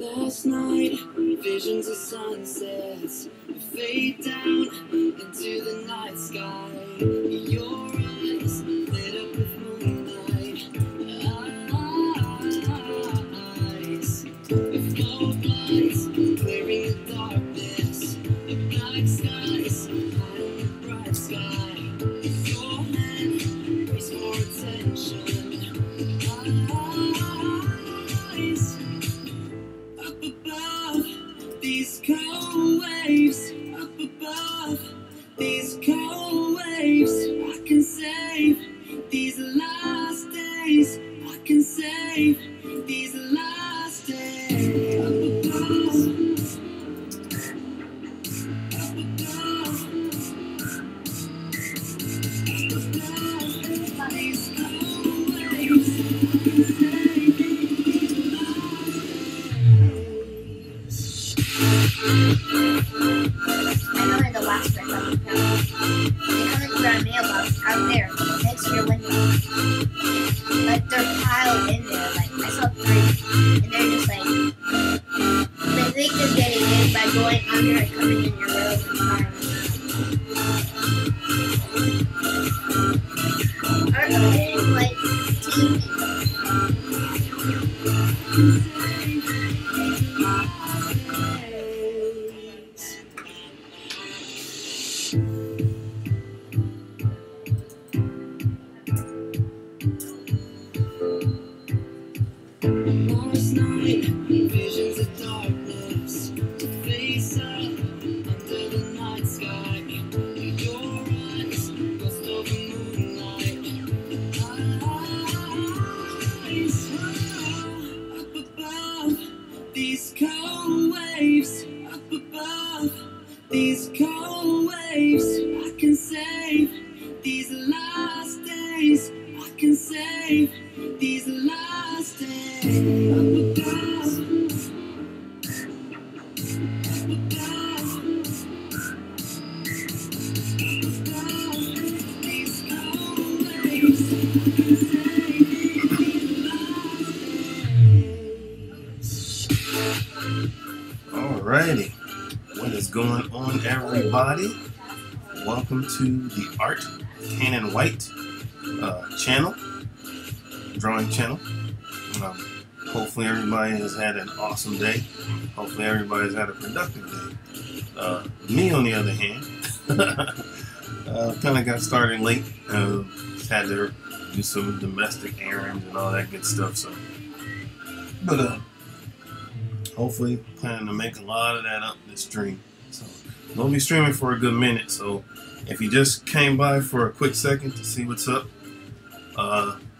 Last night, visions of sunsets fade down into the night sky. Your eyes lit up with moonlight. Eyes, fog lights clearing the darkness. Black skies hide in the bright sky. Your hand prays for attention. Eyes. Up above these cold waves, up above these cold waves, I can save these last days. I can save these last days. Up above, up above, up above these cold waves, I can save these last days. I know in the last breath of the pound. They come into our mailbox out there, next to your window. Like they're piled in there. Like I saw 3, and they're just like they think they're getting in by going under and coming in your road and firing. Art of Caanan White TV. Last night, visions of darkness to face up under the night sky. Your eyes ghost over moonlight. Eyes up above these cold waves, up above these cold waves. I can save these last days. I can save these last days. Up above, up above, these cold waves. I can save these last days. Alrighty, what is going on, everybody? Welcome to the Art of Caanan White channel, drawing channel. Hopefully everybody has had an awesome day. Hopefully everybody's had a productive day. Me, on the other hand, kind of got started late. Just had to do some domestic errands and all that good stuff. So, but hopefully planning to make a lot of that up this stream. So we'll be streaming for a good minute. So if you just came by for a quick second to see what's up,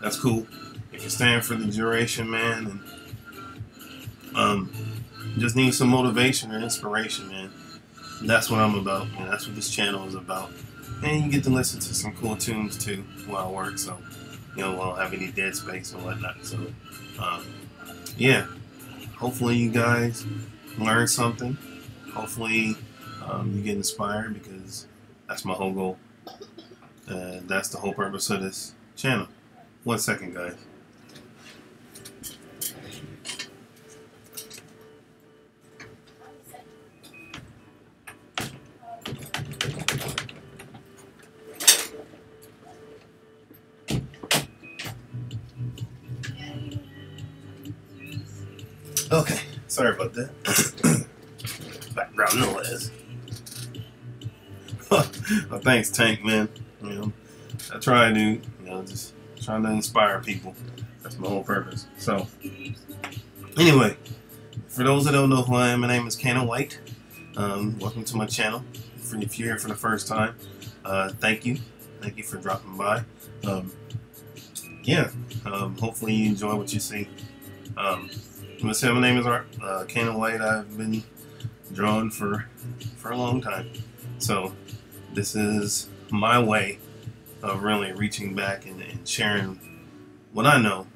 that's cool. If you're staying for the duration, man, and just need some motivation or inspiration, man, that's what I'm about, man. That's what this channel is about. And you get to listen to some cool tunes too while I work, so you know, I don't have any dead space or whatnot. So yeah, hopefully you guys learn something. Hopefully you get inspired, because that's my whole goal. That's the whole purpose of this channel. 1 second, guys. Okay, sorry about that. Background noise. Well, thanks, Tank, man. You know, I try to, you know, just trying to inspire people. That's my whole purpose. So, anyway, for those that don't know who I am, my name is Caanan White. Welcome to my channel. If you're here for the first time, thank you. Thank you for dropping by. Hopefully you enjoy what you see. I'm gonna say my name is Art Caanan White. I've been drawing for a long time. So this is my way of really reaching back and sharing what I know.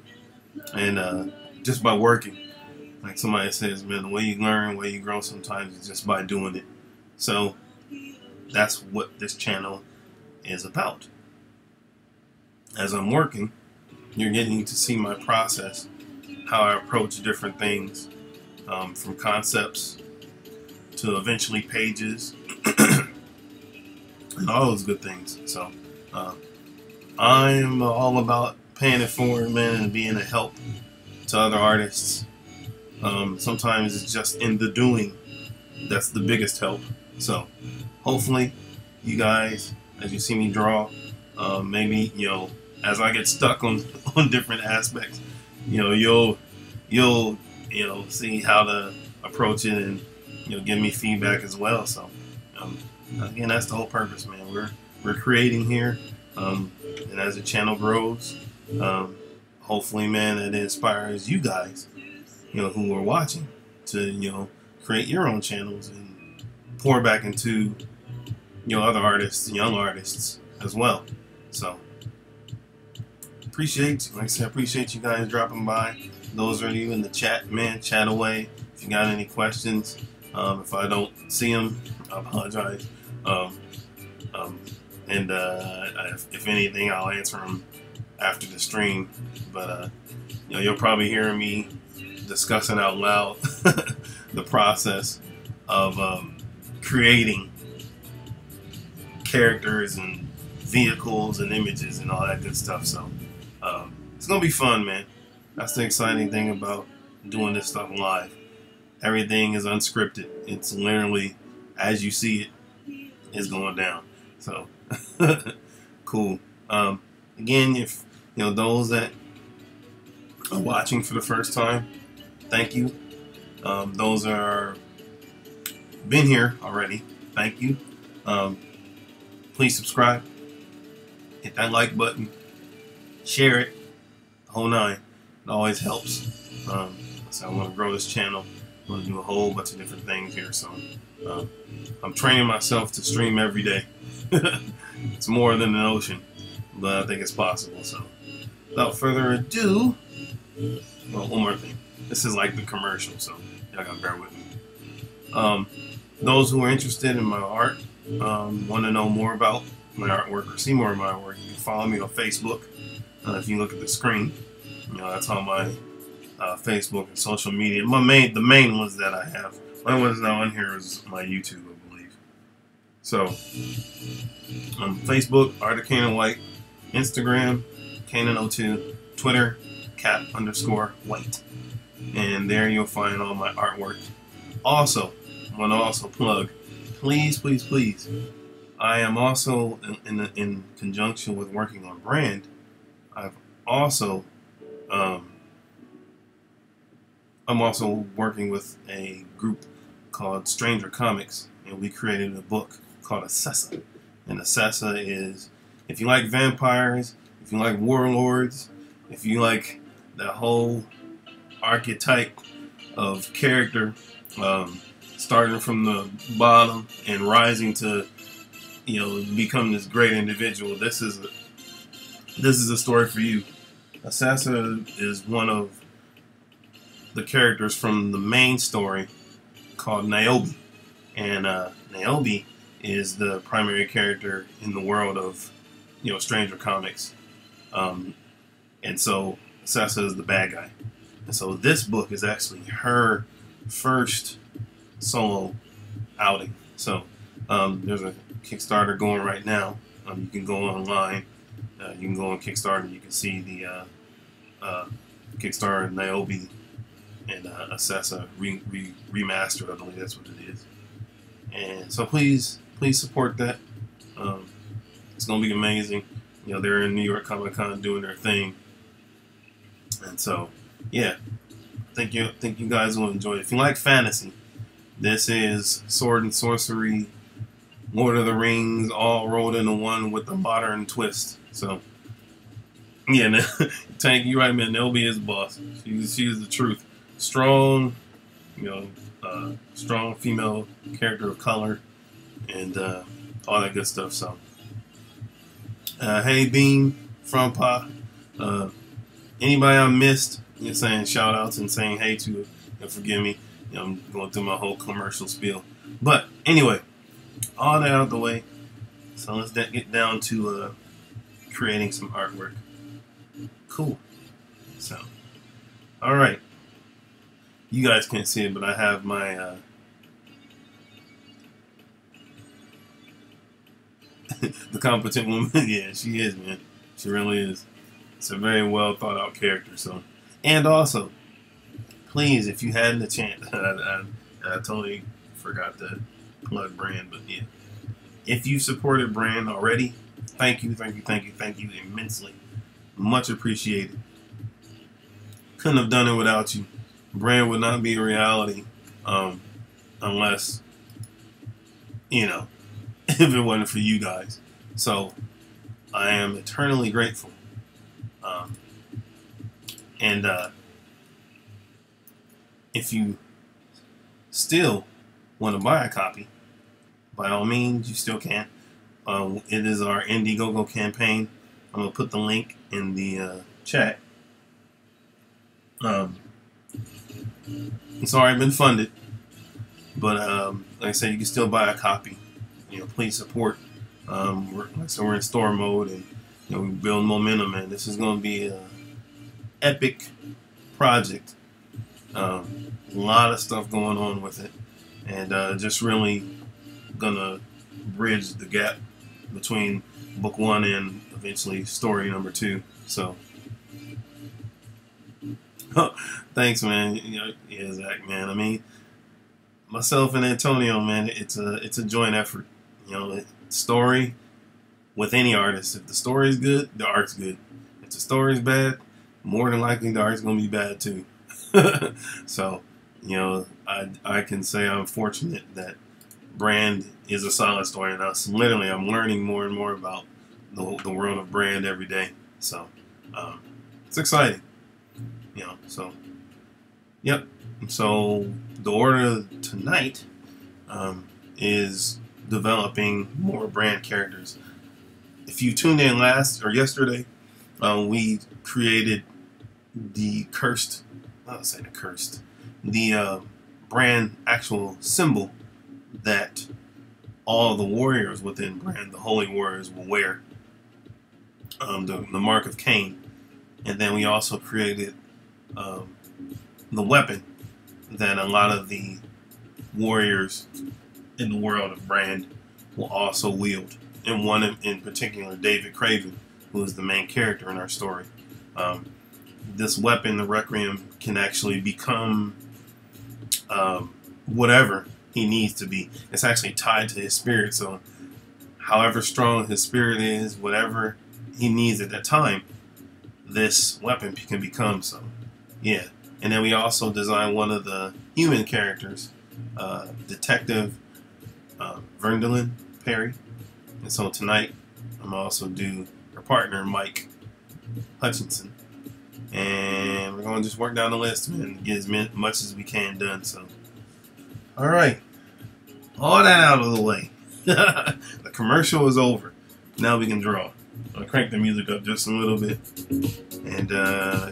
And just by working, like somebody says, man, the way you learn, the way you grow sometimes is just by doing it. So that's what this channel is about. As I'm working, you're getting to see my process, how I approach different things, from concepts to eventually pages and all those good things. So I'm all about paying it forward, man, and being a help to other artists. Sometimes it's just in the doing that's the biggest help. So hopefully you guys, as you see me draw, maybe, you know, as I get stuck on different aspects, you know, you'll you know, see how to approach it, and you know, give me feedback as well. So again, that's the whole purpose, man. We're creating here, and as the channel grows, hopefully, man, it inspires you guys, you know, who are watching, to, you know, create your own channels and pour back into, you know, other artists, young artists as well. So appreciate, like I said, appreciate you guys dropping by. Those of you in the chat, man, chat away. If you got any questions, if I don't see them, I apologize. If anything, I'll answer them after the stream. But you know, you'll probably hear me discussing out loud the process of creating characters and vehicles and images and all that good stuff. So it's gonna be fun, man. That's the exciting thing about doing this stuff live. Everything is unscripted. It's literally as you see it is going down. So cool. Again, if you know, those that are watching for the first time, thank you. Those that are been here already, thank you. Please subscribe, hit that like button, share it, the whole nine. It always helps. So I want to grow this channel. I want to do a whole bunch of different things here. So I'm training myself to stream every day. It's more than an ocean, but I think it's possible. So without further ado, well, one more thing. This is like the commercial, so y'all gotta bear with me. Those who are interested in my art, want to know more about my artwork or see more of my artwork, you can follow me on Facebook. If you look at the screen, you know, that's on my Facebook and social media. The main ones that I have. My ones now on here is my YouTube, I believe. So on Facebook, Art of Caanan White, Instagram, Caanan02, Twitter, cat_white, and there you'll find all my artwork. Also, I want to also plug, please, I am also in conjunction with working on brand. I'm also working with a group called Stranger Comics, and we created a book called Assessa. And Assessa is, if you like vampires, if you like warlords, if you like that whole archetype of character, starting from the bottom and rising to, you know, become this great individual, this is a story for you. Assessa is one of the characters from the main story called Niobe, and Niobe is the primary character in the world of, you know, Stranger Comics, and so Assessa is the bad guy. And so this book is actually her first solo outing. So there's a Kickstarter going right now. You can go online. You can go on Kickstarter and you can see the Kickstarter Niobe and Assessa remastered. I believe that's what it is. And so please support that. It's gonna be amazing. You know, they're in New York Comic Con doing their thing, and so yeah, I think you guys will enjoy it. If you like fantasy, this is sword and sorcery, Lord of the Rings, all rolled into one with a modern twist. So yeah, Tank, you're right, man. Niobe is the boss. She's the truth. Strong, you know, strong female character of color, and all that good stuff. So, hey, Beam, from Pa, anybody I missed, you know, saying shout outs and saying hey to, forgive me. You know, I'm going through my whole commercial spiel, but anyway, all that out of the way. So let's get down to creating some artwork. Cool. So, all right. you guys can't see it, but I have my the competent woman. Yeah, she is, man. She really is. It's a very well thought out character. So, and also, please, if you hadn't a chance, I totally forgot to plug Brand, but yeah, if you supported Brand already, thank you immensely. Much appreciated. Couldn't have done it without you. Brand would not be a reality unless, you know, if it wasn't for you guys. So I am eternally grateful. And if you still want to buy a copy, by all means, you still can. It is our Indiegogo campaign. I'm going to put the link in the chat. It's already been funded, but like I said, you can still buy a copy. You know, please support. We're in store mode, and you know, we build momentum, and this is going to be an epic project. A lot of stuff going on with it, and just really gonna bridge the gap between book 1 and eventually story number 2. So, thanks, man. You know, yeah, Zach, man. I mean, myself and Antonio, man, it's a joint effort. You know, story with any artist. If the story is good, the art's good. If the story is bad, more than likely the art's gonna be bad too. So, you know, I can say I'm fortunate that Brand is a solid story, and I'm learning more and more about the world of Brand every day. So, it's exciting. You know, so, yep. So the order tonight is developing more Brand characters. If you tuned in yesterday, we created the Brand actual symbol that all the warriors within Brand, the holy warriors, will wear. The mark of Cain. And then we also created the weapon that a lot of the warriors in the world of Brand will also wield. And one in particular, David Craven, who is the main character in our story. This weapon, the Requiem, can actually become whatever he needs to be. It's actually tied to his spirit, so however strong his spirit is, whatever he needs at that time, this weapon can become. So, yeah. And then we also designed one of the human characters, Detective Verndalen Perry. And so tonight, I'm also do her partner, Mike Hutchinson. And we're going to just work down the list and get as much as we can done. So, all right. All that out of the way. The commercial is over. Now we can draw. I'll crank the music up just a little bit. And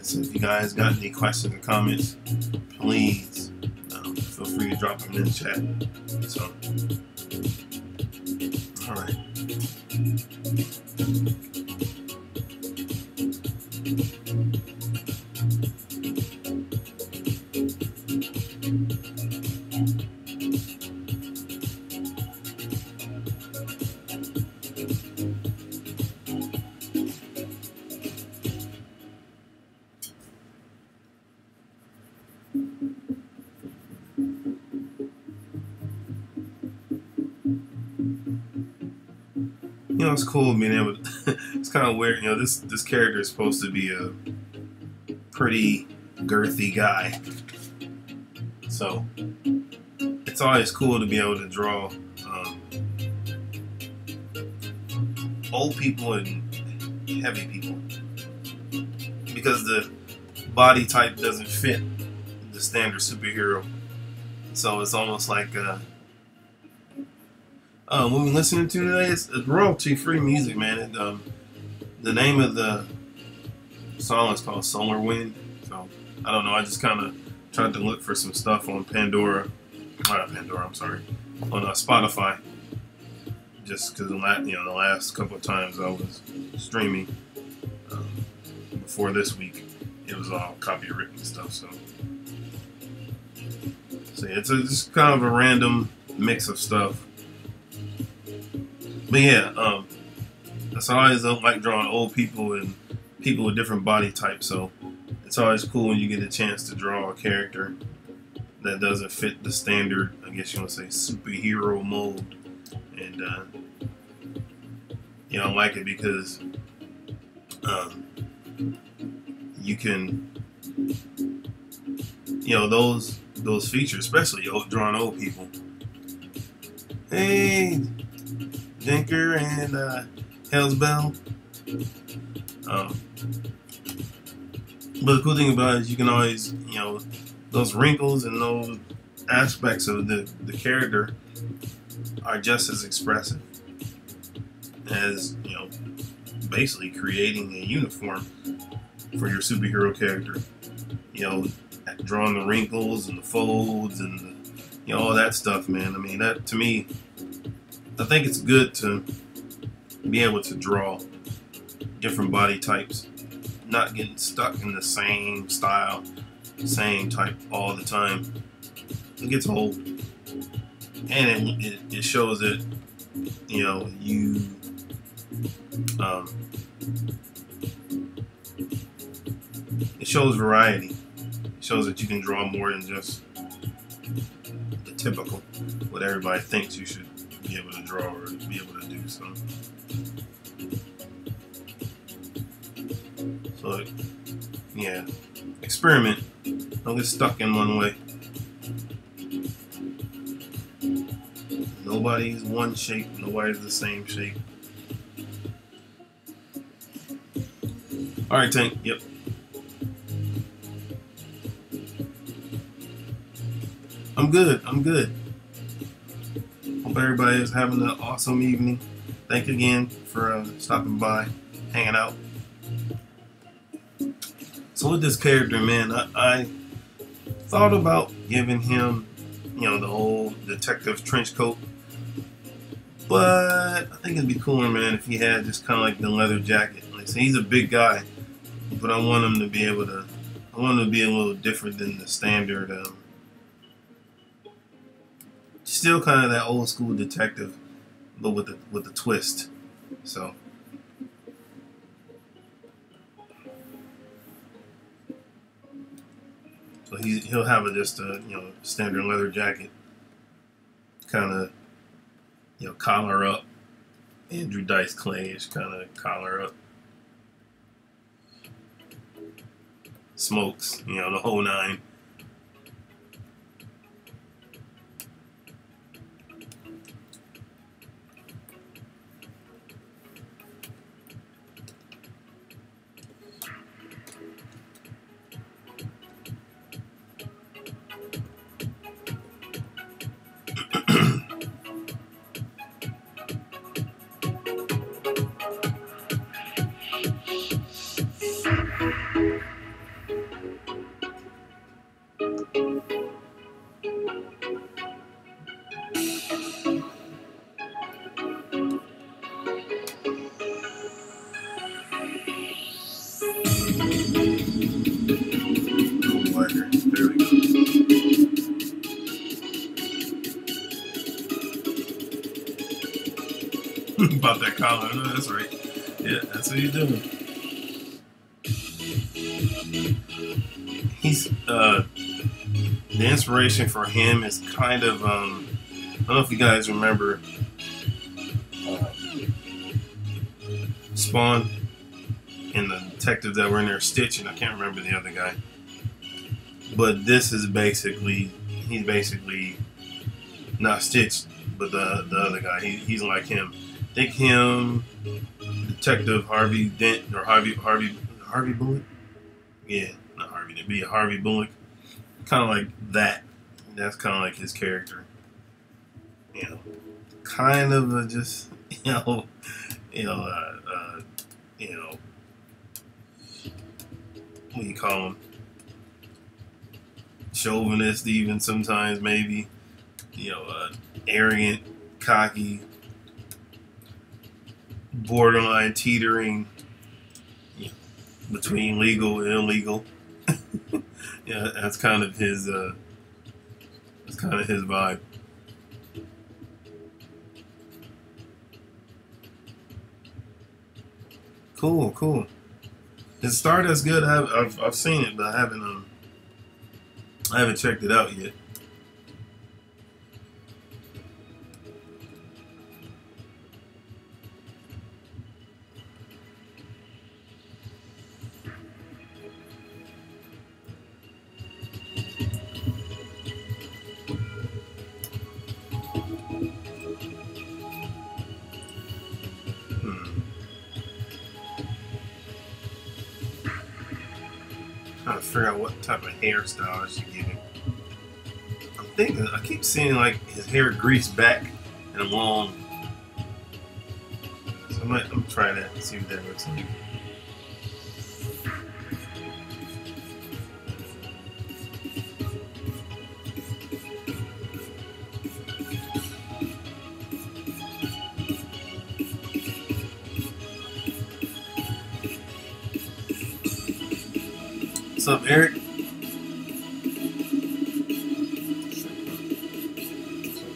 so if you guys got any questions or comments, please feel free to drop them in the chat. So, all right. You know, it's cool being able to, it's kind of weird, you know, this character is supposed to be a pretty girthy guy. So, it's always cool to be able to draw old people and heavy people. Because the body type doesn't fit the standard superhero. So it's almost like what we're listening to today is royalty-free music, man. The name of the song is called Solar Wind. So, I don't know. I just kind of tried to look for some stuff on on Spotify. Just because the last couple of times I was streaming before this week, it was all copywritten stuff. So, So it's just kind of a random mix of stuff. But yeah, that's always like drawing old people and people with different body types. So it's always cool when you get a chance to draw a character that doesn't fit the standard, I guess you want to say, superhero mold. And you know, I like it because you can, you know, those features, especially drawing old people. Hey, Dinker and Hell's Bell. But the cool thing about it is you can always, you know, those wrinkles and those aspects of the character are just as expressive as, you know, basically creating a uniform for your superhero character. You know, drawing the wrinkles and the folds and the, you know, all that stuff, man. I mean, that to me, I think it's good to be able to draw different body types, not getting stuck in the same style, same type all the time. It gets old, and it shows that, you know, you it shows variety. It shows that you can draw more than just the typical, what everybody thinks you should be able to draw or be able to do. So yeah, experiment. Don't get stuck in one way. Nobody's one shape. Nobody's the same shape. All right, Tank. Yep. I'm good. I'm good. Hope everybody is having an awesome evening. Thank you again for stopping by, hanging out. So with this character, man, I thought about giving him, you know, the whole detective trench coat. But I think it'd be cooler, man, if he had just kind of like the leather jacket. Like, so he's a big guy, but I want him to be able to, I want him to be a little different than the standard, still kind of that old school detective, but with the twist. So he'll have just a, you know, standard leather jacket, kind of, you know, collar up, Andrew Dice Clay-ish kind of collar up, smokes, you know, the whole nine. There we go. About that collar. No, that's right. Yeah, that's what he's doing. He's the inspiration for him is kind of I don't know if you guys remember Spawn and the detectives that were in there, Stitch, and I can't remember the other guy. But this is basically, he's basically not Stitch, but the other guy. He's like him. Think him, Detective Harvey Dent, or Harvey Bullock? Yeah, not Harvey Dent, but yeah, Harvey Bullock. Kind of like that. That's kind of like his character. You know, kind of a just, you know, what do you call him? Chauvinist, even sometimes, maybe. You know, arrogant, cocky, borderline teetering, you know, between legal and illegal. Yeah, that's kind of his It's kind of his vibe. Cool, cool. His Stardust good. I've seen it, but I haven't checked it out yet. Trying to figure out what type of hairstyle I should give him. I'm thinking, I keep seeing like his hair greased back and long. So I'm gonna try that and see what that looks like. What's up, Eric?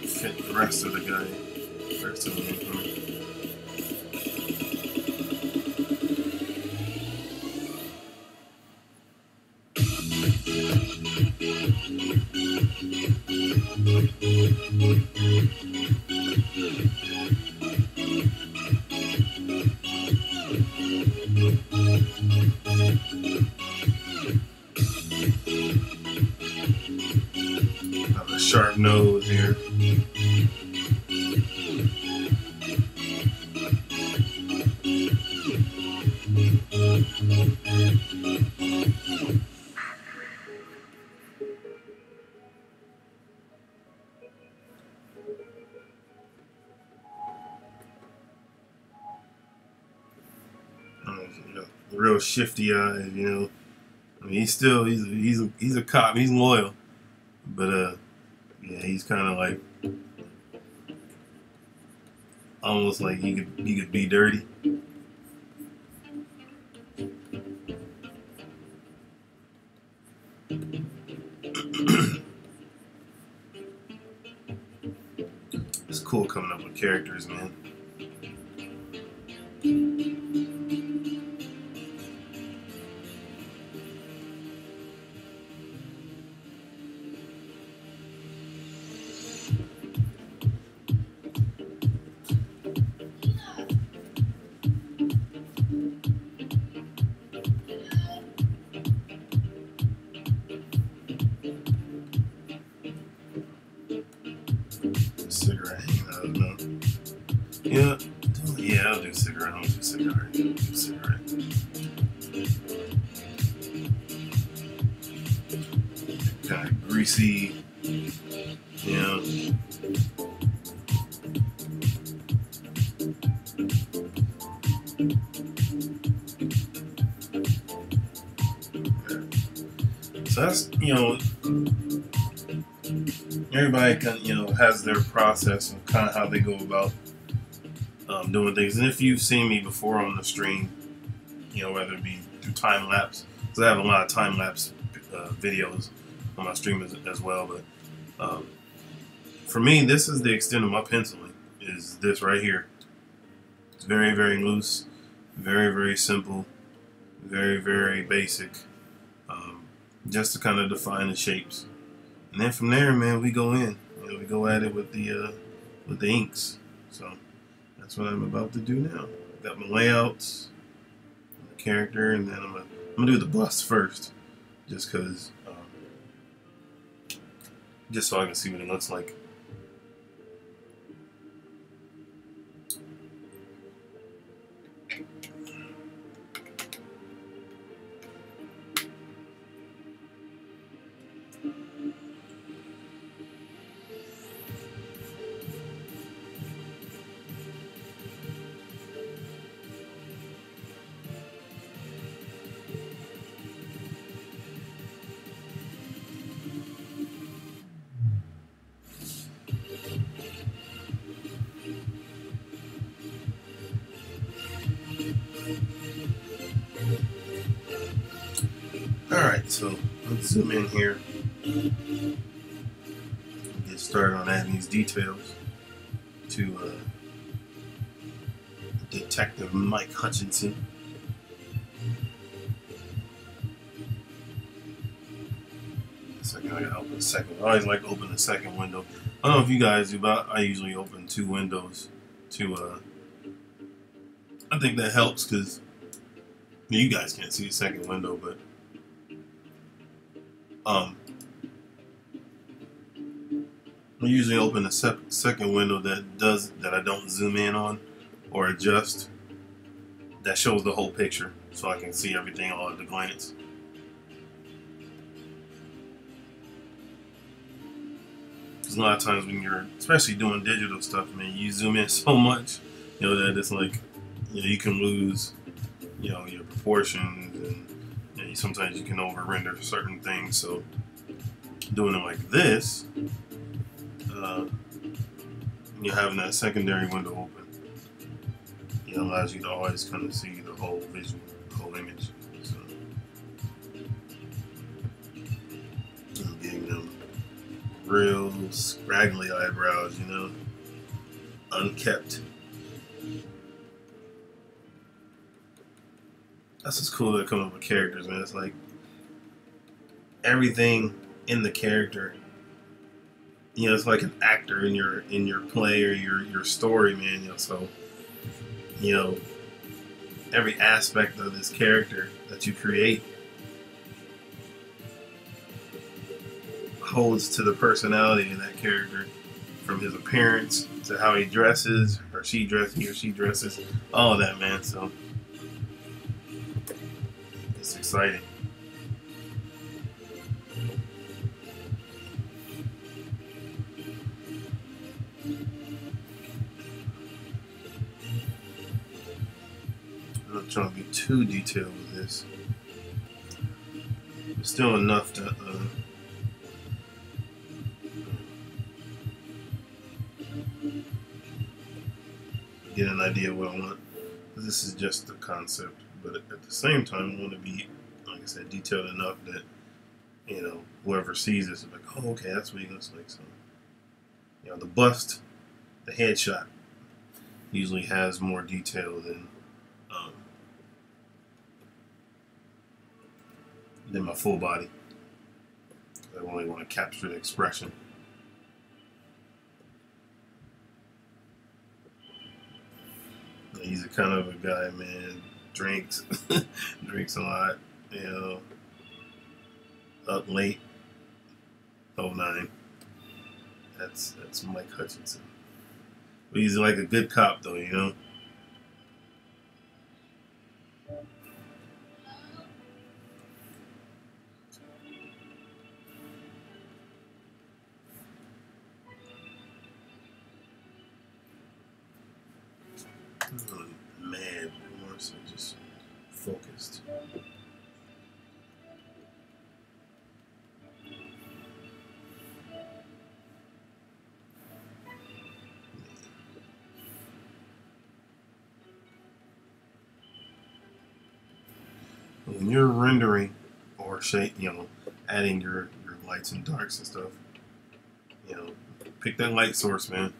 Fit the rest of the guy. The rest of the have a sharp nose here. Real shifty eyes, you know. I mean, he's a cop. He's loyal, but yeah, he's kind of like almost like he could be dirty. It's cool coming up with characters, man. Cigarette, I don't know. Yeah, I'll do cigarette. I'll do cigarette. Kind of greasy, you know. So that's, you know, everybody has their process and kind of how they go about doing things. And if you've seen me before on the stream, you know, whether it be through time lapse, because I have a lot of time lapse videos on my stream as well. But for me, this is the extent of my penciling. Is this right here? It's very, very loose, very, very simple, very, very basic, just to kind of define the shapes. And then from there, man, we go in. You know, we go at it with the inks. So that's what I'm about to do now. Got my layouts, the character, and then I'm gonna do the bust first, just cause, just so I can see what it looks like. Alright, so let's zoom in here. started on adding these details to Detective Mike Hutchinson. Second, I gotta open the second. I always like to open the second window. I don't know if you guys do, but I usually open 2 windows to. I think that helps because you guys can't see the second window, but I usually open a second window that I don't zoom in on or adjust. That shows the whole picture, so I can see everything all at a glance. Because a lot of times when you're, especially doing digital stuff, man, you zoom in so much, that it's like, you can lose, your proportions, and sometimes you can over render certain things. So doing it like this, you're having that secondary window open. It allows you to always kind of see the whole visual, the whole image. So I'm getting them real scraggly eyebrows, unkept. That's what's cool that comes up with characters, man. It's like everything in the character, it's like an actor in your play or your story, man. So every aspect of this character that you create holds to the personality of that character, from his appearance to how he dresses, he or she dresses, all of that, man. So it's exciting. I'm not trying to be too detailed with this, but still enough to get an idea of what I want. This is just the concept, but at the same time, I want to be, like I said, detailed enough that whoever sees this is like, oh, okay, that's what he looks like. So, the bust, the headshot, usually has more detail than my full body. I only want to capture the expression. He's a kind of a guy, man. Drinks a lot. Up late. 09. That's Mike Hutchinson. But he's like a good cop, though. Mad, more so just focused. When you're rendering or adding your lights and darks and stuff, pick that light source, man.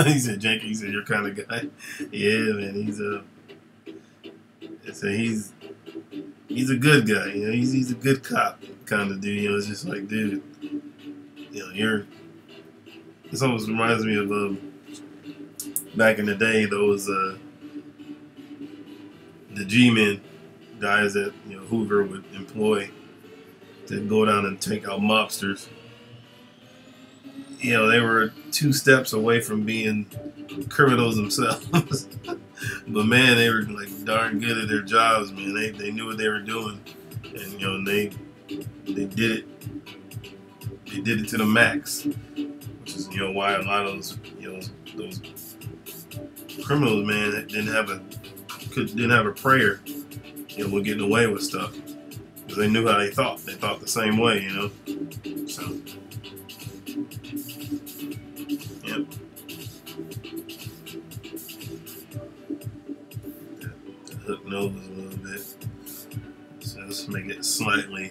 He said, Jake, you're kind of guy. Yeah, man, he's a good guy. He's a good cop kind of dude. It's just like, dude, this almost reminds me of back in the day, those the G-men guys that Hoover would employ to go down and take out mobsters. They were 2 steps away from being criminals themselves. But man, they were like darn good at their jobs, man. They knew what they were doing, and they did it. They did it to the max, which is why a lot of those criminals, man, didn't have a prayer, with getting away with stuff, because they knew how they thought. They thought the same way, So. Yep. The hook nose a little bit. So let's make it slightly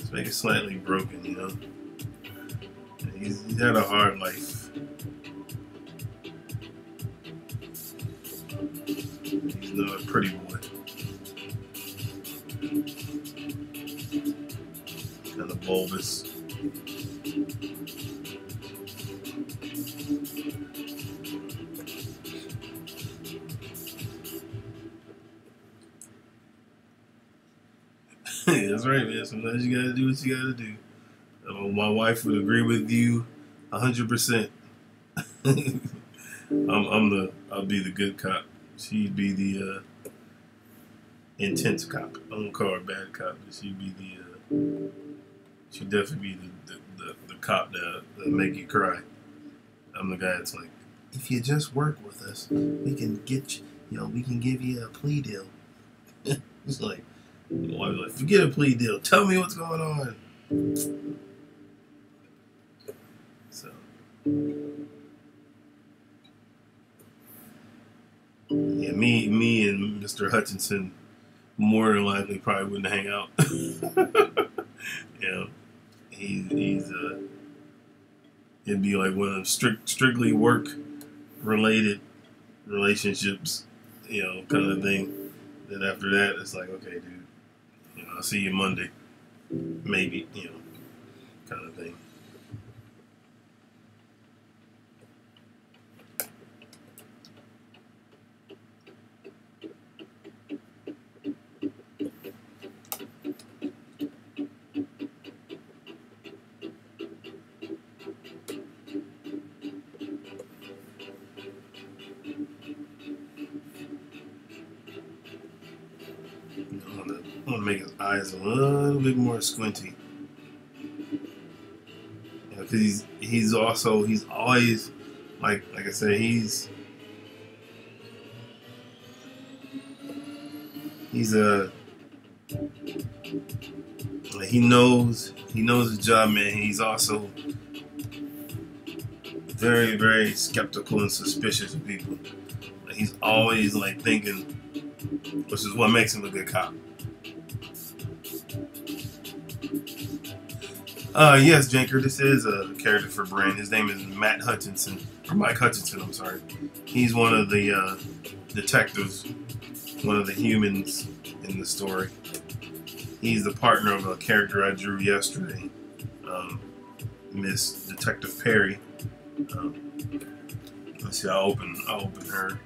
Just make it slightly broken, you know. He's had a hard life. He's not a pretty boy. Kind of bulbous. That's right, man. Sometimes you gotta do what you gotta do. My wife would agree with you 100%. I'll be the good cop. She'd be the intense cop. I won't call her bad cop, but she'd be she'd definitely be the cop that make you cry. I'm the guy that's like, if you just work with us, we can get we can give you a plea deal. It's like, forget a plea deal. Tell me what's going on. So, yeah, me and Mr. Hutchinson more than likely probably wouldn't hang out. He's it'd be like one of them strictly work related relationships, kind of thing. Then after that, it's like, okay, dude, I'll see you Monday, maybe, kind of thing. I want to make his eyes a little bit more squinty. Because he's always, like I said, he knows his job, man. He's also very, very skeptical and suspicious of people. He's always thinking, which is what makes him a good cop. Yes, Janker, this is a character for Brand. His name is Mike Hutchinson, I'm sorry. He's one of the detectives, one of the humans in the story. He's the partner of a character I drew yesterday, Miss Detective Perry. Let's see, I'll open her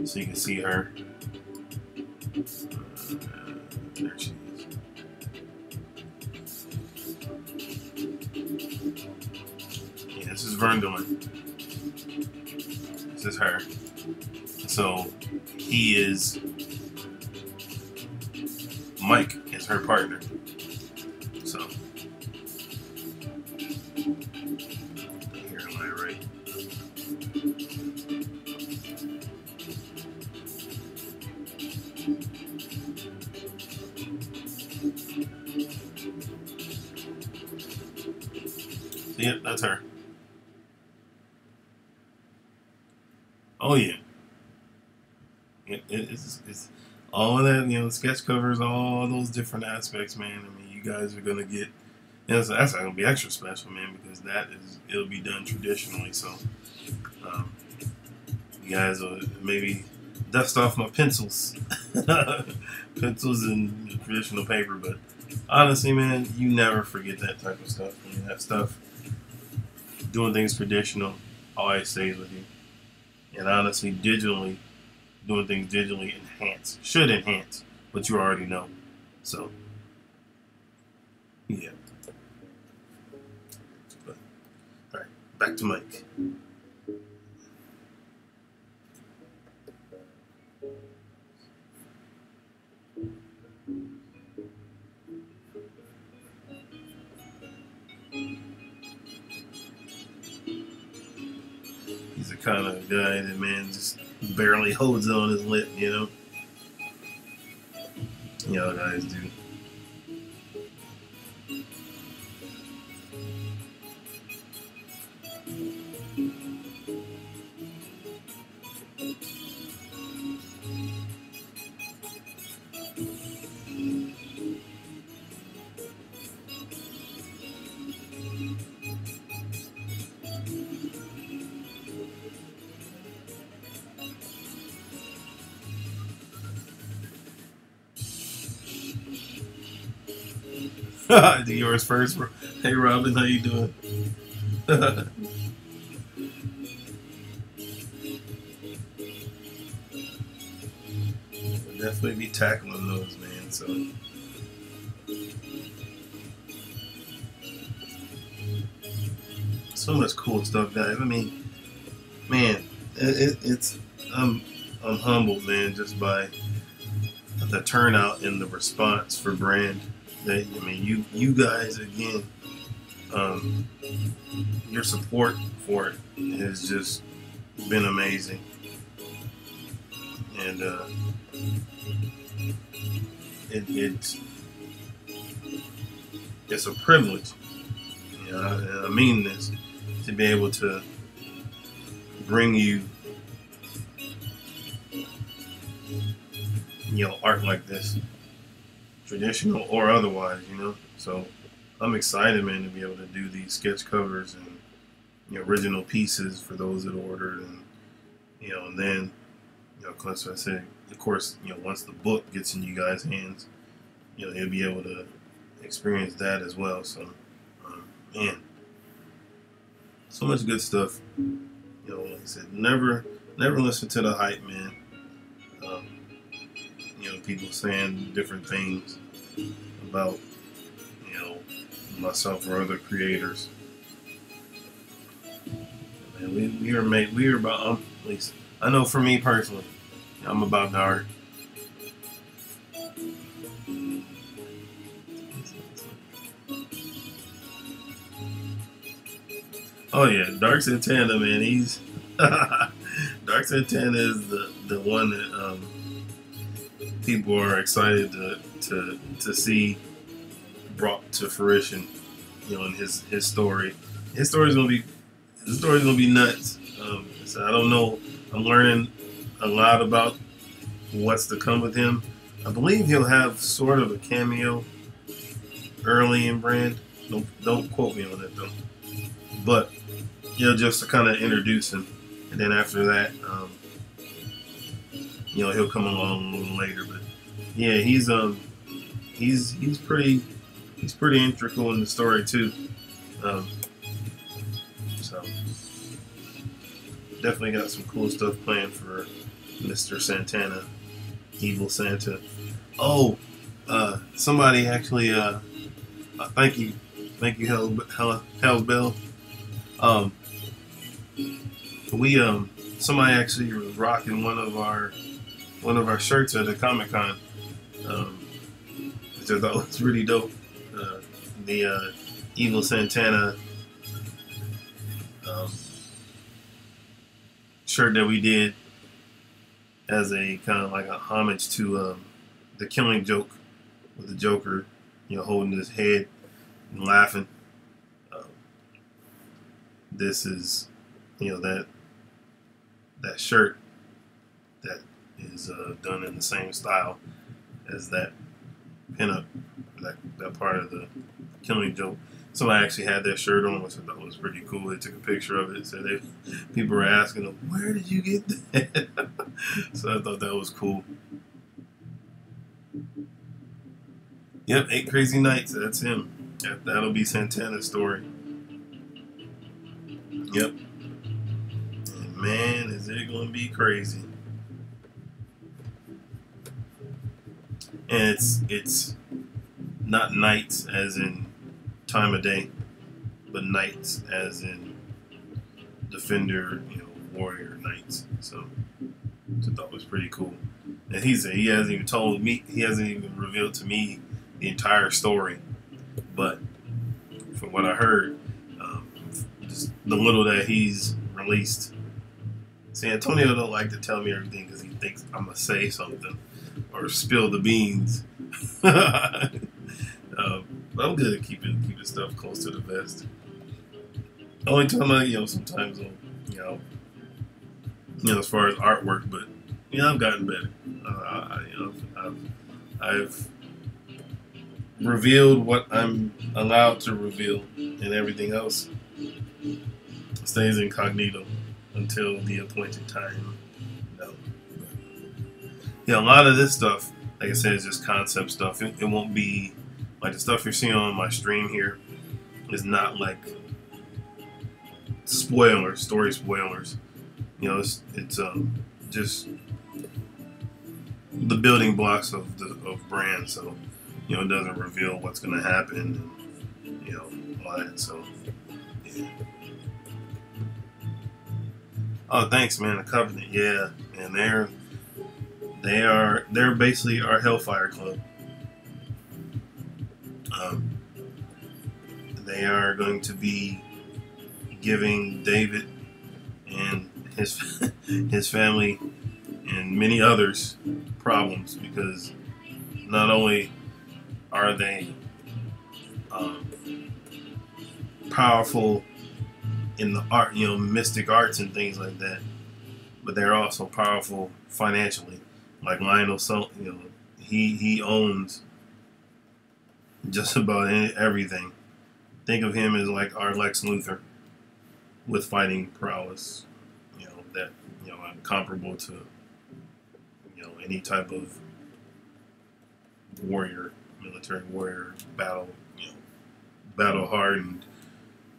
so you can see her. There she is. This is Verndolin. This is her. So Mike is her partner. So here am I right? So yeah, that's her. Oh yeah, it's all of that. Sketch covers, all those different aspects, man. I mean, you guys are gonna get. That's not gonna be extra special, man, because it'll be done traditionally. So, you guys will maybe dust off my pencils, pencils and traditional paper. But honestly, man, you never forget that type of stuff. I mean, that stuff, doing things traditional, always stays with you. And honestly, doing things digitally should enhance what you already know. So, yeah. But, all right, back to Mike. He's the kind of guy that, man, just barely holds it on his lip, Y'all guys do. Yours first. Hey, Robin, how you doing? We'll definitely be tackling those, man. So much cool stuff, guys. I mean, man, it's I'm humbled, man, just by the turnout and the response for brand. That I mean, you guys again, your support for it has just been amazing, and it's a privilege. You know, I mean this, to be able to bring you, art like this, traditional or otherwise, So I'm excited, man, to be able to do these sketch covers and original pieces for those that ordered, and and then because I said, of course, once the book gets in you guys' hands, you'll be able to experience that as well. So, man, so much good stuff. Like I said, never listen to the hype, man. People saying different things about, myself or other creators. Man, we are about, at least I know for me personally, I'm about the art. Oh yeah, Dark Santana, man, he's Dark Santana is the one that people are excited to see brought to fruition, in his story. His story's gonna be nuts. So I don't know. I'm learning a lot about what's to come with him. I believe he'll have sort of a cameo early in brand. Don't quote me on that though. But just to kind of introduce him, and then after that, he'll come along a little later. But yeah, he's pretty integral in the story too. So definitely got some cool stuff planned for Mr. Santana, Evil Santa. Oh, somebody actually, thank you, Hell Bell. Somebody actually was rocking one of our shirts at the Comic-Con, which I thought was really dope. The Evil Santana shirt that we did as a kind of like a homage to the Killing Joke, with the Joker, holding his head and laughing. This is, that shirt that is done in the same style as that pinup, that part of the Killing Joke. Somebody actually had that shirt on, which I thought was pretty cool. They took a picture of it. So people were asking them, "Where did you get that?" So I thought that was cool. Yep, 8 Crazy Nights. That's him. That'll be Santana's story. Yep. And man, is it going to be crazy. And it's not nights as in time of day, but knights as in defender, warrior knights. So I thought it was pretty cool. And he hasn't even told me, he hasn't even revealed to me the entire story. But from what I heard, just the little that he's released. See, Antonio don't like to tell me everything because he thinks I'm gonna say something or spill the beans. But I'm good at keeping stuff close to the vest. Only time I, sometimes, as far as artwork, but I've gotten better. I've revealed what I'm allowed to reveal, and everything else stays incognito until the appointed time. A lot of this stuff, like I said, is just concept stuff. It won't be Like the stuff you're seeing on my stream here is not like spoilers, story spoilers. You know, it's just the building blocks of brand. So, you know, it doesn't reveal what's going to happen, and, you know, all that. So, yeah. Oh, thanks, man. The Covenant, yeah, and they're basically our Hellfire Club. They are going to be giving David and his family and many others problems, because not only are they powerful in the art, you know, mystic arts and things like that, but they're also powerful financially. Like Lionel, you know, he owns just about everything. Think of him as like our Lex Luthor with fighting prowess, you know, that, you know, comparable to, you know, any type of warrior, military warrior, battle, you know, battle hardened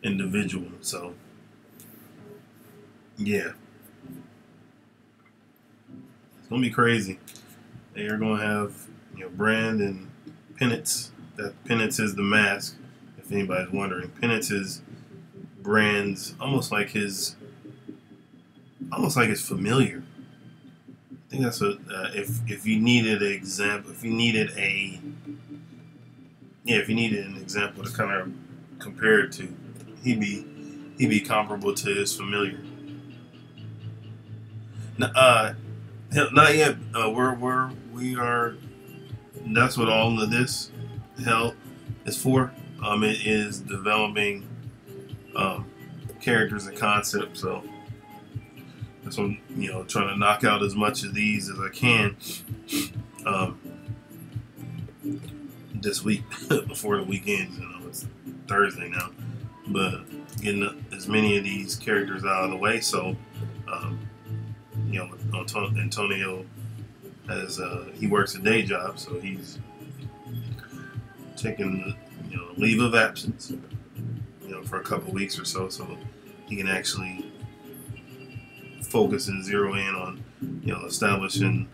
individual. So yeah, it's gonna be crazy. They are gonna have, you know, Brand and Penance. That Penance is the mask, if anybody's wondering. Penance is Brand's almost like his familiar. I think that's what if you needed an example, if you needed an example to kind of compare it to, he'd be comparable to his familiar. Not yet. We are. That's what all of this hell is for. It is developing characters and concepts. So that's what, you know, trying to knock out as much of these as I can this week before the weekend. You know, it's Thursday now, but getting as many of these characters out of the way. So, you know, Antonio has he works a day job, so he's taking, you know, leave of absence, you know, for a couple weeks or so he can actually focus and zero in on, you know, establishing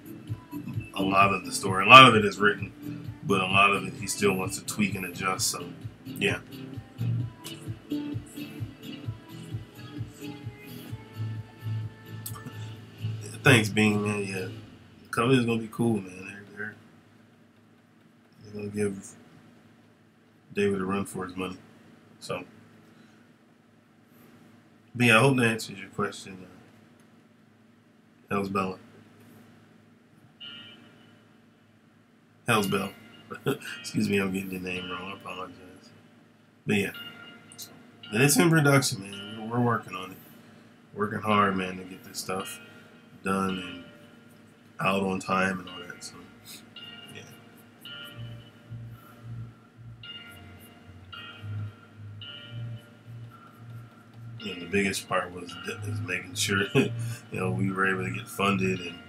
a lot of the story. A lot of it is written, but a lot of it he still wants to tweak and adjust. So, yeah. Thanks, Bean, man. Yeah, the company is gonna be cool, man. They're gonna give David a run for his money. So, but yeah, I hope that answers your question. Hell's Bella. Hell's Bell. Excuse me, I'm getting your name wrong. I apologize. But yeah, and it's in production, man. We're working on it. Working hard, man, to get this stuff done and out on time and all that. So, yeah. You know, the biggest part is making sure, you know, we were able to get funded and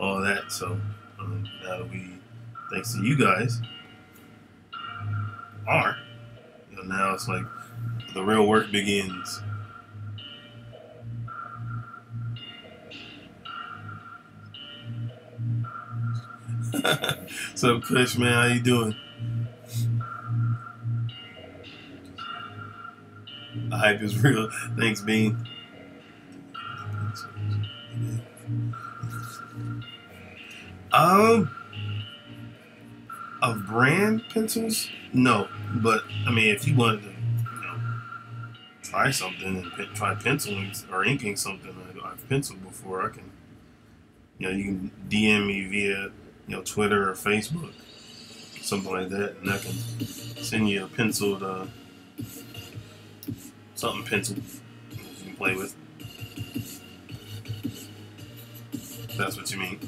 all that. So now that we, thanks to you guys, are, you know, now it's like the real work begins. What's up, Kush, man? How you doing? The hype is real. Thanks, Bean. Of brand pencils? No, but I mean, if you wanted to, you know, try something and try penciling or inking something I've penciled before, I can, you know, you can DM me via, you know, Twitter or Facebook, something like that, and I can send you a penciled, something penciled you can play with. If that's what you mean.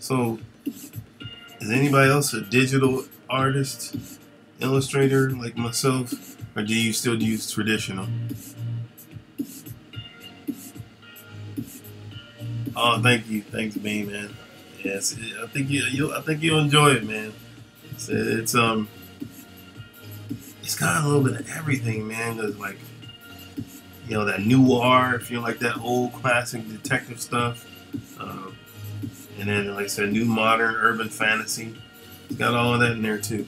So, is anybody else a digital artist, illustrator like myself, or do you still use traditional? Oh, thank you, thanks, me, man. Yes, I think I think you'll enjoy it, man. It's it's got a little bit of everything, man. There's like, you know, that noir, if you like that old classic detective stuff. Um, and then, like I said, new modern urban fantasy. It's got all of that in there too.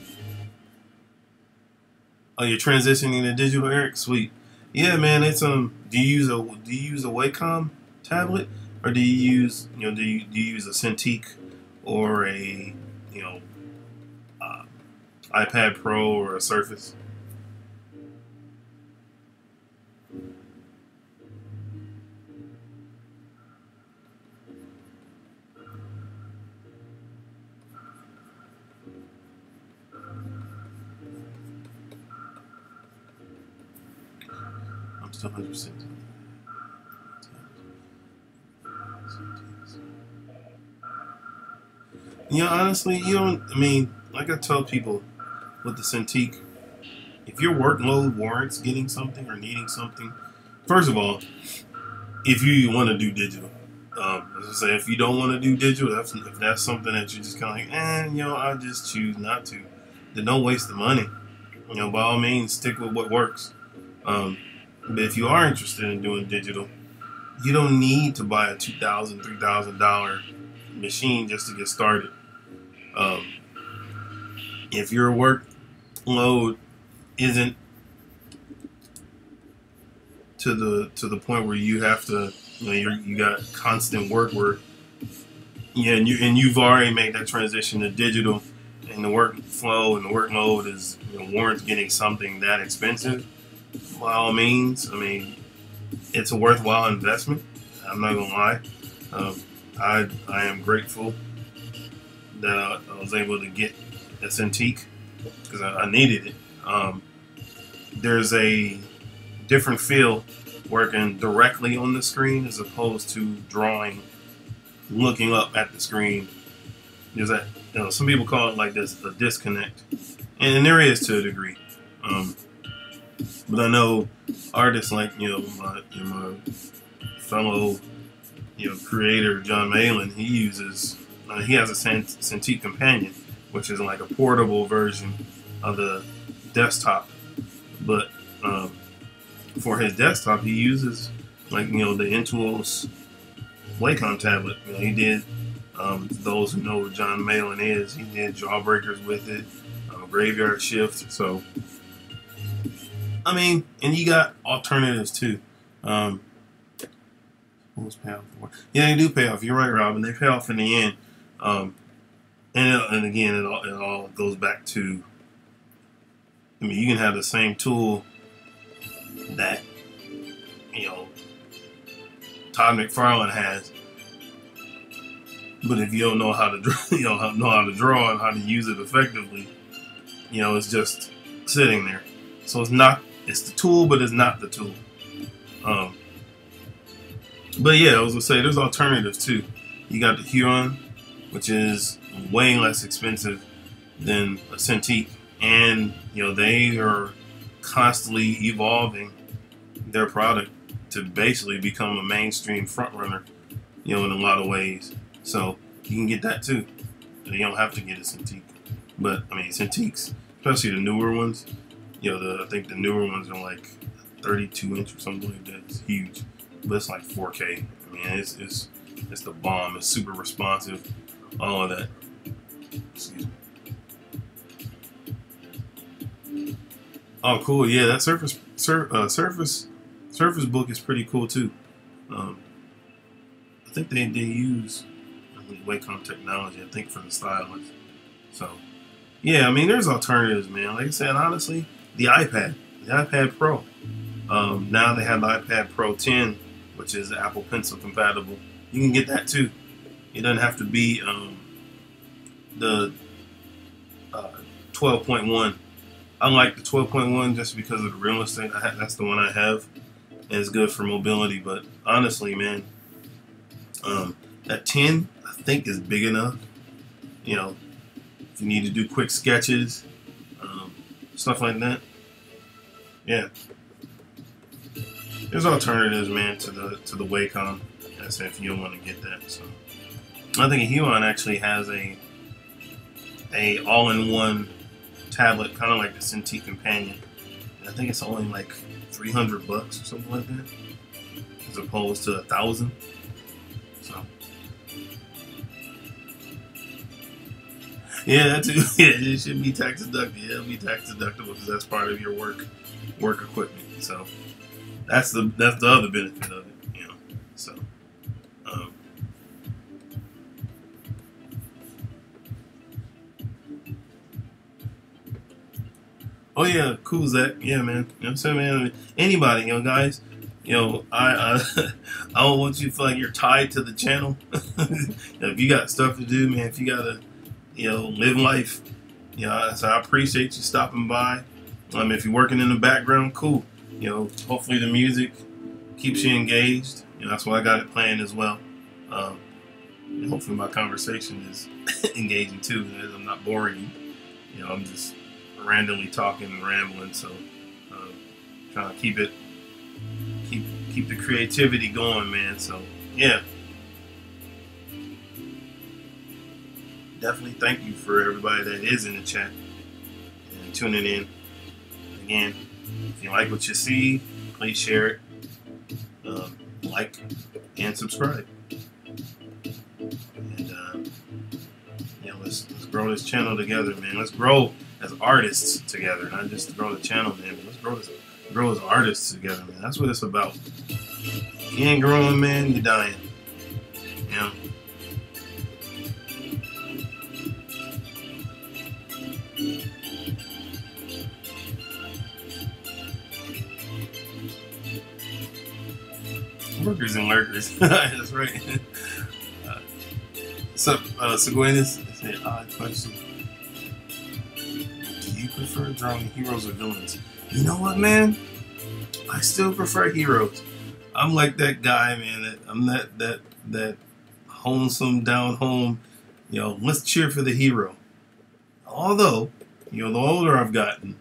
Oh, you're transitioning to digital, Eric? Sweet. Yeah, man. It's Do you use a Wacom tablet, or do you use do you use a Cintiq or a you know uh, iPad Pro or a Surface? I'm still 100%. Honestly, you don't. I mean, like I tell people with the Cintiq, if your workload warrants getting something or needing something, first of all, if you want to do digital, as I say, if you don't want to do digital, if that's something that you're just kind of like, I just choose not to, then don't waste the money. By all means, stick with what works. But if you are interested in doing digital, you don't need to buy a $2,000, $3,000 machine just to get started. If your workload isn't to the point where you have to, you got constant work where, and you've already made that transition to digital, and the workflow and the workload is warrants getting something that expensive. By all means, I mean, it's a worthwhile investment. I'm not gonna lie. I am grateful that I was able to get a Cintiq because I needed it. There's a different feel working directly on the screen as opposed to looking up at the screen. There's that, some people call it like this, a disconnect, and there is to a degree. But I know artists like my fellow creator John Malin. He has a Cintiq Companion, which is like a portable version of the desktop. But for his desktop, he uses the Intuos Wacom tablet. He did. Those who know what John Malin is, he did Jawbreakers with it, Graveyard Shift. So, I mean, and you got alternatives too. What was payoff for? Yeah, they do pay off. You're right, Robin. They pay off in the end. And again, it all goes back to. I mean, you can have the same tool that Todd McFarlane has, but if you don't know how to draw and how to use it effectively, it's just sitting there. So it's the tool, but it's not the tool. But yeah, I was gonna say there's alternatives too. You got the Huron, which is way less expensive than a Cintiq, and they are constantly evolving their product to basically become a mainstream frontrunner, in a lot of ways. So you can get that too. You don't have to get a Cintiq, but I mean Cintiqs, especially the newer ones. I think the newer ones are like 32 inch or something like that. It's huge, but it's like 4K. I mean, it's the bomb. It's super responsive, all of that. Excuse me. Oh, cool. Yeah, that Surface book is pretty cool too. I think they use Wacom technology. I think for the stylus. So yeah, I mean, there's alternatives, man. Like I said, honestly, the iPad Pro. Now they have the iPad Pro 10, which is Apple Pencil compatible. You can get that too. It doesn't have to be the 12.1. I like the 12.1 just because of the real estate. That's the one I have, and it's good for mobility. But honestly, man, That 10, I think, is big enough. You know, if you need to do quick sketches, stuff like that. Yeah. There's alternatives, man, to the Wacom. I said if you don't want to get that. So I think Huon actually has a all-in-one tablet, kind of like the Cintiq Companion. And I think it's only like $300 or something like that, as opposed to 1,000. So yeah, that too. Yeah, it should be tax deductible. Yeah, it'll be tax deductible because that's part of your work equipment. So that's the other benefit of it, you know. So. Oh yeah, cool, Zach. Yeah, man. You know what I'm saying, man? Anybody, you know, guys. You know, I I don't want you to feel like you're tied to the channel. If you got stuff to do, man, if you gotta, you know, live life, you know, so I appreciate you stopping by. If you're working in the background, cool. You know, hopefully the music keeps you engaged. You know, that's why I got it playing as well. And hopefully my conversation is engaging too. I'm not boring you. You know, I'm just randomly talking and rambling, so trying to keep the creativity going, man. So yeah, definitely thank you for everybody that is in the chat and tuning in. Again, if you like what you see, please share it, like, and subscribe. And yeah, let's grow this channel together, man. Let's grow as artists together, not just grow the channel, man. Let's grow as artists together, man. That's what it's about. If you ain't growing, man, you're dying. You know? Workers and lurkers. That's right. What's up, Seguinus? It's an odd question. Do you prefer drawing heroes or villains? You know what, man? I still prefer heroes. I'm like that guy, man. I'm that homesome, down home. You know, let's cheer for the hero. Although, you know, the older I've gotten,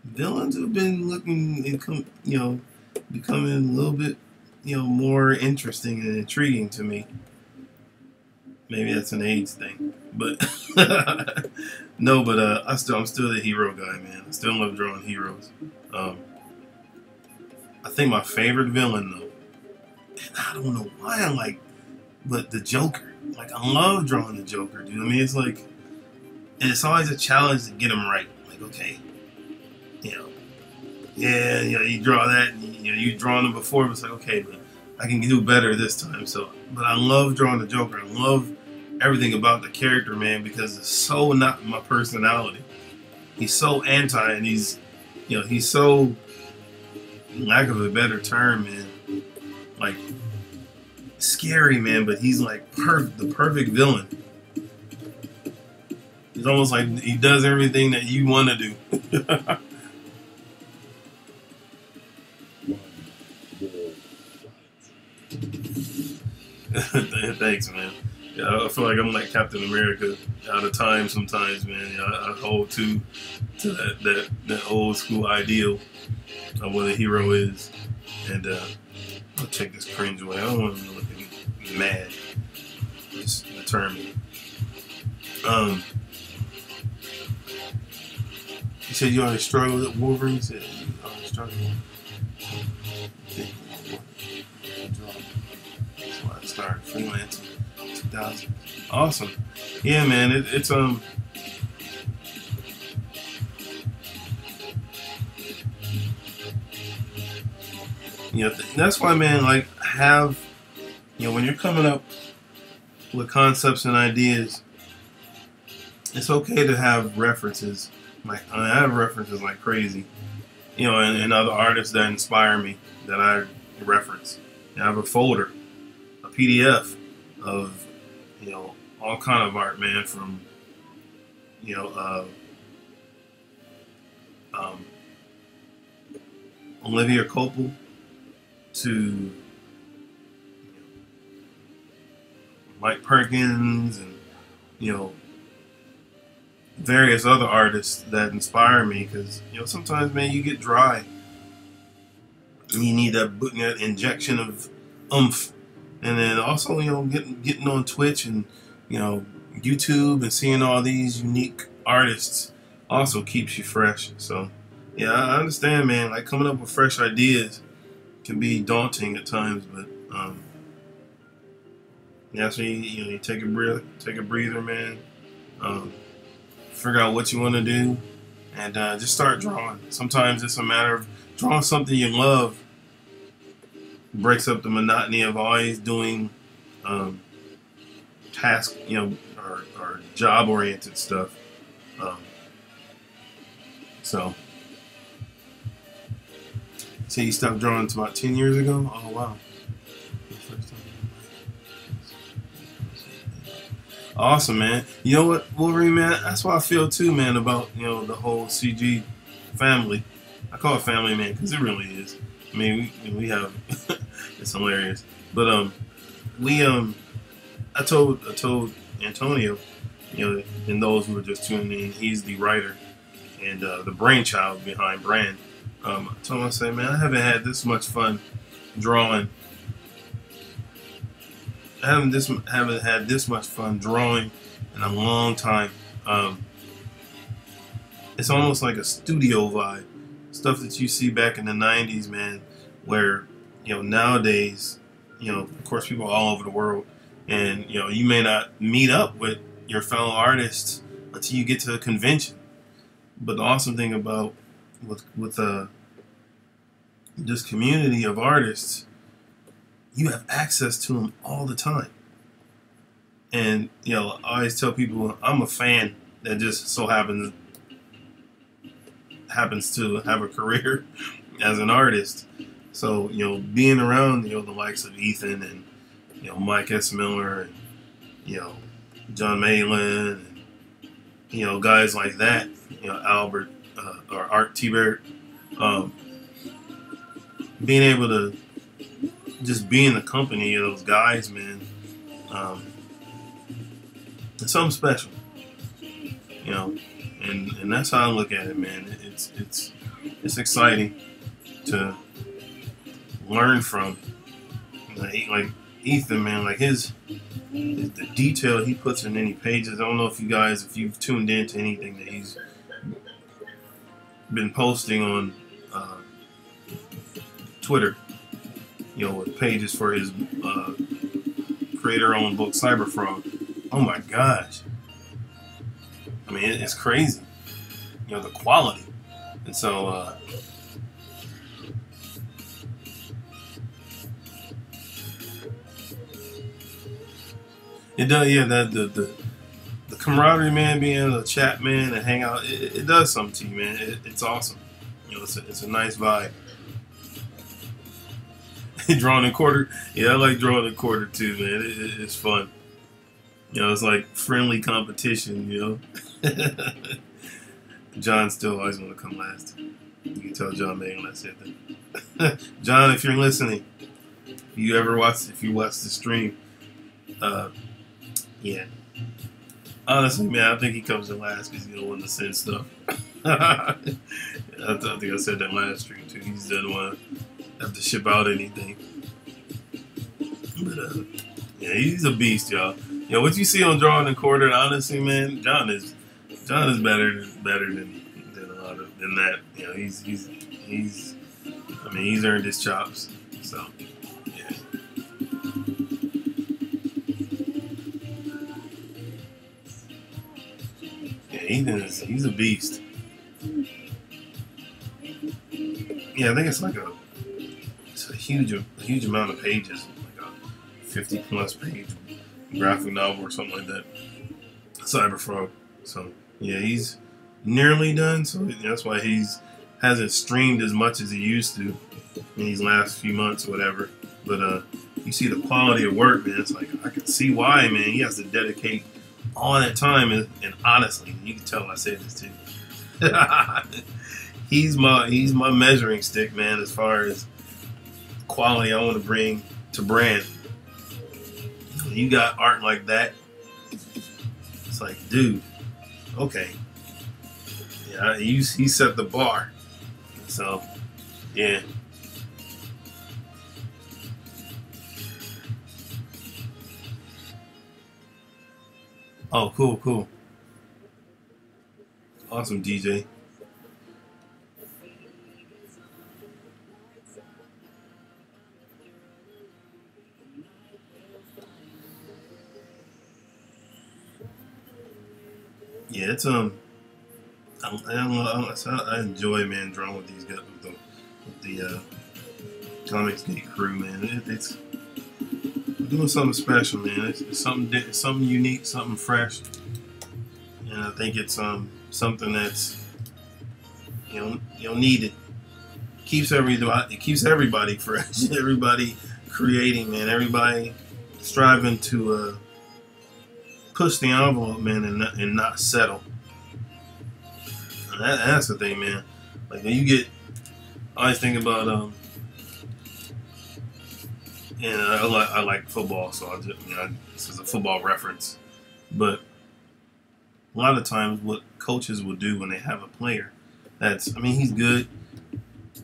villains have been becoming a little bit, you know, more interesting and intriguing to me. Maybe that's an age thing, but no. But I'm still the hero guy, man. I still love drawing heroes. I think my favorite villain, though, and I don't know why I like, but the Joker. Like, I love drawing the Joker, dude. I mean, it's like, and it's always a challenge to get him right. Like, okay, you know, yeah, you know, you draw that, and, you know, you've drawn him before, but it's like, okay, but I can do better this time. So, but I love drawing the Joker. I love everything about the character, man, because it's so not my personality. He's so anti, and he's so, lack of a better term, man, like scary, man. But he's like the perfect villain. It's almost like he does everything that you want to do. Thanks, man. Yeah, I feel like I'm like Captain America, out of time sometimes, man. You know, I hold to that old school ideal of what a hero is. And I'll take this cringe away. I don't want him to look at me mad. Just determined. You said you already struggled with Wolverine? You said you already struggled. That's why I started freelancing. 2000. Awesome. Yeah, man. It's you know, that's why, man. Like, you know, when you're coming up with concepts and ideas, it's okay to have references. Like, I have references like crazy. You know, and other artists that inspire me that I reference. And I have a folder, a PDF of, you know, all kind of art, man, from, you know, Olivia Copel to Mike Perkins and, you know, various other artists that inspire me, because, you know, sometimes, man, you get dry. You need that injection of oomph. And then also, you know, getting on Twitch and, you know, YouTube and seeing all these unique artists also keeps you fresh. So, yeah, I understand, man. Like, coming up with fresh ideas can be daunting at times, but that's when you take a breather, man. Figure out what you want to do, and just start drawing. Sometimes it's a matter of drawing something you love. Breaks up the monotony of always doing task, you know, or job-oriented stuff. So you stopped drawing about 10 years ago? Oh, wow. Awesome, man. You know what, Wolverine, man? That's what I feel too, man, about, you know, the whole CG family. I call it family, man, because it really is. I mean, we have it's hilarious. But I told Antonio, you know, and those who are just tuning in, he's the writer and the brainchild behind Brand. I told him, I say, man, I haven't had this much fun drawing. I haven't had this much fun drawing in a long time. It's almost like a studio vibe. Stuff that you see back in the 90s, man, where, you know, nowadays, you know, of course, people all over the world, and, you know, you may not meet up with your fellow artists until you get to a convention. But the awesome thing about with this community of artists, you have access to them all the time. And, you know, I always tell people I'm a fan that just so happens to have a career as an artist. So, you know, being around, you know, the likes of Ethan and, you know, Mike S. Miller and, you know, John Malin and, you know, guys like that, you know, Albert or Art T-Bird, being able to just be in the company of those guys, man, it's something special, you know, and that's how I look at it, man. It's exciting to learn from, like Ethan, man, like the detail he puts in any pages. I don't know if you've tuned into anything that he's been posting on Twitter, you know, with pages for his creator-owned book, Cyberfrog. Oh my gosh. I mean, it's crazy, you know, the quality. And so, it does, yeah, the camaraderie, man, being able to chat, man, and hang out, it does something to you, man. It's awesome. You know, it's a nice vibe. Drawing in quarter, yeah, I like drawing in quarter too, man. It's fun. You know, it's like friendly competition, you know. John still always want to come last. You can tell John May when I said that. John, if you're listening, if you watch the stream, yeah. Honestly, man, I think he comes in last because he don't want to send stuff. I think I said that last stream too. He just doesn't want to have to ship out anything. But yeah, he's a beast, y'all. You know what you see on Drawing and Quartered, honestly, man, John is better than a lot of than that. You know, he's I mean, he's earned his chops. So yeah. Yeah, he's a beast. Yeah, I think it's like a huge amount of pages, like a 50+ page graphic novel or something like that. Cyberfrog. So yeah, he's nearly done. So that's why hasn't streamed as much as he used to in these last few months or whatever. But you see the quality of work, man. It's like I can see why, man. He has to dedicate all that time, and honestly, you can tell I said this too. He's my measuring stick, man, as far as quality I want to bring to Brand. you got art like that, it's like, dude, okay, yeah, he set the bar. So, yeah. Oh, cool, cool. Awesome, DJ. Yeah, it's I enjoy, man, drawing with these guys, with the Comics Gate crew, man. It's doing something special, man. It's something unique, something fresh, and I think it's something that's needed. It keeps everybody fresh, everybody creating, man. Everybody striving to push the envelope, man, and not settle. And that's the thing, man. Like when you get, I always think about and I like football, so I just, this is a football reference. But a lot of times, what coaches will do when they have a player he's good,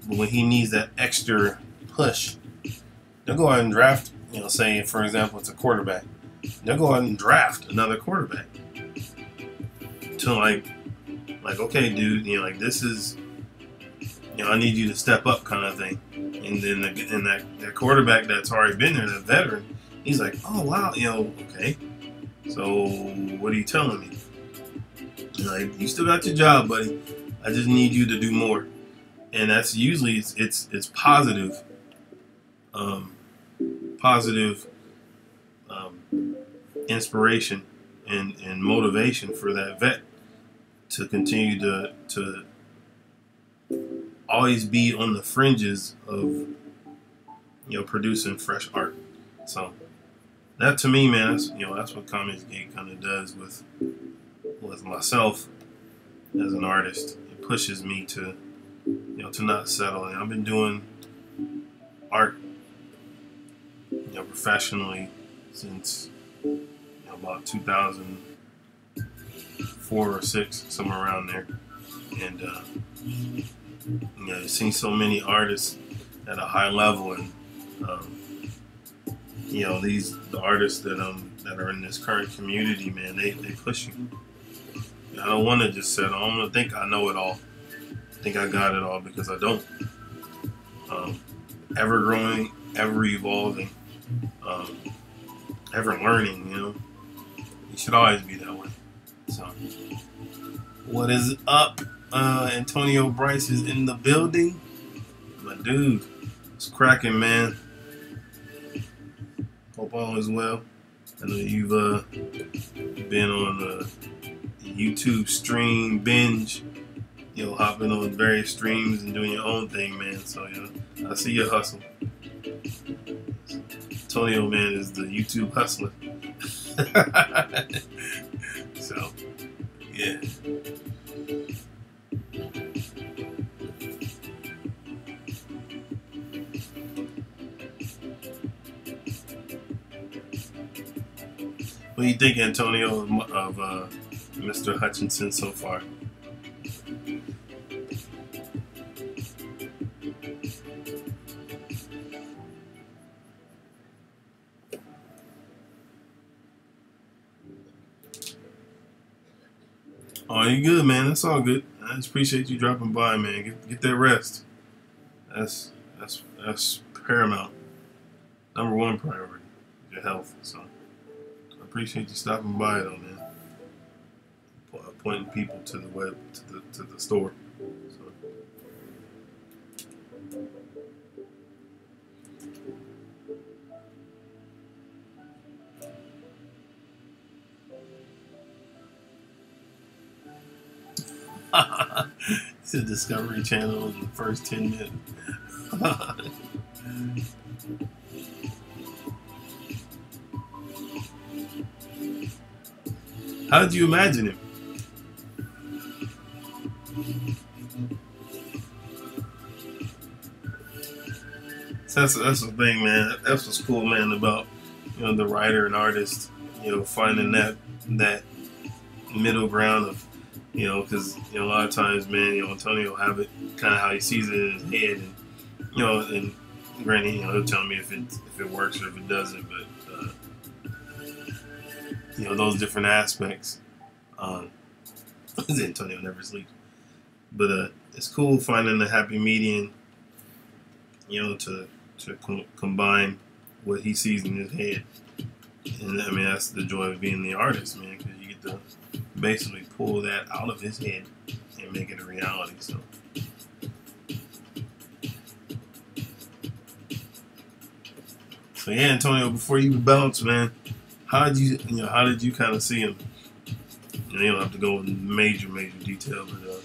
but when he needs that extra push, they'll go out and draft. Say for example, it's a quarterback. They'll go out and draft another quarterback to like okay, dude, like this is, I need you to step up, kind of thing. And then that quarterback that's already been there, the veteran, he's like, oh wow, okay. So what are you telling me? Like, you still got your job, buddy. I just need you to do more. And that's usually it's positive, inspiration and motivation for that vet to continue to always be on the fringes of producing fresh art. So that, to me, man, that's what Comics Gate kind of does with myself as an artist. It pushes me to to not settle. And I've been doing art professionally since about 2004 or 6, somewhere around there. And I've seen so many artists at a high level, and the artists that are in this current community, man, they push you. I don't want to just settle. I don't want to think I know it all. I think I got it all, because I don't. Ever growing, ever evolving, ever learning. You should always be that way. So, what is up? Antonio Bryce is in the building. My dude, it's cracking, man. Hope all is well. I know you've been on the YouTube stream binge, hopping on various streams and doing your own thing, man. So I see your hustle. Antonio, man, is the YouTube hustler. So, yeah. What do you think, Antonio, of Mr. Hutchinson so far? Oh, you good, man? That's all good. I just appreciate you dropping by, man. Get that rest. That's paramount. Number one priority, your health. So I appreciate you stopping by, though, man. Pointing people to the web, to the store. So. It's a Discovery Channel in the first 10 minutes. How did you imagine him? That's the thing, man. That's what's cool, man, about the writer and artist, finding that middle ground of, because a lot of times, man, Antonio will have it kind of how he sees it in his head, and and granted, he'll tell me if it works or if it doesn't, but those different aspects. Antonio never sleeps, but it's cool finding the happy median, to combine what he sees in his head. And I mean, that's the joy of being the artist, man, because you get to basically pull that out of his head and make it a reality. So yeah, Antonio, before you bounce, man, how did you kind of see him? You don't have to go into major detail, but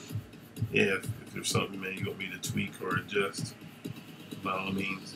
yeah, if there's something, man, you want me to tweak or adjust, by all means.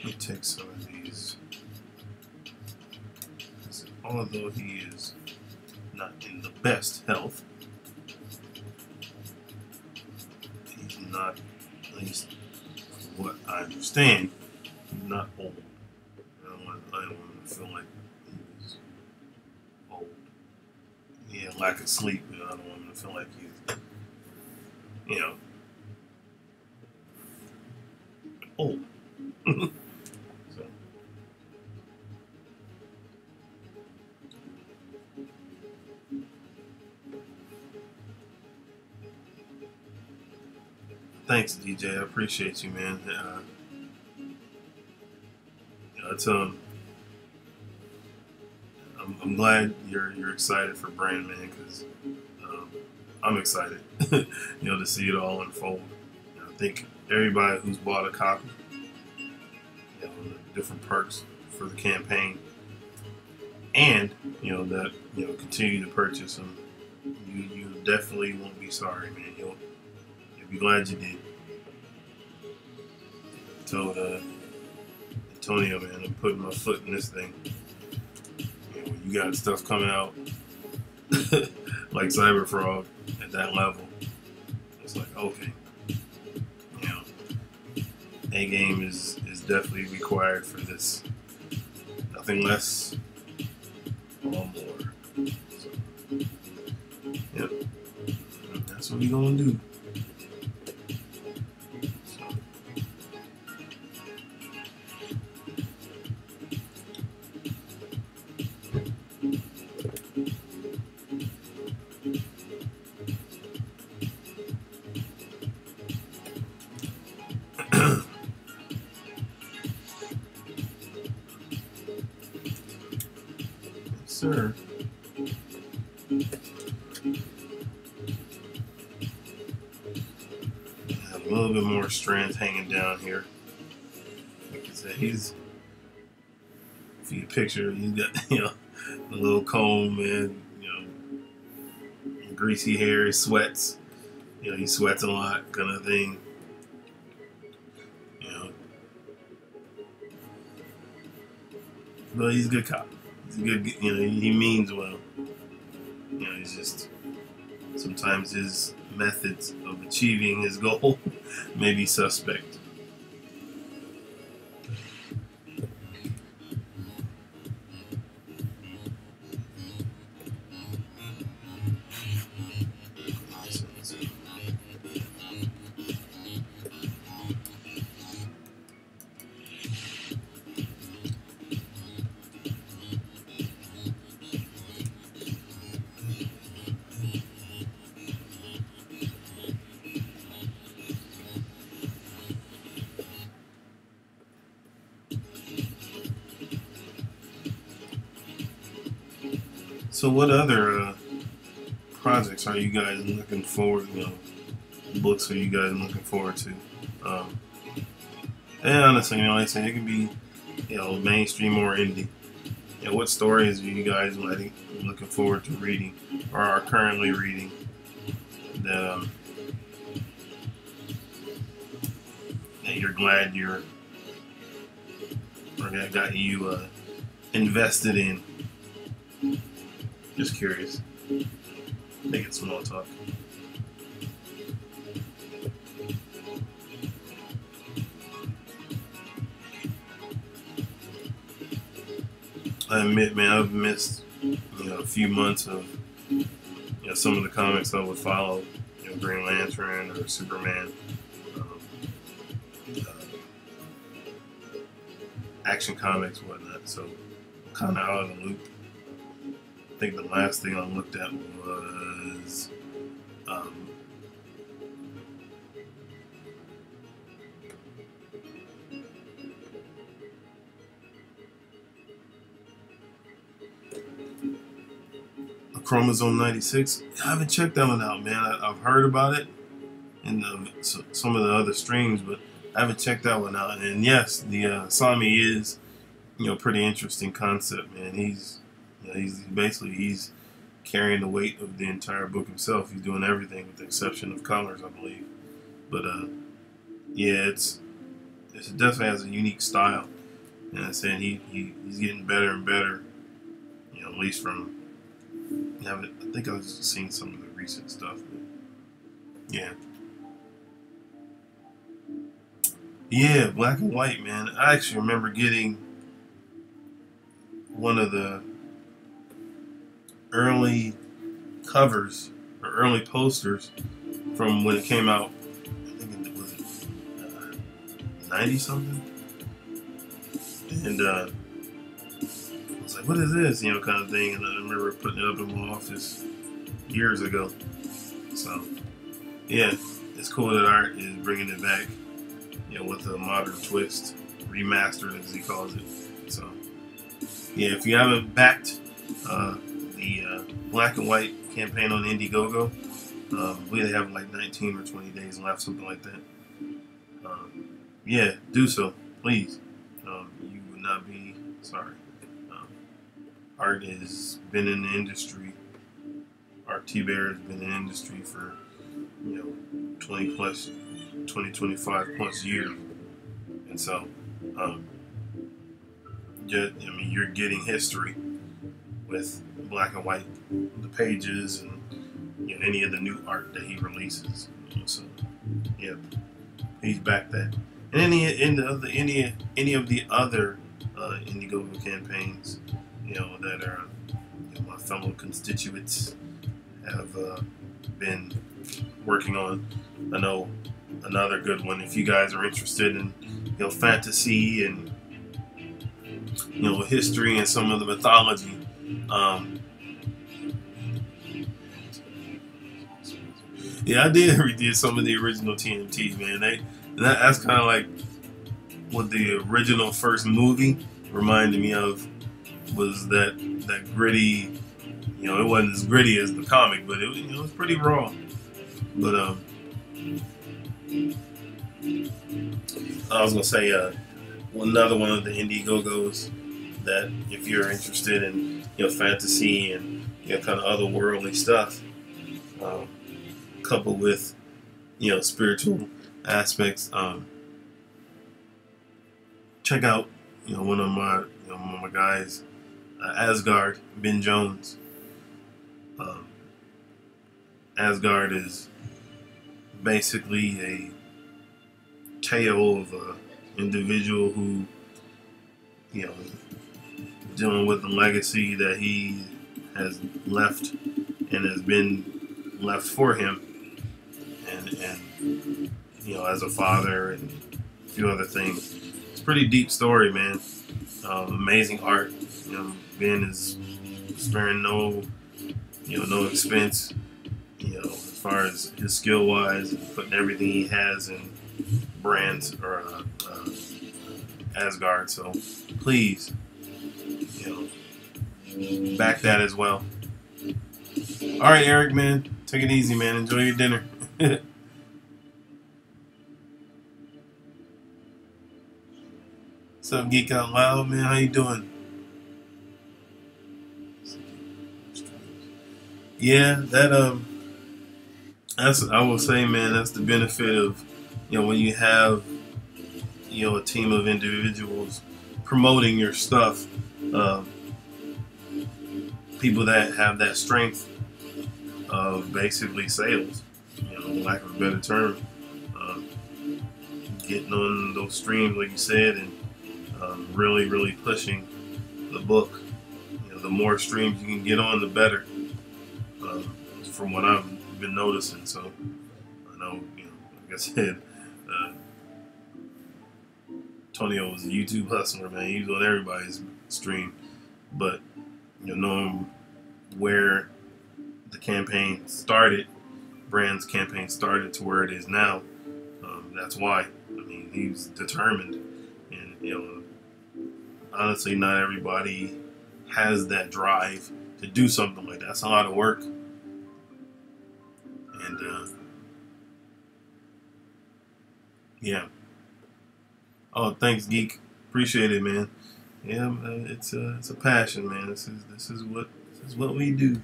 Let me take some of these. Although he is not in the best health, he's not, at least from what I understand, he's not old. I don't want him to feel like he's old. He had lack of sleep, but I don't want him to feel like he's, old. Thanks, DJ. I appreciate you, man. I'm glad you're excited for Brand, man, because I'm excited, to see it all unfold. I think everybody who's bought a copy, the different perks for the campaign, and that continue to purchase them, you definitely won't be sorry, man. You'll be glad you did. I told Antonio, man, I'm putting my foot in this thing. When you got stuff coming out like Cyber Frog at that level, it's like, okay, A game is definitely required for this. Nothing less or more. So, yep, that's what we gonna do. Sir. Have a little bit more strands hanging down here. Like I said, if you picture, you got, the little comb, and, greasy hair, he sweats. He sweats a lot, kind of thing. But he's a good cop. He's a good, he means well. He's just, sometimes his methods of achieving his goal may be suspect. So what other projects are you guys looking forward? Books are you guys looking forward to? And honestly, like I say, it can be mainstream or indie. What stories are you guys looking forward to reading or are currently reading that that you're glad that got you invested in? Just curious. Make it small talk. I admit, man, I've missed a few months of some of the comics I would follow, Green Lantern or Superman, Action Comics, whatnot. So I'm kind of out of the loop. I think the last thing I looked at was Chromosome 96. I haven't checked that one out, man. I've heard about it in some of the other streams, but I haven't checked that one out. And yes, the Sami is, pretty interesting concept, man. He's carrying the weight of the entire book himself. He's doing everything with the exception of colors, I believe. But yeah, it definitely has a unique style. And I said he's getting better and better. At least from. I think I've seen some of the recent stuff, but yeah. Yeah, Black and White, man. I actually remember getting one of the early covers or early posters from when it came out. I think it was 90 something, and I was like, "What is this?" Kind of thing. And I remember putting it up in my office years ago. So yeah, it's cool that Art is bringing it back, with a modern twist, remastered as he calls it. So yeah, if you haven't backed the Black and White campaign on Indiegogo, we have like 19 or 20 days left, something like that. Yeah, do so, please. You would not be sorry. Art has been in the industry. Art T-Bear has been in the industry for 25 plus years, and so you're getting history with Black and White, the pages, and any of the new art that he releases. So yeah, he's back that. And any of the other Indiegogo campaigns, that are my fellow constituents have been working on. I know another good one. If you guys are interested in fantasy and history and some of the mythology, yeah, I did redid some of the original TNT, man. That's kind of like what the original first movie reminded me of. Was that gritty? It wasn't as gritty as the comic, but it was pretty raw. But I was gonna say another one of the Indiegogos that if you're interested in fantasy and kind of otherworldly stuff, coupled with spiritual aspects, check out one of my guys, Asgard, Ben Jones. Asgard is basically a tale of an individual who, dealing with the legacy that he has left and has been left for him, and as a father and a few other things. It's a pretty deep story, man. Amazing art. Ben is sparing no expense, as far as his skill wise, and putting everything he has in brands or Asgard. So please, back that as well. All right, Eric, man. Take it easy, man. Enjoy your dinner. What's up, Geek Out Loud, man? How you doing? Yeah, that's, I will say, man, that's the benefit of, when you have, a team of individuals promoting your stuff, people that have that strength of basically sales, lack of a better term, getting on those streams, like you said, and really, really pushing the book. The more streams you can get on, the better. From what I've been noticing, so I know, like I said, Antonio was a YouTube hustler, man. He was on everybody's stream, but knowing where the campaign started, brand's campaign started to where it is now, that's why. I mean, he's determined, and honestly, not everybody has that drive to do something like that. That's a lot of work, and yeah. Oh, thanks, Geek. Appreciate it, man. Yeah, it's a passion, man. This is what we do.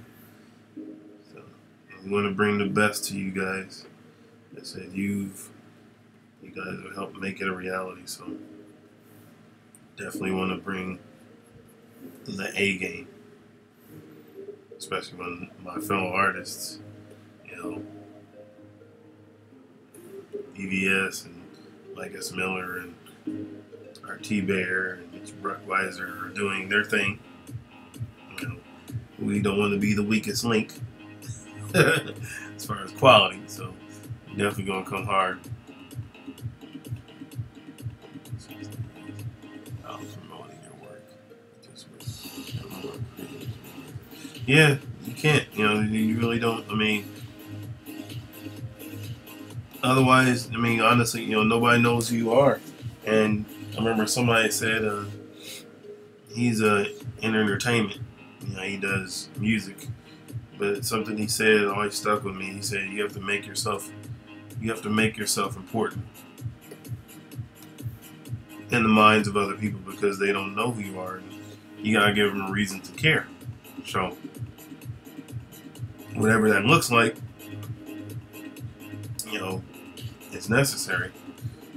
So, we want to bring the best to you guys. I said you guys have helped make it a reality. So, definitely want to bring the A game, especially when my fellow artists, EVS and Mike S. Miller and RT Bear and Mitch Bruckweiser are doing their thing. We don't want to be the weakest link as far as quality, so we're definitely gonna come hard. Promoting your work. Yeah, you can't. You really don't. I mean, otherwise, honestly, nobody knows who you are. And I remember somebody said he's in entertainment. He does music, but something he said always stuck with me. He said you have to make yourself important in the minds of other people because they don't know who you are. And you gotta give them a reason to care. So whatever that looks like, it's necessary.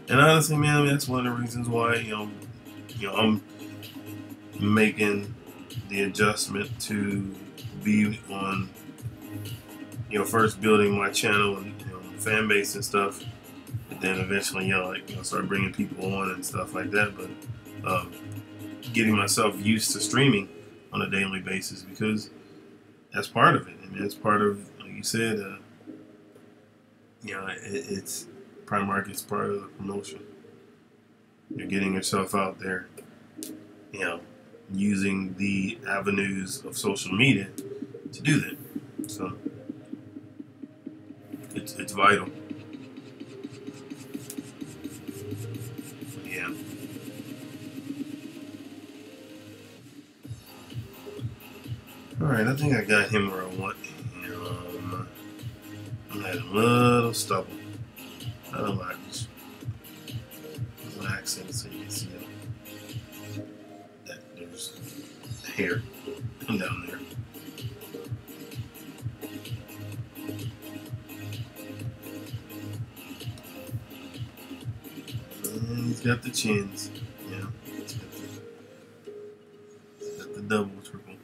And honestly, man, that's one of the reasons why I'm making the adjustment to be on, first building my channel and fan base and stuff, and then eventually start bringing people on and stuff like that. But getting myself used to streaming on a daily basis because that's part of it. It's part of, like you said, it's Primark is part of the promotion. You're getting yourself out there, using the avenues of social media to do that. So it's vital. Yeah. All right, I think I got him where I want him. I had a little stubble. I don't like this. Relaxing so you can see that there's hair down there. And he's got the chins. Yeah. He's got the double, triple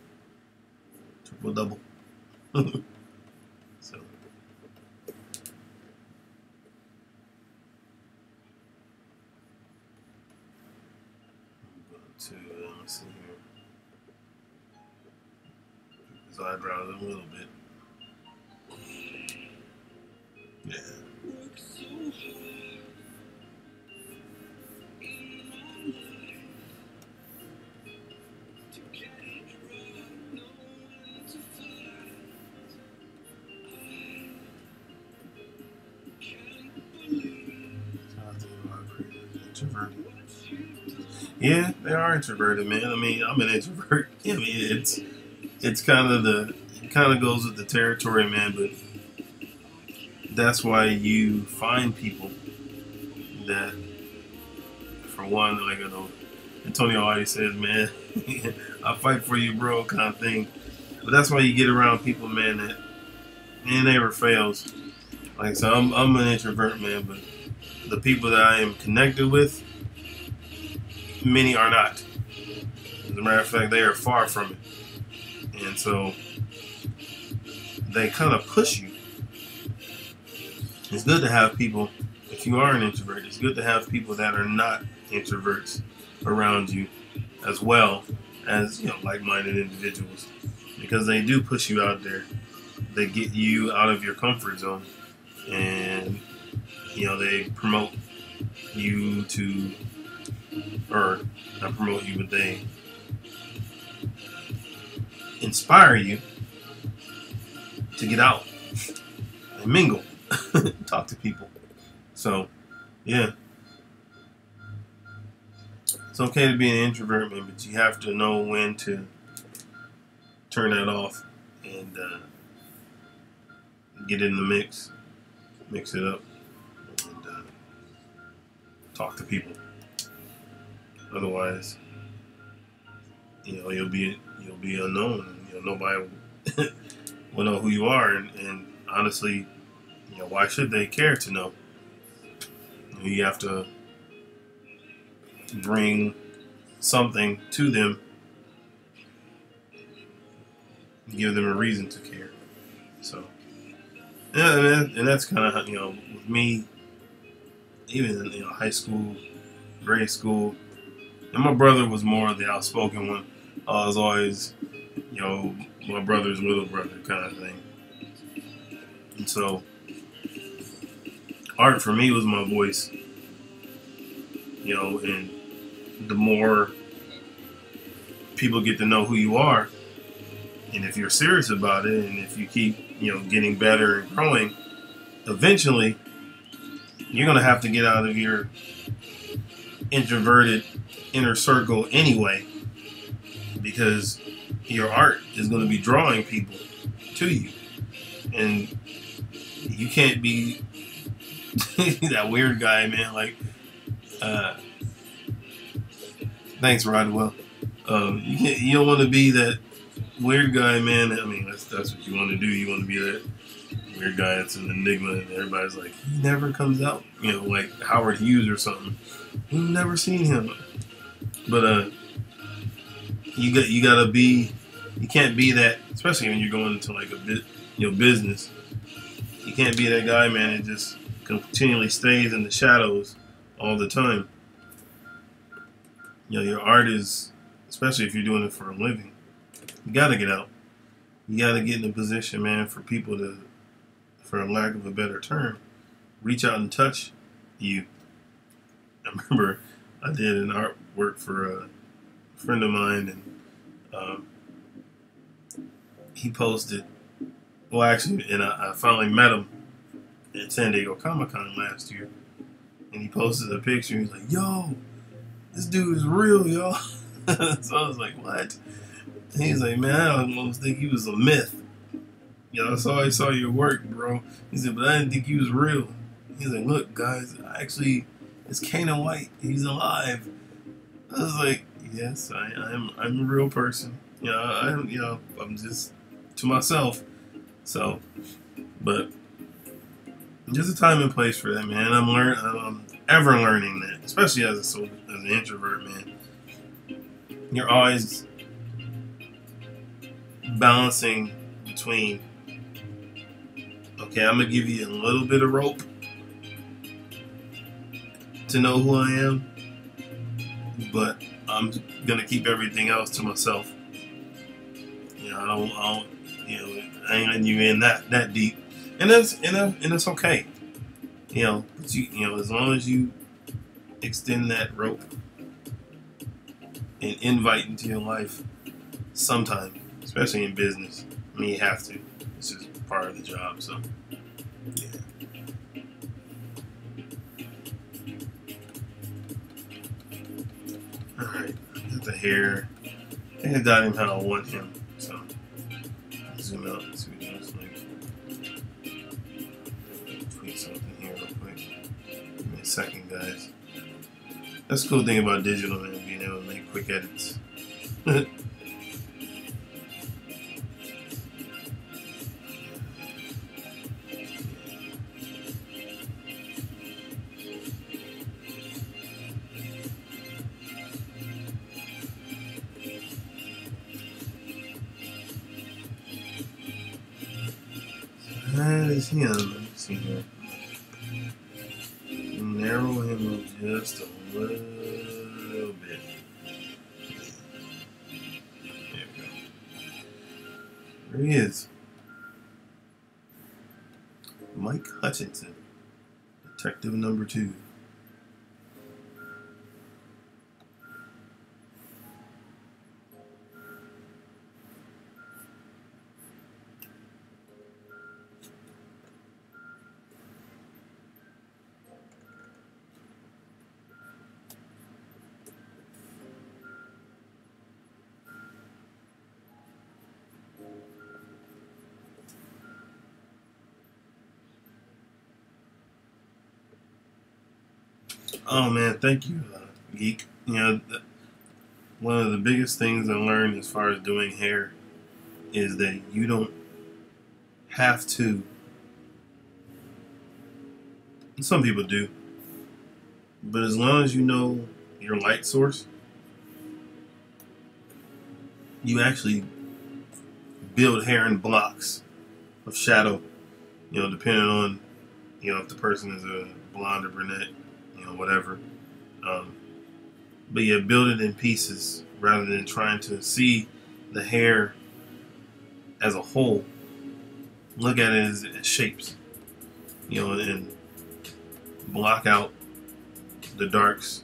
double. So. Let's see here. His eyebrows a little bit. Yeah. Yeah, they are introverted, man. I'm an introvert. It's kind of kind of goes with the territory, man. But that's why you find people that, for one, like, you know, Antonio always says, man, I'll fight for you, bro, kind of thing. But that's why you get around people, man, that never fails. Like, so I'm an introvert, man, but the people that I am connected with, many are not. As a matter of fact, they are far from it. And so they kind of push you. It's good to have people, if you are an introvert, it's good to have people that are not introverts around you as well as, you know, like-minded individuals, because they do push you out there. They get you out of your comfort zone, and, you know, they promote you to, or not promote you, but they inspire you to get out and mingle, talk to people. So, yeah. It's okay to be an introvert, man, but you have to know when to turn that off and get in the mix it up, and talk to people. Otherwise, you know, you'll be unknown, and, you know, nobody will know who you are, and honestly, you know, why should they care to know? You have to bring something to them, give them a reason to care. So, yeah, and that's kind of, you know, with me, even in, you know, high school, grade school, and my brother was more the outspoken one. I was always, you know, my brother's little brother kind of thing. And so, art for me was my voice, you know, and the more people get to know who you are, and if you're serious about it, and if you keep, you know, getting better and growing, eventually you're going to have to get out of your introverted inner circle anyway, because your art is going to be drawing people to you, and you can't be that weird guy, man. Like, thanks, Rodwell. You don't want to be that weird guy, man. I mean, that's what you want to do. You want to be that weird guy that's an enigma, and everybody's like, he never comes out. You know, like Howard Hughes or something. We've never seen him. But you gotta be. You can't be that, especially when you're going into like a bit, you know, business. You can't be that guy, man, that just continually stays in the shadows all the time. You know, your art is, especially if you're doing it for a living, you gotta get out. You gotta get in a position, man, for people to, for a lack of a better term, reach out and touch you. I remember I did an artwork for a friend of mine, and he posted, well, actually, and I finally met him at San Diego Comic-Con last year, and he posted a picture. He's like, yo, this dude is real, y'all. So I was like, what? And he's like, man, I almost think he was a myth. You know, I saw your work, bro. He said, but I didn't think he was real. He's like, look, guys, actually, it's Caanan White. He's alive. I was like, yes, I'm a real person. You know, I'm just to myself. So, but there's a time and place for that, man. I'm ever learning that, especially as an introvert, man. You're always balancing between, okay, I'm gonna give you a little bit of rope to know who I am, but I'm gonna keep everything else to myself. You know, I don't, you know, I ain't letting you in that deep, and that's okay. You know, but you know, as long as you extend that rope and invite into your life sometime, especially in business. I mean, you have to. It's just part of the job. So, yeah. All right, I got the hair. I think I got him how I want him. So, zoom out and see what it looks like. Tweak something here real quick. Give me a second, guys. That's the cool thing about digital, man, being able to make quick edits. That is him. Let me see here. Narrow him up just a little bit. There we go. There he is. Mike Hutchinson, Detective Number 2. Oh man, thank you, Geek. You know, one of the biggest things I learned as far as doing hair is that you don't have to. Some people do, but as long as you know your light source, you actually build hair in blocks of shadow. You know, depending on if the person is a blonde or brunette. Whatever. But yeah, build it in pieces rather than trying to see the hair as a whole. Look at it as shapes, and block out the darks,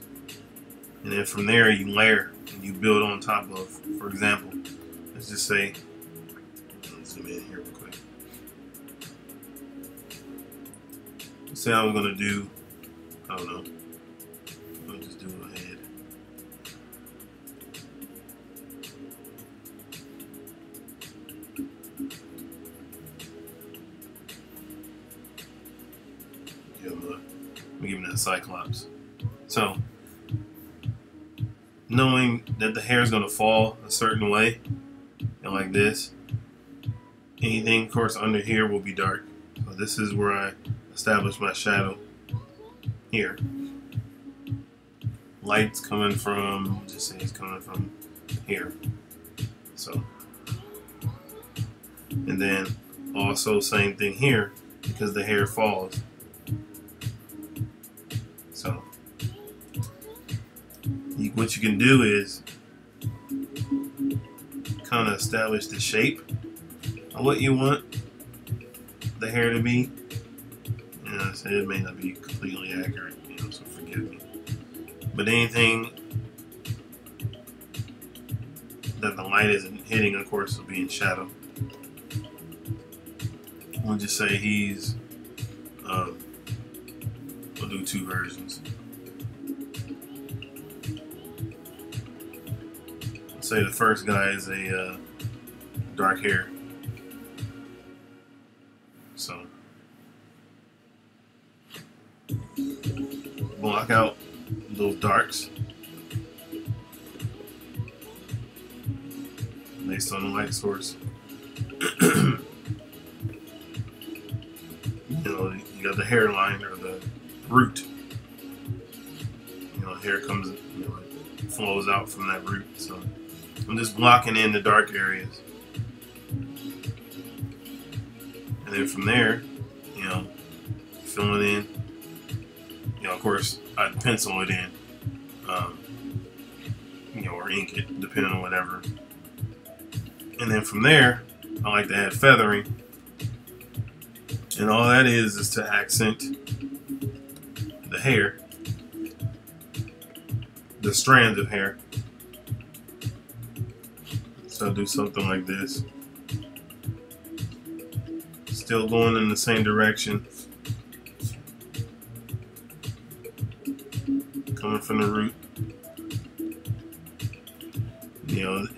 and then from there you layer and you build on top of. For example, let's just say, let's zoom in here real quick. Let's say I was gonna do, I don't know. I'll just do a head. I'm giving that Cyclops. So, knowing that the hair is going to fall a certain way, and like this, anything, of course, under here will be dark. So this is where I establish my shadow here. Light's coming from, we'll just say it's coming from here. So, and then also same thing here because the hair falls. So, what you can do is kind of establish the shape of what you want the hair to be. And I said it may not be completely accurate, so forgive me. But anything that the light isn't hitting, of course, will be in shadow. We'll just say he's, we'll do two versions. Let's say the first guy is a dark hair. So, block out those darks based on the light source. You got the hairline or the root. Hair comes, it flows out from that root. So I'm just blocking in the dark areas, and then from there, fill it in. Of course, I'd pencil it in, or ink it, depending on whatever. And then from there, I like to add feathering. And all that is to accent the hair, the strands of hair. So I'll do something like this. Still going in the same direction. Coming from the root.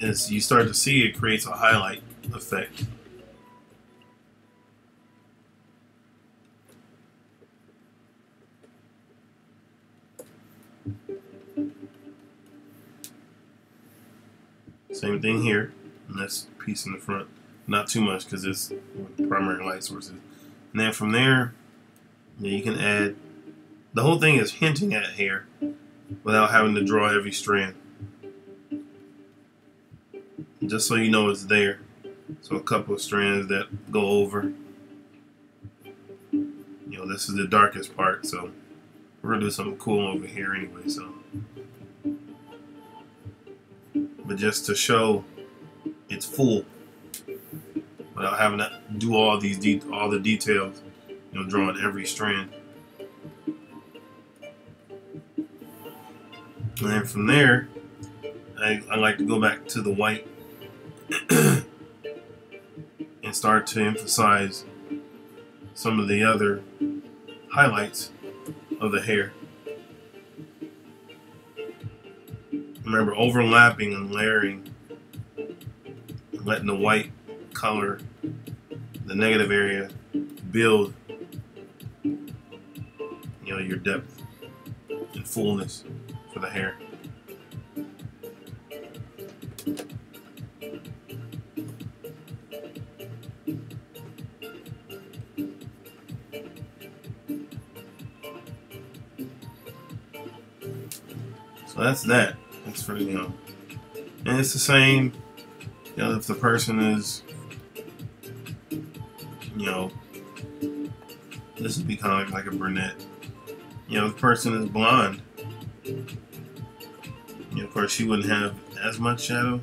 As you start to see, it creates a highlight effect. Same thing here. And this piece in the front. Not too much because it's primary light sources. And then from there, you can add. The whole thing is hinting at hair without having to draw every strand. Just so you know it's there. So a couple of strands that go over. You know, this is the darkest part, so we're gonna do something cool over here anyway. So, but just to show it's full without having to do all these all the details, you know, drawing every strand. And then from there, I like to go back to the white and start to emphasize some of the other highlights of the hair. Remember, overlapping and layering, letting the white color, the negative area, build, you know, your depth and fullness for the hair. So that's that. That's for, you know, and it's the same, you know, if the person is, you know, this would be kind of like a brunette. You know, if the person is blonde, you know, of course she wouldn't have as much shadow.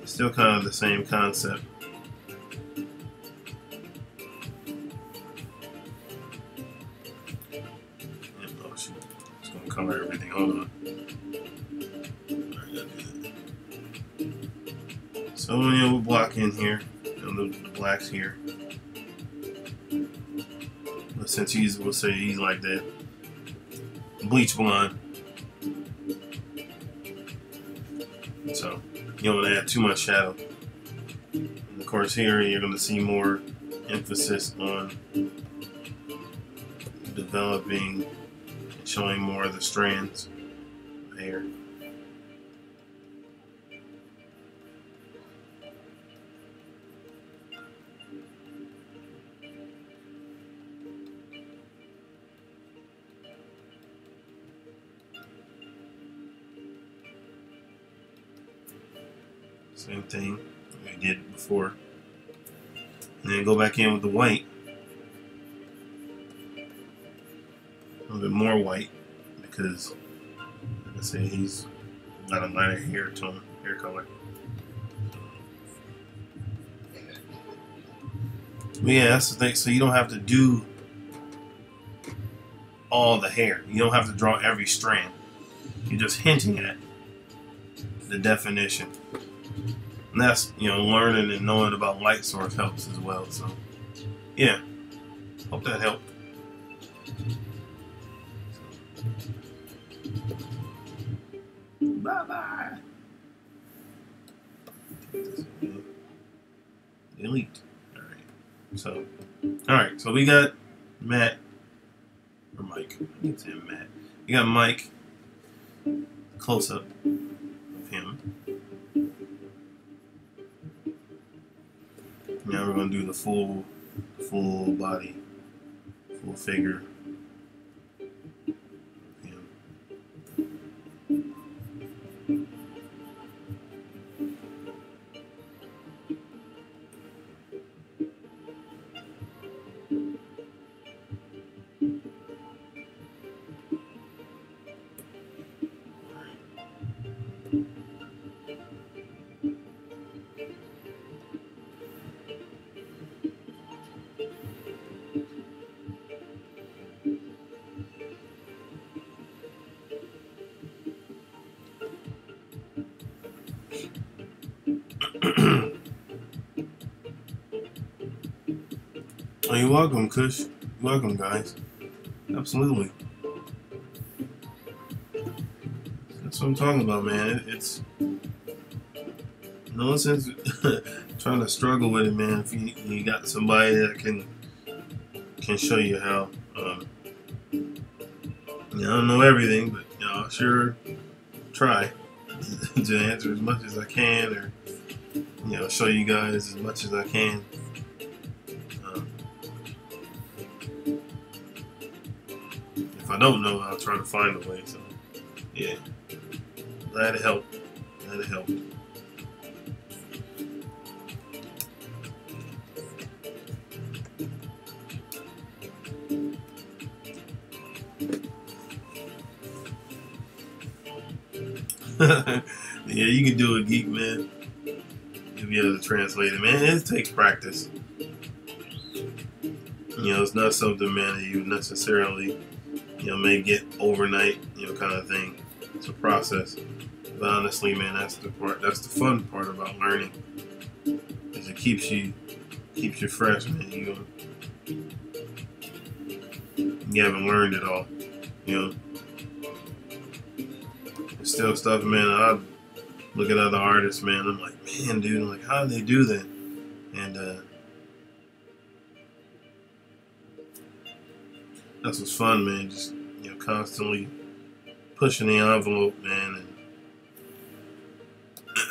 Still kind of the same concept. Oh shoot, it's gonna color everything. Hold on. So, you know, we'll block in here, you know, the blacks here. But since we'll say he's like that bleach blonde. So, you don't want to add too much shadow. And of course, here you're going to see more emphasis on developing and showing more of the strands of hair. Same thing we did before. And then go back in with the white. A little bit more white because, like I say, he's got a lighter hair tone, hair color. But yeah, that's the thing. So you don't have to do all the hair. You don't have to draw every strand. You're just hinting at the definition. And that's, you know, learning and knowing about light source helps as well. So, yeah, hope that helped. Bye-bye. Delete. All right, so we got Matt, or Mike. I need to say Matt. We got Mike, close-up of him. Now we're going to do the full body, full figure of him. Oh, you're welcome, Kush. You're welcome, guys. Absolutely. That's what I'm talking about, man. It's no sense trying to struggle with it, man. If you got somebody that can show you how, I don't know everything, but I'll sure try to answer as much as I can, or show you guys as much as I can. If I don't know, I'll try to find a way. So, yeah, glad to help. Glad to help. Yeah, you can do it, Geek Man. You'll be able to translate it, man. It takes practice. It's not something, man, that you necessarily, may get overnight, kind of thing. It's a process. But honestly, man, that's the fun part about learning. Is it keeps you fresh, man. You haven't learned it all, There's still stuff, man. I look at other artists, man. I'm like, man, dude. I'm like, how do they do that? And that's what's fun, man. Just constantly pushing the envelope, man,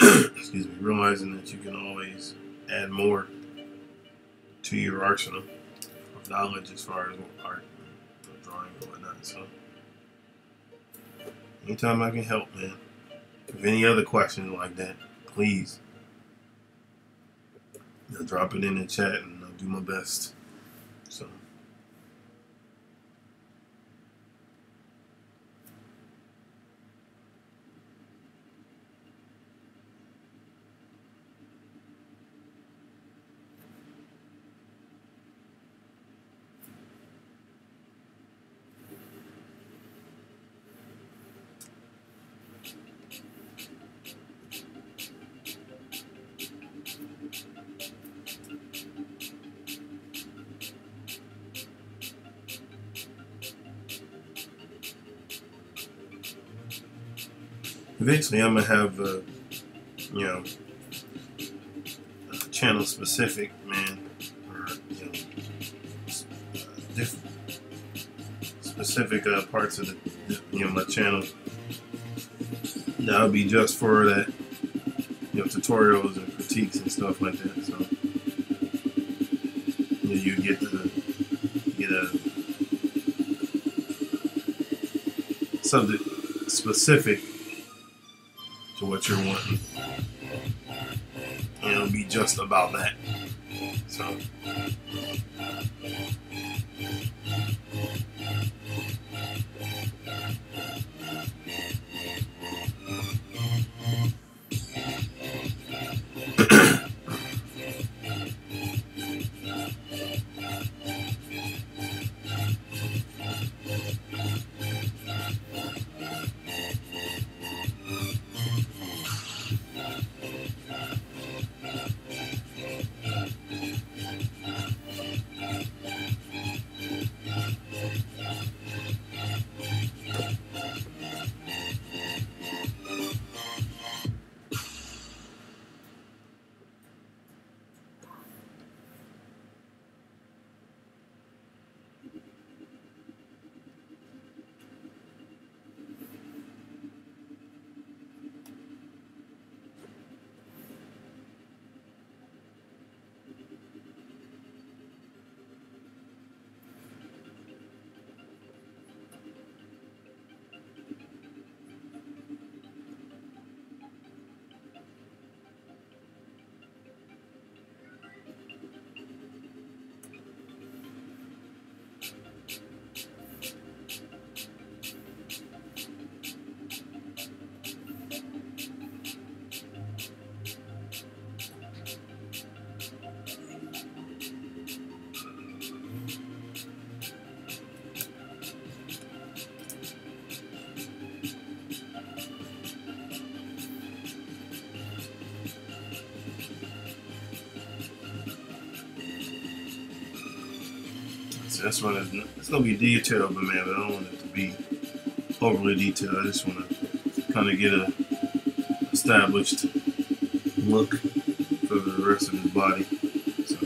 and excuse me, realizing that you can always add more to your arsenal of knowledge as far as art, drawing, and whatnot. So, anytime I can help, man. If any other questions like that, please drop it in the chat, and I'll do my best. So. Eventually, I'm gonna have channel specific, man, or different specific parts of the my channel. That'll be just for that, tutorials and critiques and stuff like that. So you get something specific to what you're wanting, and it'll be just about that. So. So that's what it's gonna be detailed, but man, I don't want it to be overly detailed. I just want to kind of get a established look for the rest of his body. So.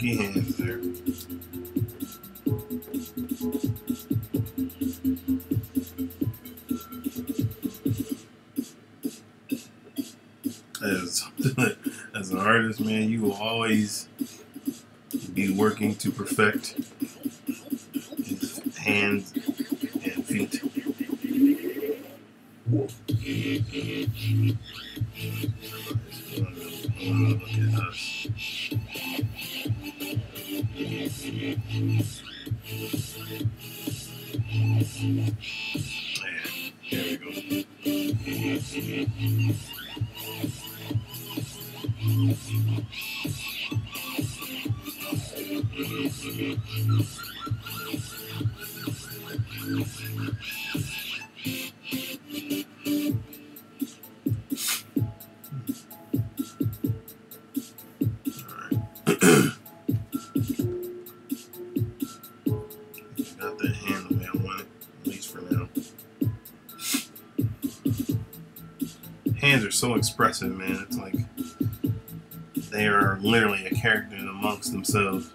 funky hands there. As an artist, man, you will always be working to perfect his hands and feet. Look at us. Yeah, there we go. Got that hand the way I want it, at least for now. Hands are so expressive, man. It's like they are literally a character amongst themselves.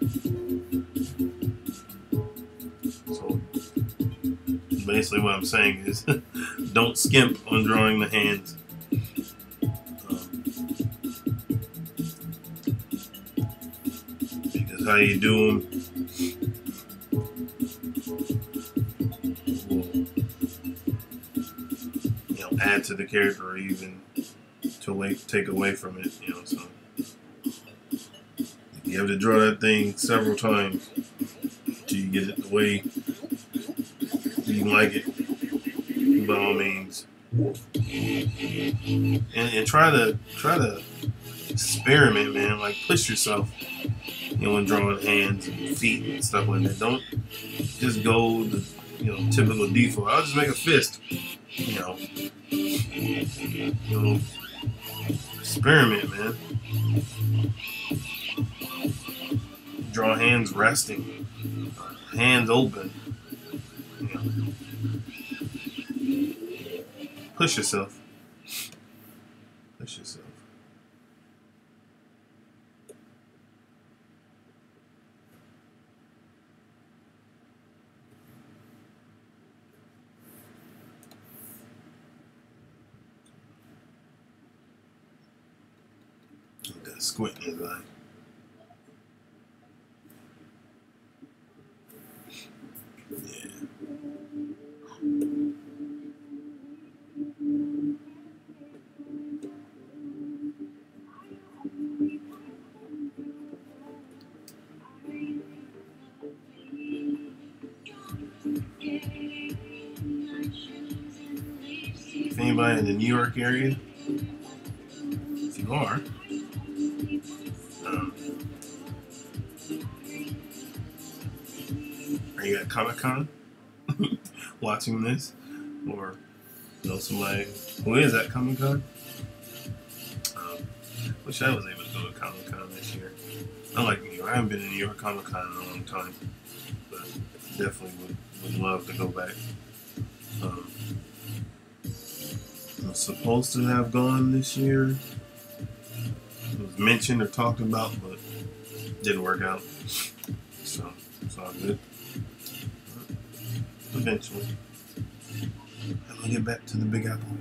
So basically what I'm saying is don't skimp on drawing the hands. Because how you do them will, add to the character or even to take away from it, so you have to draw that thing several times till you get it the way you like it, by all means. And try to experiment, man. Like, push yourself, when drawing hands and feet and stuff like that. Don't just go the typical default. I'll just make a fist. Experiment, man. Draw hands resting, hands open. Push yourself. Push yourself. Got squint in his eye. If anybody in the New York area, if you are, are you at Comic-Con watching this? Or know somebody who is at Comic-Con? Wish I was able to go to Comic-Con this year. I like New York. I haven't been to New York Comic-Con in a long time, but definitely would love to go back. I was supposed to have gone this year. It was mentioned or talked about, but didn't work out. So it's all good. Eventually, I'm gonna get back to the Big Apple.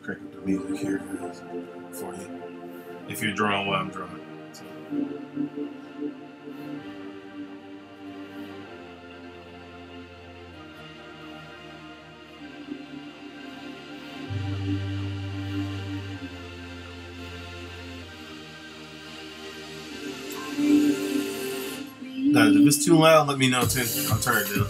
Crank up the music here, guys, for you. If you're drawing while I'm drawing. So. Guys, if it's too loud, let me know too. I'll turn it down.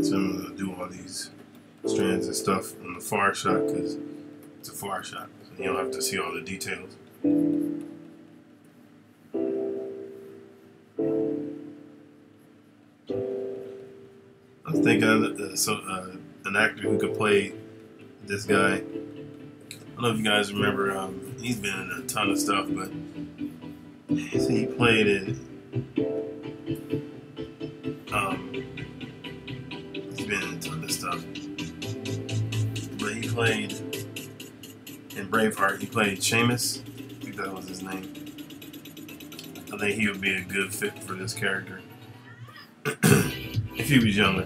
So I'm gonna do all these strands and stuff on the far shot because it's a far shot, so you don't have to see all the details. I was thinking an actor who could play this guy. I don't know if you guys remember. He's been in a ton of stuff, but he played in. He's been in a ton of stuff, but he played in Braveheart. He played Seamus. I think that was his name. I think he would be a good fit for this character if he was younger,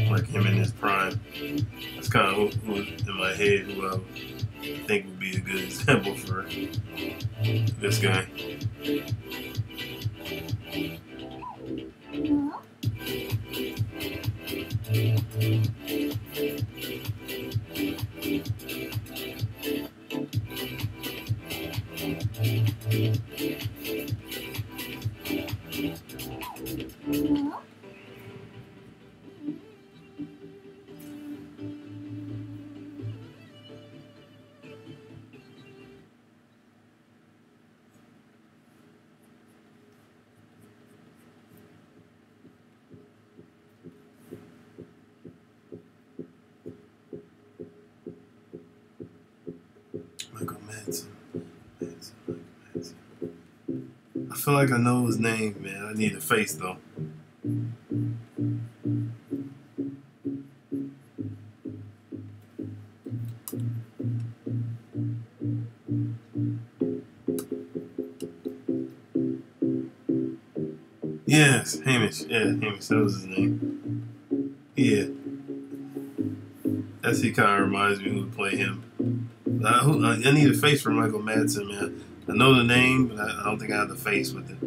like him in his prime. That's kind of who in my head who I think would be a good example for this guy. Michael Madsen. I feel like I know his name, man. I need a face though. Yes, Hamish. Yeah, Hamish. That was his name. Yeah. That's he kind of reminds me who would play him. I need a face for Michael Madsen, man. I know the name, but I don't think I have the face with it.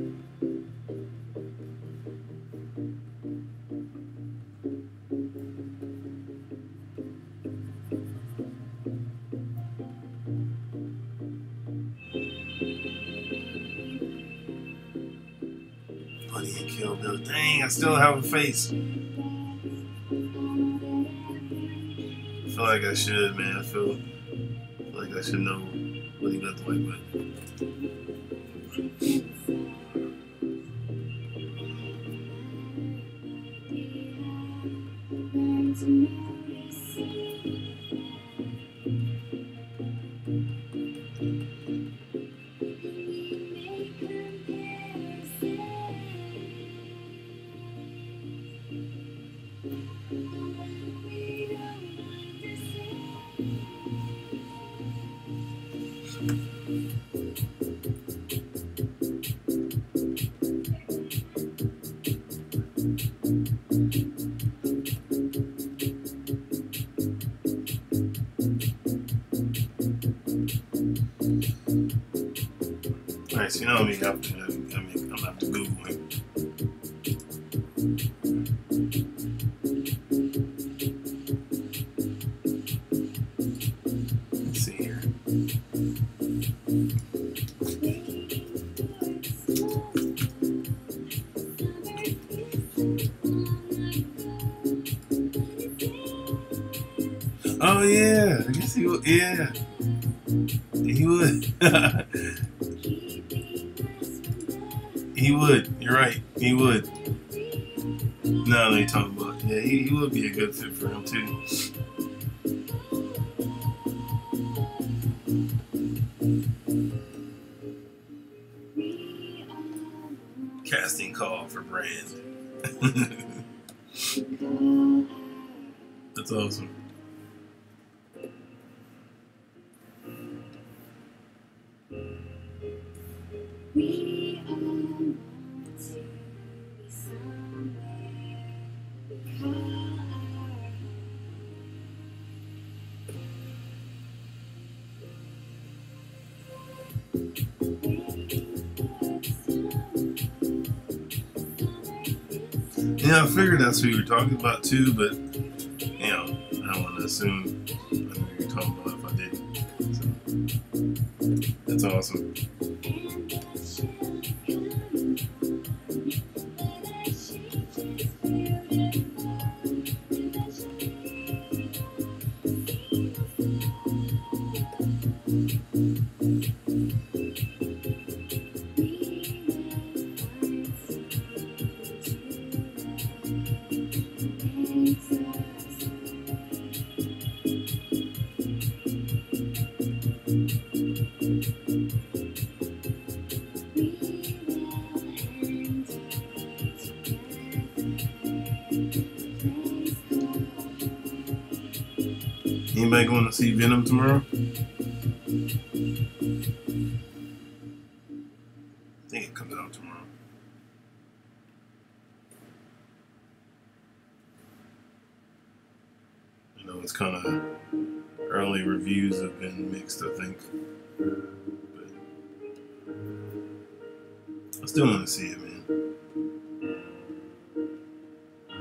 Buddy and Kill Bill. Dang, I still have a face. I feel like I should, man. I feel like I should know what he looked like, but nice. You know me. I'm gonna have to Google him. Let's see here. Oh yeah, I guess he would. Yeah, he would. He would. You're right. He would. No, you're talking about. Yeah, he would be a good fit for him too. Casting call for Brand. That's awesome. Yeah, I figured that's who you were talking about too, but you know, I don't want to assume. That's awesome. Anybody going to see Venom tomorrow? I think it comes out tomorrow. You know, it's kind of early reviews have been mixed, I think. But I still want to see it, man.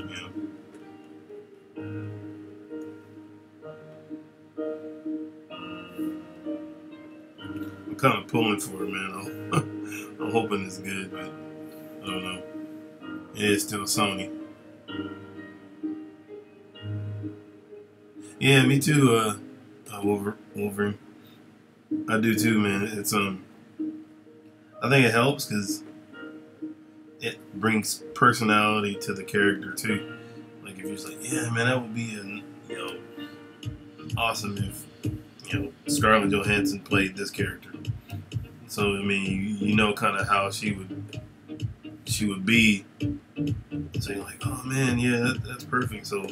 Yeah. I'm kind of pulling for it, man. I'm hoping it's good, but I don't know. It is still Sony. Yeah, me too. Wolverine. I do too, man. It's I think it helps because it brings personality to the character too. Like if you're just like, yeah, man, that would be awesome if Scarlett Johansson played this character. So I mean, you know, kind of how she would be. So you're like, oh man, yeah, that's perfect. So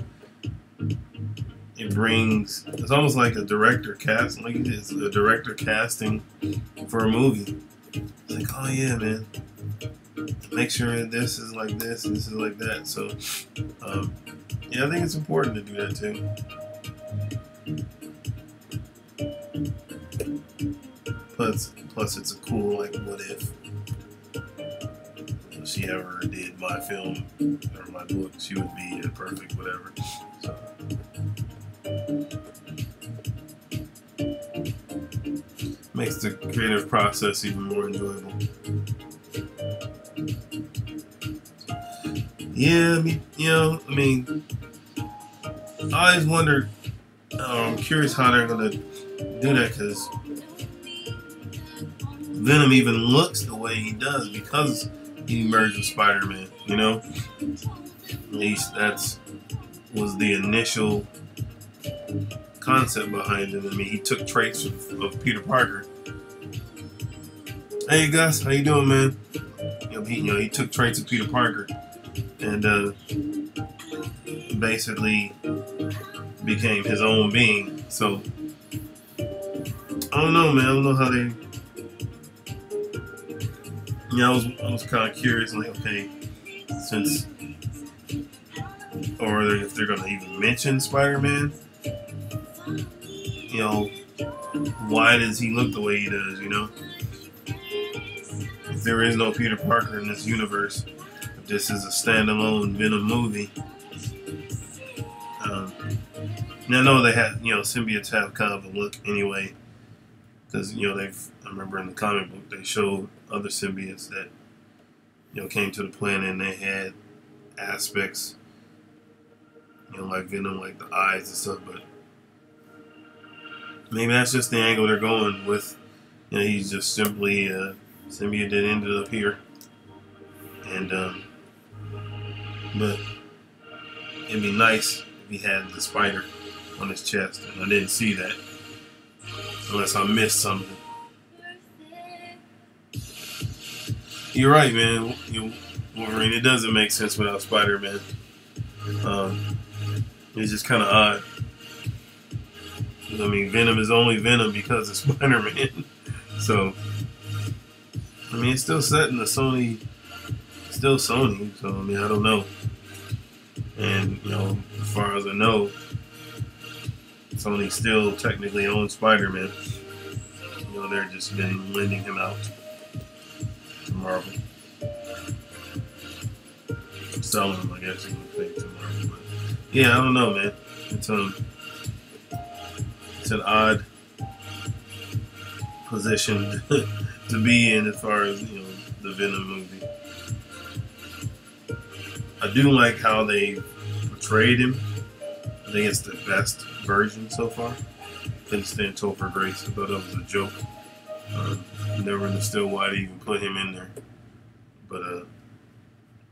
it's almost like a director cast, like it is a director casting for a movie. It's like, oh yeah, man, make sure this is like this and this is like that. So yeah, I think it's important to do that too. Plus it's a cool, like, what if she ever did my film or my book, she would be a perfect whatever. So makes the creative process even more enjoyable. Yeah, I mean, I always wondered. I'm curious how they're gonna do that because Venom even looks the way he does because he merged with Spider-Man. You know, at least was the initial concept behind him. I mean, he took traits of Peter Parker. Hey Gus, how you doing, man? He took traits of Peter Parker and basically became his own being. So I don't know, man. I don't know how they. I was kind of curious, like, okay, since, or if they're gonna even mention Spider-Man, why does he look the way he does? If there is no Peter Parker in this universe, if this is a standalone Venom movie. Now I know they have, symbiotes have kind of a look anyway, because I remember in the comic book they showed other symbiotes that came to the planet and they had aspects, like Venom, like the eyes and stuff. But maybe that's just the angle they're going with. He's just simply a symbiote that ended up here, and but it'd be nice if he had the spider on his chest, and I didn't see that, unless I missed something. You're right, man. Wolverine, it doesn't make sense without Spider-Man. It's just kind of odd. I mean, Venom is only Venom because of Spider-Man. So, I mean, it's still set in the Sony. Still Sony. So, I mean, I don't know. And, as far as I know, Sony still technically owns Spider-Man. They're just been lending him out to Marvel. Selling him, I guess you would think, to Marvel. But yeah, I don't know, man. It's an odd position to be in as far as, you know, the Venom movie. I do like how they portrayed him. I think it's the best version so far. Couldn't stand Topher Grace. I thought that was a joke. Never understood why they even put him in there. But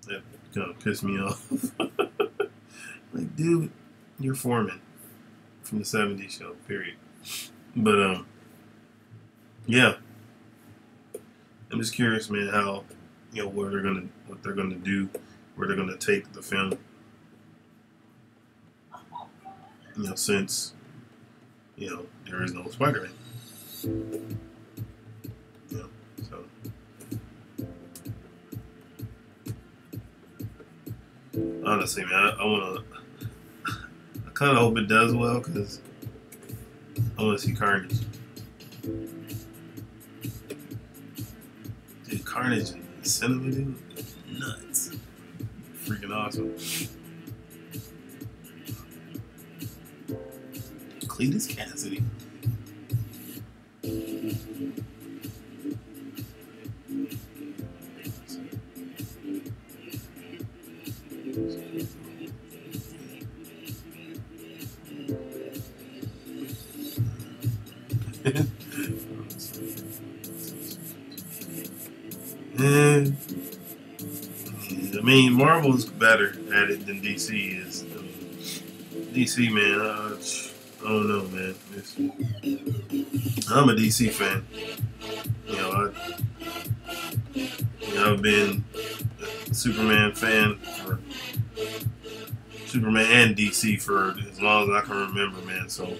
that kind of pissed me off. Like, dude, you're Foreman from the '70s show, period. But yeah, I'm just curious, man, how, you know, what they're gonna do, where they're gonna take the film. You know, since, you know, there is no Spider-Man. You know, so honestly, man, I kind of hope it does well, because I want to see Carnage. Dude, Carnage in the cinema, dude, nuts. Freaking awesome. Cletus Cassidy. I mean, Marvel's better at it than DC is. DC, man, I don't know, man. I'm a DC fan. You know, I've been a Superman fan for Superman and DC for as long as I can remember, man. So,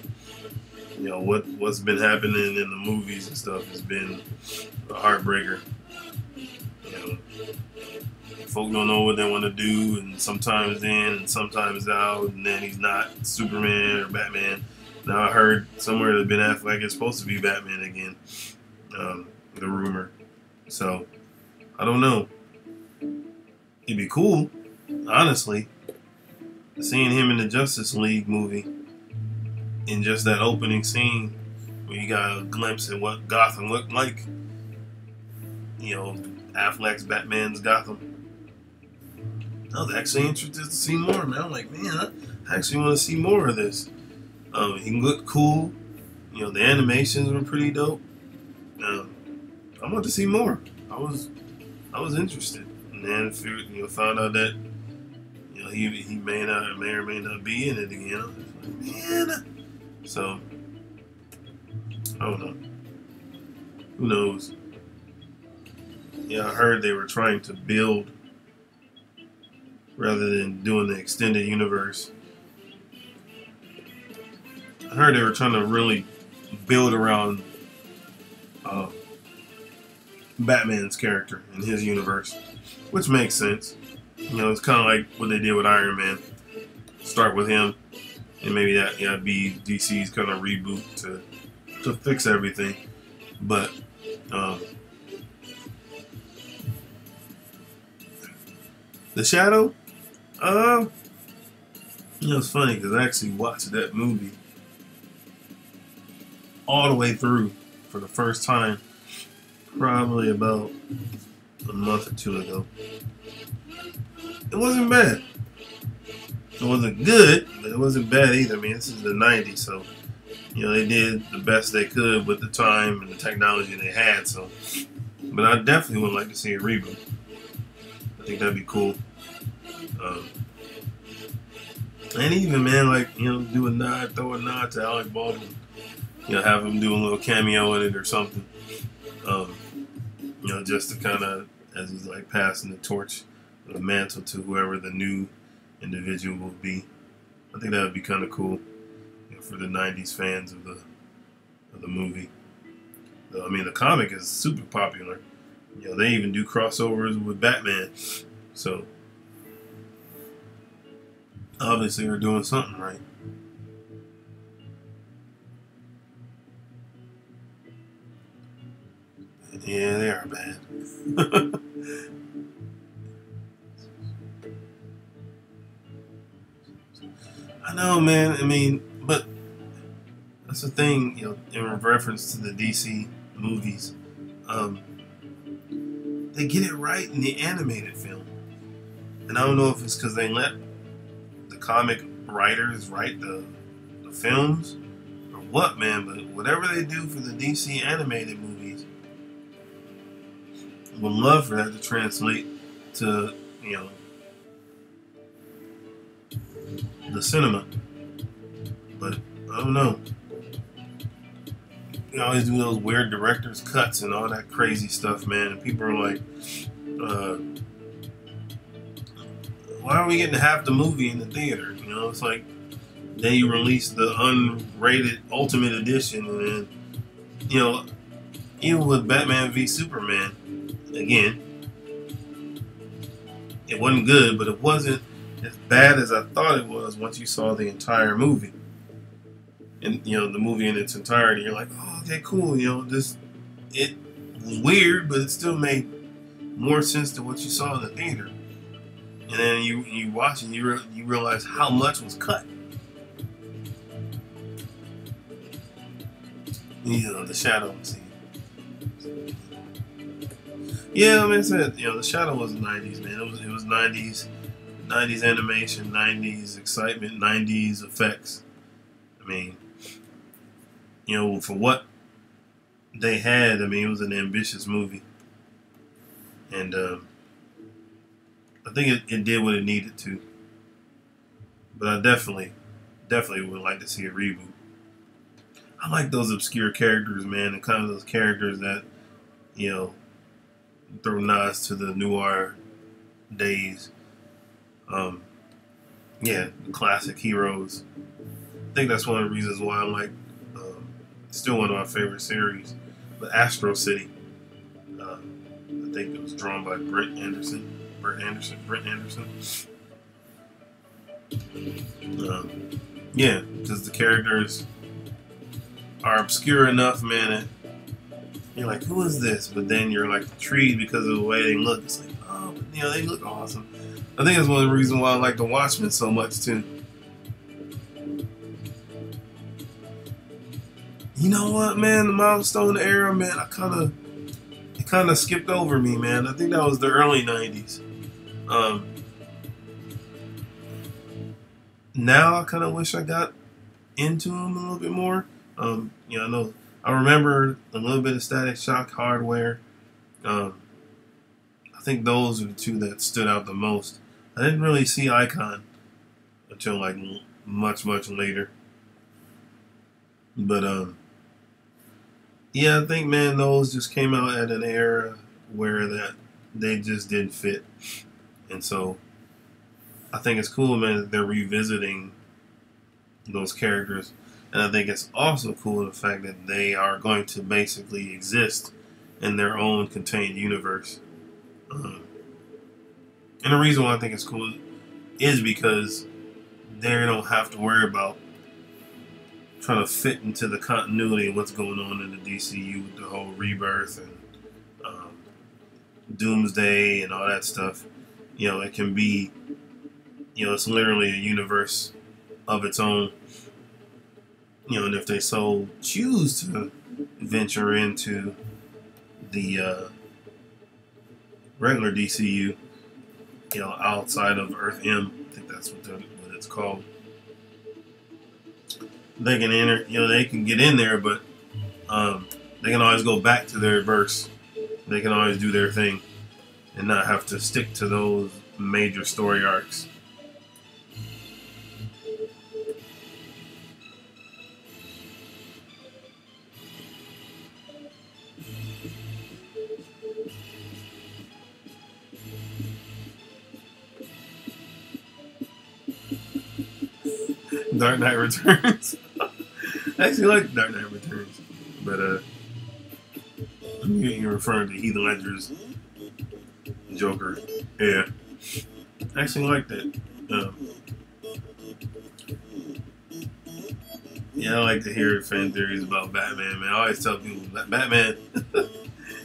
you know, what's been happening in the movies and stuff has been a heartbreaker. You know, folk don't know what they want to do, and sometimes in and sometimes out, and then he's not Superman or Batman. Now I heard somewhere that Ben Affleck is supposed to be Batman again. The rumor. So I don't know. It'd be cool, honestly, seeing him in the Justice League movie, in just that opening scene where you got a glimpse at what Gotham looked like. You know, Affleck's Batman's Gotham. I was actually interested to see more, man. I'm like, man, I actually want to see more of this. He looked cool. You know, the animations were pretty dope. I want to see more. I was interested, and then found out that, you know, he may or may not be in it again. I was like, man. So I don't know. Who knows? Yeah, I heard they were trying to build rather than doing the extended universe. I heard they were trying to really build around Batman's character in his universe, which makes sense. You know, it's kind of like what they did with Iron Man. Start with him, and maybe that'd be DC's kind of reboot to fix everything. But The Shadow, you know, it's funny because I actually watched that movie all the way through for the first time probably about a month or two ago. It wasn't bad. It wasn't good, but it wasn't bad either. I mean, this is the 90s, so, you know, they did the best they could with the time and the technology they had. So, but I definitely would like to see a reboot. I think that'd be cool. And even, man, like, you know, throw a nod to Alec Baldwin. You know, have him do a little cameo in it or something. You know, just to kind of, as he's like passing the torch, the mantle to whoever the new individual will be. I think that would be kind of cool, you know, for the '90s fans of the movie. I mean, the comic is super popular. You know, they even do crossovers with Batman. So obviously they're doing something right. Yeah, they are bad. I know, man. I mean, but that's the thing, you know, in reference to the DC movies, they get it right in the animated film. And I don't know if it's because they let the comic writers write the films or what, man, but whatever they do for the DC animated movies, would love for that to translate to, the cinema. But I don't know. You always do those weird director's cuts and all that crazy stuff, man. And people are like, why are we getting half the movie in the theater? It's like then you release the unrated Ultimate Edition, and then, even with Batman v Superman, again, it wasn't good, but it wasn't as bad as I thought it was once you saw the entire movie. And, the movie in its entirety, you're like, oh, okay, cool, it was weird, but it still made more sense than what you saw in the theater. And then you watch and you realize how much was cut. The shadow scene. Yeah, I mean, I said, the shadow was the 90s, man. It was 90s animation, 90s excitement, 90s effects. I mean, for what they had, I mean, it was an ambitious movie. And I think it did what it needed to. But I definitely would like to see a reboot. I like those obscure characters, man, and kind of those characters that, throw nods to the noir days. The classic heroes. I think that's one of the reasons why I like, still one of my favorite series, but Astro City. I think it was drawn by Brent Anderson. Because the characters are obscure enough, man, and you're like, who is this? But then you're like intrigued because of the way they look. It's like, oh, but, they look awesome. I think that's one of the reasons why I like The Watchmen so much too. You know what, man? The Milestone era, man, it kind of skipped over me, man. I think that was the early 90s. Now I kind of wish I got into them a little bit more. I remember a little bit of Static Shock, Hardware. I think those are the two that stood out the most. I didn't really see Icon until like much later. But I think, man, those just came out at an era where that they just didn't fit. And so I think it's cool, man, that they're revisiting those characters. And I think it's also cool the fact that they are going to basically exist in their own contained universe. And the reason why I think it's cool is because they don't have to worry about trying to fit into the continuity of what's going on in the DCU with the whole Rebirth and Doomsday and all that stuff. It can be, it's literally a universe of its own. And if they so choose to venture into the regular DCU, outside of Earth M, I think that's what it's called. They can enter, they can get in there, but they can always go back to their verse. They can always do their thing and not have to stick to those major story arcs. Dark Knight Returns. I actually like Dark Knight Returns, but you're referring to Heath Ledger's Joker. Yeah, I actually like that. I like to hear fan theories about Batman, man. I always tell people that Batman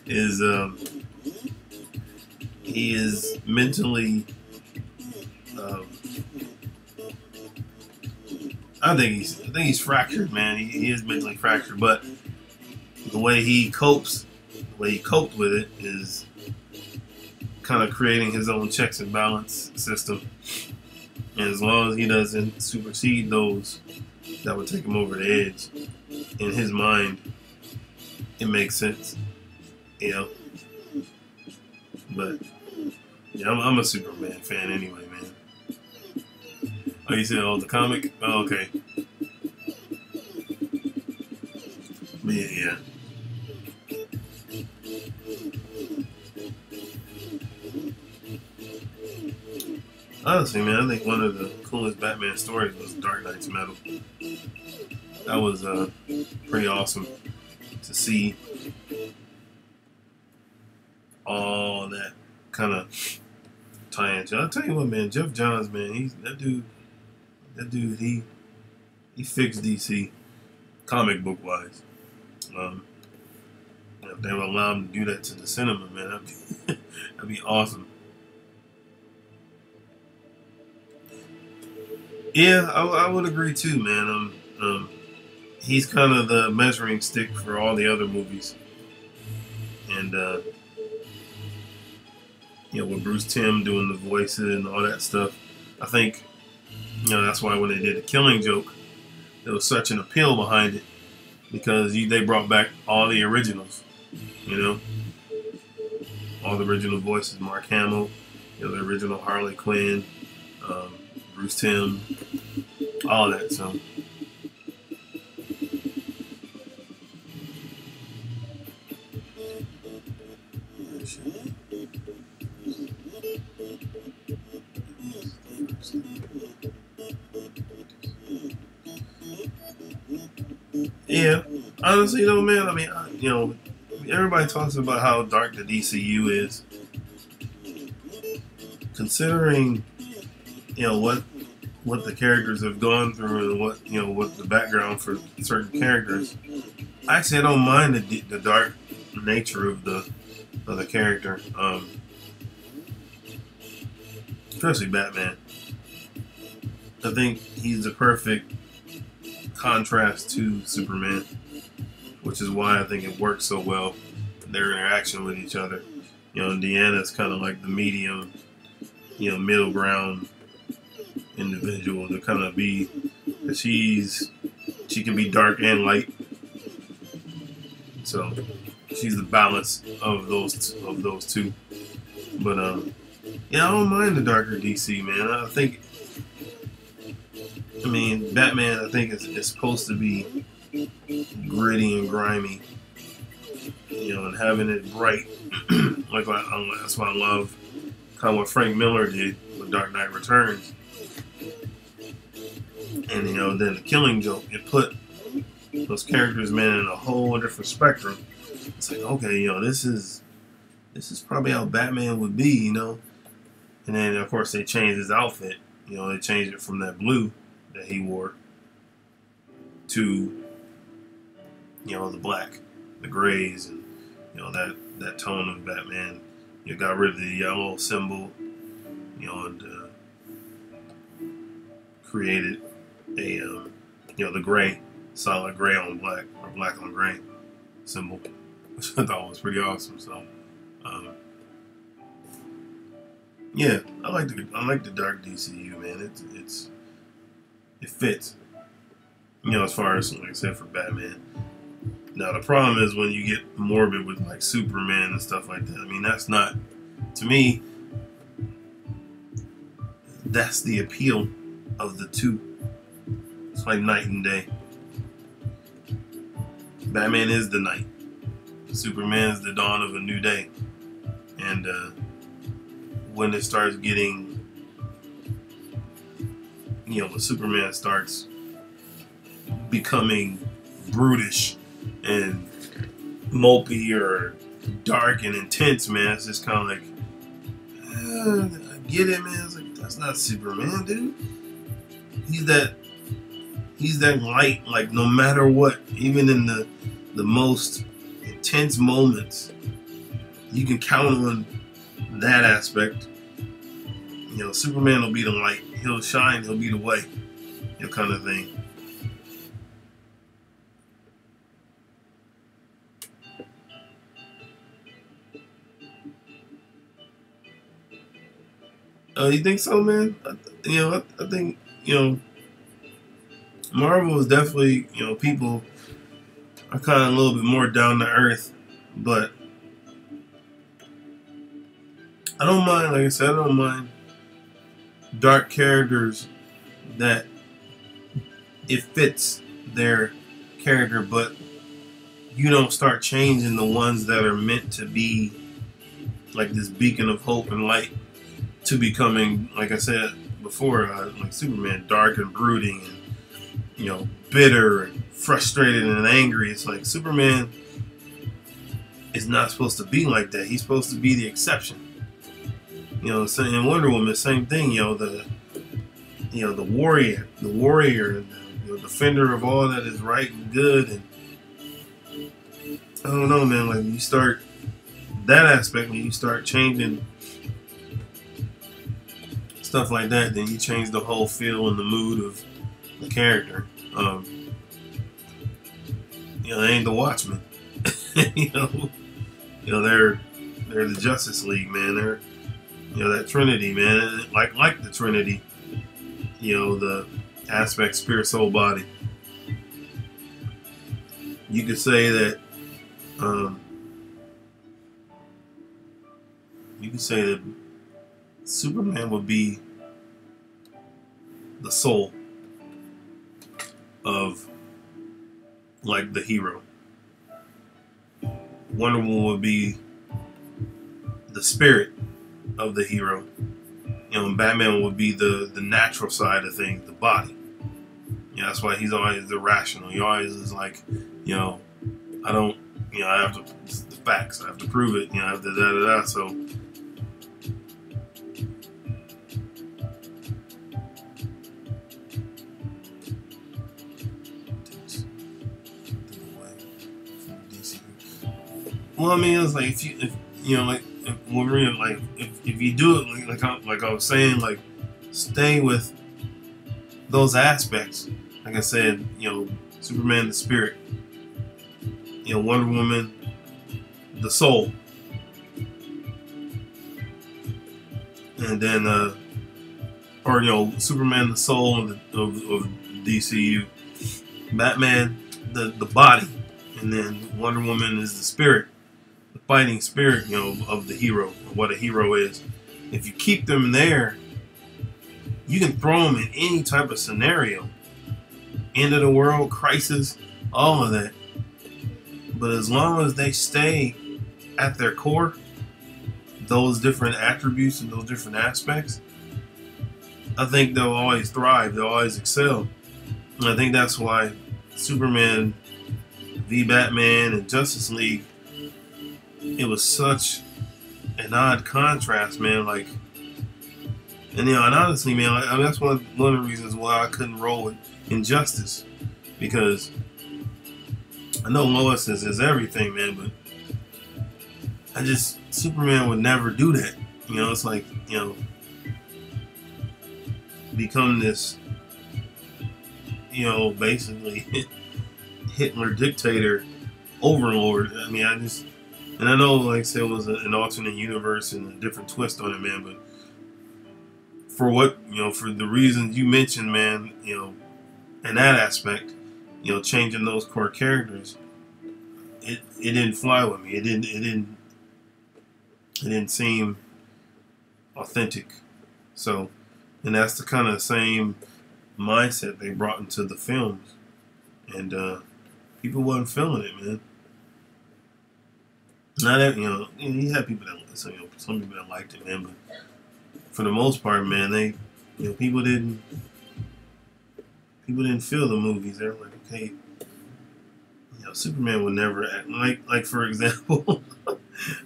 is he is mentally. I think he's fractured, man. He is mentally fractured, but the way he coped with it is kind of creating his own checks and balance system. And as long as he doesn't supersede those that would take him over the edge, in his mind, it makes sense, you know. But yeah, I'm a Superman fan anyway, man. Oh, you said, oh, the comic? Oh, okay. But yeah. Honestly, man, I think one of the coolest Batman stories was Dark Knight's Metal. That was pretty awesome to see all that kind of tie-in. I'll tell you what, man, Jeff Johns, man, that dude, he fixed DC comic book wise. If they would allow him to do that to the cinema, man, that'd be awesome. Yeah, I would agree too, man. He's kind of the measuring stick for all the other movies, and with Bruce Timm doing the voices and all that stuff, I think that's why when they did the Killing Joke, there was such an appeal behind it because they brought back all the originals, all the original voices, Mark Hamill, the original Harley Quinn. Bruce Timm, all that. So, yeah, honestly, though, man. I mean, everybody talks about how dark the DCU is. Considering what the characters have gone through and what the background for certain characters, actually I don't mind the dark nature of the character, especially Batman. I think he's the perfect contrast to Superman, which is why I think it works so well, their interaction with each other. Deanna's kind of like the medium, middle ground individual to kind of be, she can be dark and light, so she's the balance of those two. But I don't mind the darker DC, man. Batman, I think is supposed to be gritty and grimy, and having it bright. That's why I love kind of what Frank Miller did with Dark Knight Returns. And then the Killing Joke, it put those characters, man, in a whole different spectrum. It's like, okay, this is probably how Batman would be, And then of course they changed his outfit. They changed it from that blue that he wore to the black, the grays, and that tone of Batman. You got rid of the yellow symbol, and created a the gray, solid gray on black, or black on gray symbol, which I thought was pretty awesome. So yeah, I like the dark DCU, man. It fits, as far as, like I said, for Batman. Now the problem is when you get morbid with like Superman and stuff like that. That's not, to me, that's the appeal of the two. It's like night and day. Batman is the night. Superman is the dawn of a new day. And when it starts getting, when Superman starts becoming brutish and mopey or dark and intense, man, it's just kind of like, I get it, man. It's like, that's not Superman, dude. He's that light, like, no matter what, even in the most intense moments, you can count on that aspect. Superman will be the light. He'll shine, he'll be the way, kind of thing. You think so, man? I think Marvel is definitely people are kind of a little bit more down to earth, but I don't mind. Like I said, I don't mind dark characters that it fits their character, but you don't start changing the ones that are meant to be like this beacon of hope and light to becoming, like I said before, like Superman, dark and brooding and bitter and frustrated and angry. It's like Superman is not supposed to be like that. He's supposed to be the exception. In Wonder Woman, same thing. The warrior, the defender of all that is right and good. And I don't know, man. Like when you start that aspect, when you start changing stuff like that, then you change the whole feel and the mood of the character. They ain't the Watchmen. They're the Justice League, man. They're that Trinity, man. Like the Trinity. The aspect, spirit, soul, body. You could say that. You could say that Superman would be the soul of like the hero. Wonder Woman would be the spirit of the hero. And Batman would be the natural side of things, the body. That's why he's always irrational. He always is like, I don't, I have to, the facts, I have to prove it, I have to da-da-da, so. Well, I mean, it's like if you do it like I was saying, like stay with those aspects. Like I said, Superman the spirit, Wonder Woman the soul, and then Superman the soul of DCU, Batman the body, and then Wonder Woman is the spirit. Fighting spirit, of the hero, of what a hero is. If you keep them there, you can throw them in any type of scenario. End of the world, crisis, all of that. But as long as they stay at their core, those different attributes and those different aspects, I think they'll always thrive, they'll always excel. And I think that's why Superman v Batman and Justice League, it was such an odd contrast, man. Like, and honestly, man, that's one of the reasons why I couldn't roll with Injustice, because I know Lois is everything, man, but Superman would never do that. It's like, become this, basically Hitler dictator overlord. I mean, and I know, like I said, it was an alternate universe and a different twist on it, man. But for for the reasons you mentioned, man, in that aspect, changing those core characters, it didn't fly with me. It didn't seem authentic. So, and that's the kind of same mindset they brought into the films, and people wasn't feeling it, man. Not that, you had people that, some people that liked it, man, but for the most part, man, they, people didn't feel the movies. They were like, okay, Superman would never act like for example,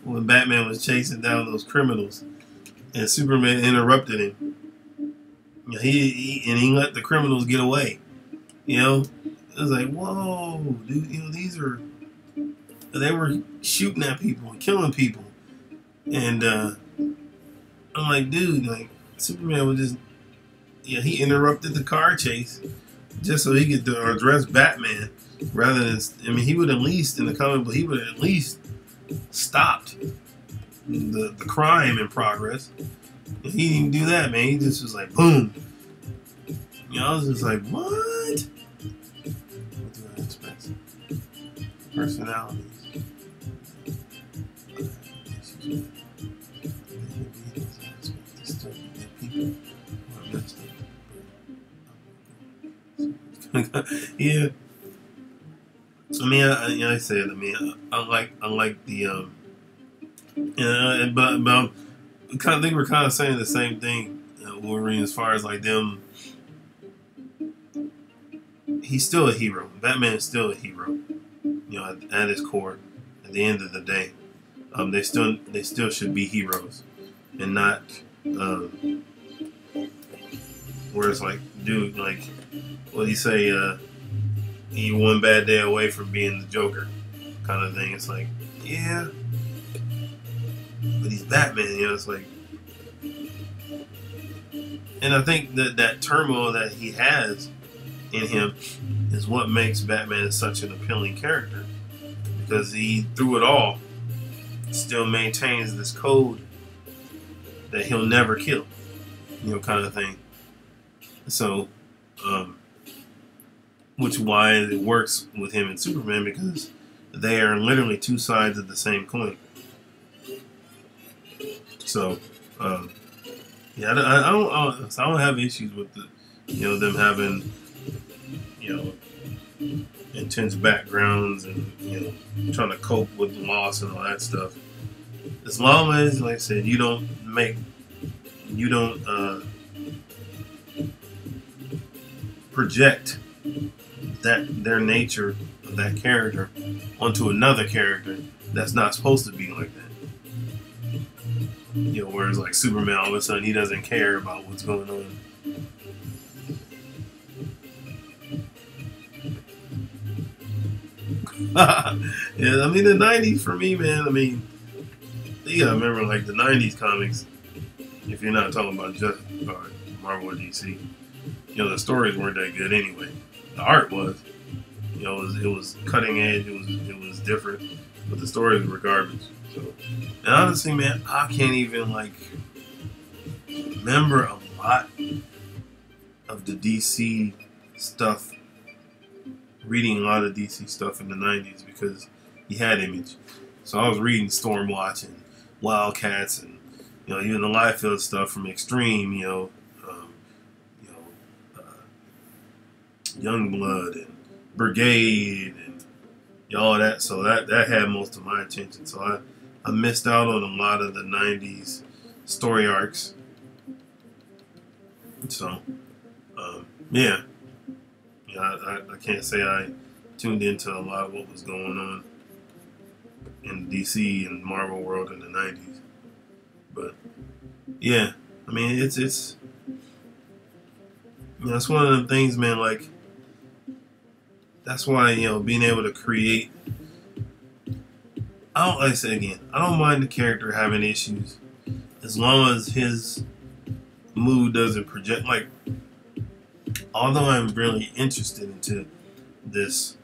when Batman was chasing down those criminals and Superman interrupted him, he let the criminals get away. It was like, whoa, dude, they were shooting at people and killing people. And I'm like, dude, like, Superman would just, he interrupted the car chase just so he could address Batman rather than, he would at least, in the comic book, he would at least stopped the crime in progress. He didn't even do that, man. He just was like, boom. You know, I was just like, what? What do I expect? Personalities. Yeah. I mean, I said, I mean, I like the, but I think we're kind of saying the same thing, Wolverine, as far as like them. He's still a hero. Batman is still a hero. You know, at his core. At the end of the day, they still should be heroes, and not where it's like, dude, like, what do you say? You one bad day away from being the Joker, kind of thing. It's like, yeah, but he's Batman. You know, it's like, and I think that turmoil that he has in him is what makes Batman such an appealing character, because he, through it all, still maintains this code that he'll never kill, you know, kind of thing. So, which why it works with him and Superman, because they are literally two sides of the same coin. So, yeah, I don't have issues with the, you know, them having, you know, intense backgrounds and, you know, trying to cope with loss and all that stuff. As long as, like I said, you don't project that their nature of that character onto another character that's not supposed to be like that. You know, whereas like Superman, all of a sudden he doesn't care about what's going on. Yeah, I mean the '90s for me, man. I mean, you gotta remember, like, the '90s comics. If you're not talking about just Marvel or DC, you know, the stories weren't that good anyway. The art was, you know, it was cutting edge. It was different, but the stories were garbage. So, and honestly, man, I can't even like remember a lot of the DC stuff. Reading a lot of DC stuff in the '90s because he had Image, so I was reading Stormwatch and Wildcats and, you know, even the Liefeld stuff from Extreme, you know, Youngblood and Brigade and, you know, all that. So that had most of my attention. So I missed out on a lot of the '90s story arcs. So yeah. I can't say I tuned into a lot of what was going on in DC and Marvel world in the '90s, but yeah, I mean it's you know, it's one of the things, man. Like, that's why, you know, being able to create. Like I said again, I don't mind the character having issues as long as his mood doesn't project. Like, although I'm really interested into this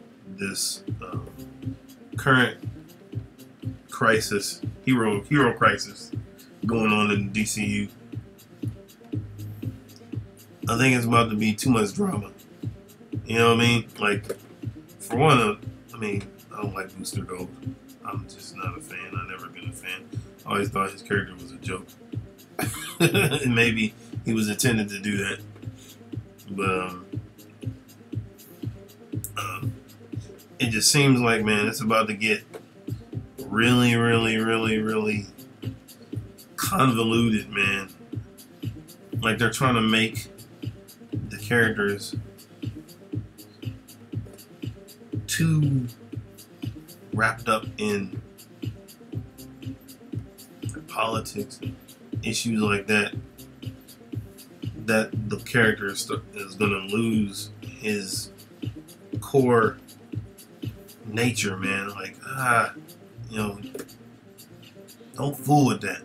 current crisis, hero crisis going on in the DCU, I think it's about to be too much drama. You know what I mean? Like, for one, I mean, I don't like Booster Gold. I'm just not a fan. I've never been a fan. I always thought his character was a joke. And maybe he was intended to do that. But it just seems like, man, it's about to get really, really, really, really convoluted, man. Like, they're trying to make the characters too wrapped up in politics, issues like that, that the character is going to lose his core nature, man. Like, you know, don't fool with that.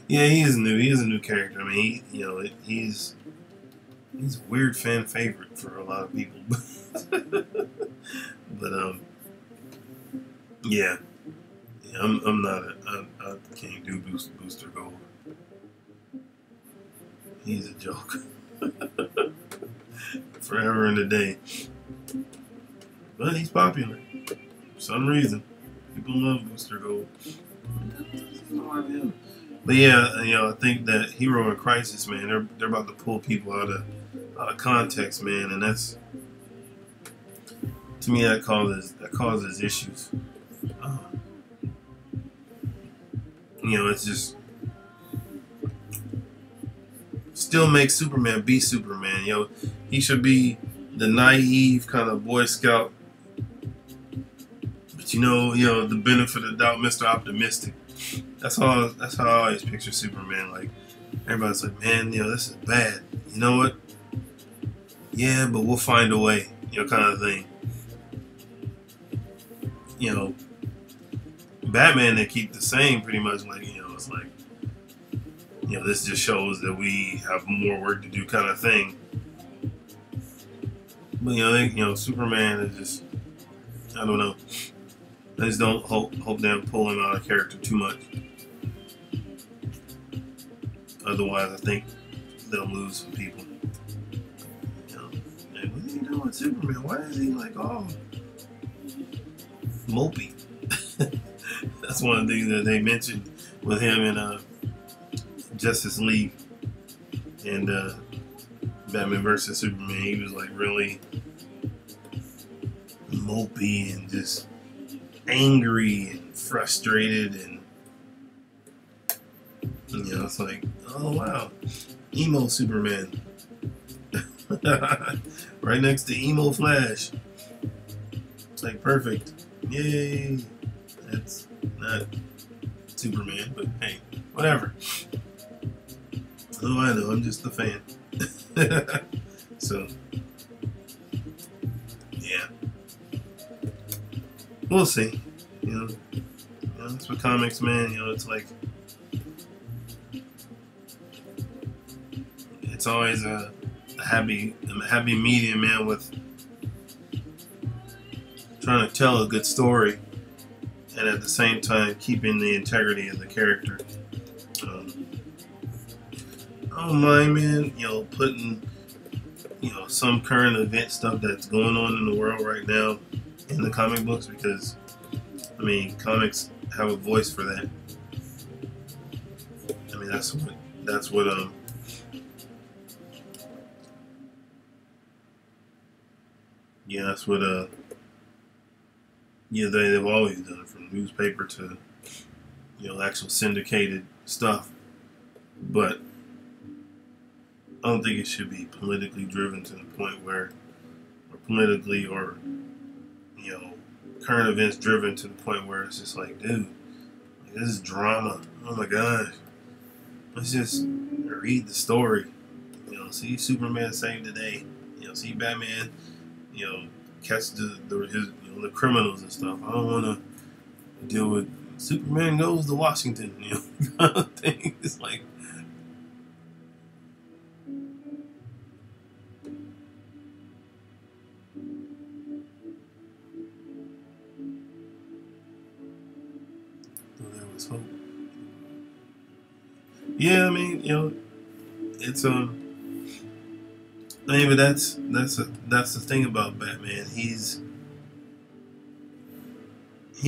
Yeah, he is new. He is a new character. I mean, he's He's a weird fan favorite for a lot of people. But yeah, I'm not I can't do Booster Gold. He's a joke. Forever and a day. But he's popular. For some reason. People love Booster Gold. But yeah, I think that Hero in Crisis, man, they're about to pull people out of context, man, and that's, to me, that causes issues. It's just still makes Superman be Superman. He should be the naive kind of Boy Scout, but the benefit of the doubt, Mr. Optimistic. That's how I always picture Superman. Like, everybody's like, man, this is bad. You know what? Yeah, but we'll find a way, kind of thing. Batman, they keep the same pretty much. Like, it's like, this just shows that we have more work to do, kind of thing. But Superman is just, I don't know. I just don't hope they don't pull him out of character too much. Otherwise, I think they'll lose some people. What are you doing with Superman? Why is he like all mopey? That's one of the things that they mentioned with him in Justice League and Batman vs Superman. He was like really mopey and just angry and frustrated, and it's like, oh wow, emo Superman. Right next to emo Flash. It's like perfect. Yay. That's not Superman, but hey, whatever. Oh, I know, I'm just a fan. So, yeah. We'll see. That's what comics, man, it's like, it's always a happy medium, man, with trying to tell a good story and at the same time keeping the integrity of the character. I don't mind, man, putting some current event stuff that's going on in the world right now in the comic books, because comics have a voice for that. That's what they've always done, from newspaper to actual syndicated stuff. But I don't think it should be politically driven to the point where, or politically or current events driven to the point where it's just like, dude, this is drama. Oh my gosh, let's just read the story. See Superman save the day. See Batman, catch the criminals and stuff. I don't want to deal with Superman goes to Washington. Kind of thing. It's like, there was hope. Yeah, it's but that's the thing about Batman. He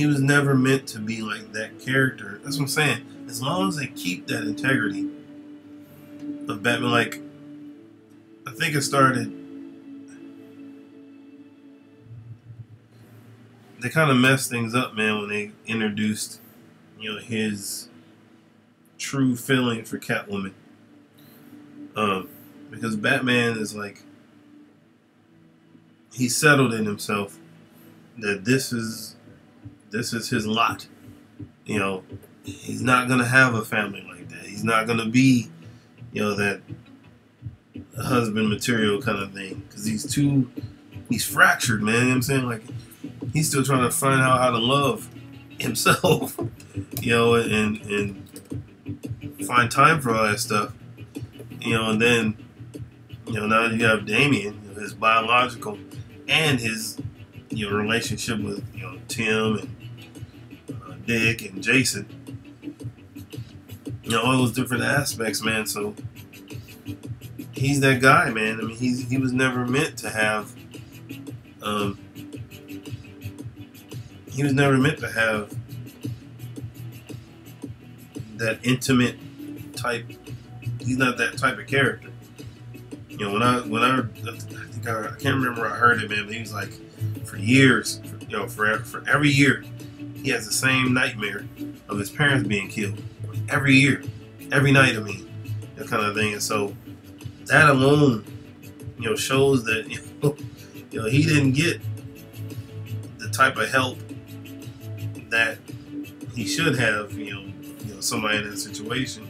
was never meant to be like that character. That's what I'm saying. As long as they keep that integrity of Batman, like, I think it started, they kind of messed things up, man, when they introduced, his true feeling for Catwoman. Because Batman is like, he settled in himself that this is his lot. He's not gonna have a family like that. He's not gonna be, that husband material kind of thing. Because he's fractured, man. You know what I'm saying? Like, he's still trying to find out how to love himself, and find time for all that stuff. And then, now you have Damien, his biological and his relationship with Tim and Dick and Jason. All those different aspects, man. So he's that guy, man. I mean, he was never meant to have. He was never meant to have that intimate type. He's not that type of character. When I think I can't remember where I heard it, man, but he was like, for years, for every year, he has the same nightmare of his parents being killed. Every year, every night, I mean, that kind of thing. And so that alone, shows that he didn't get the type of help that he should have. Somebody in that situation,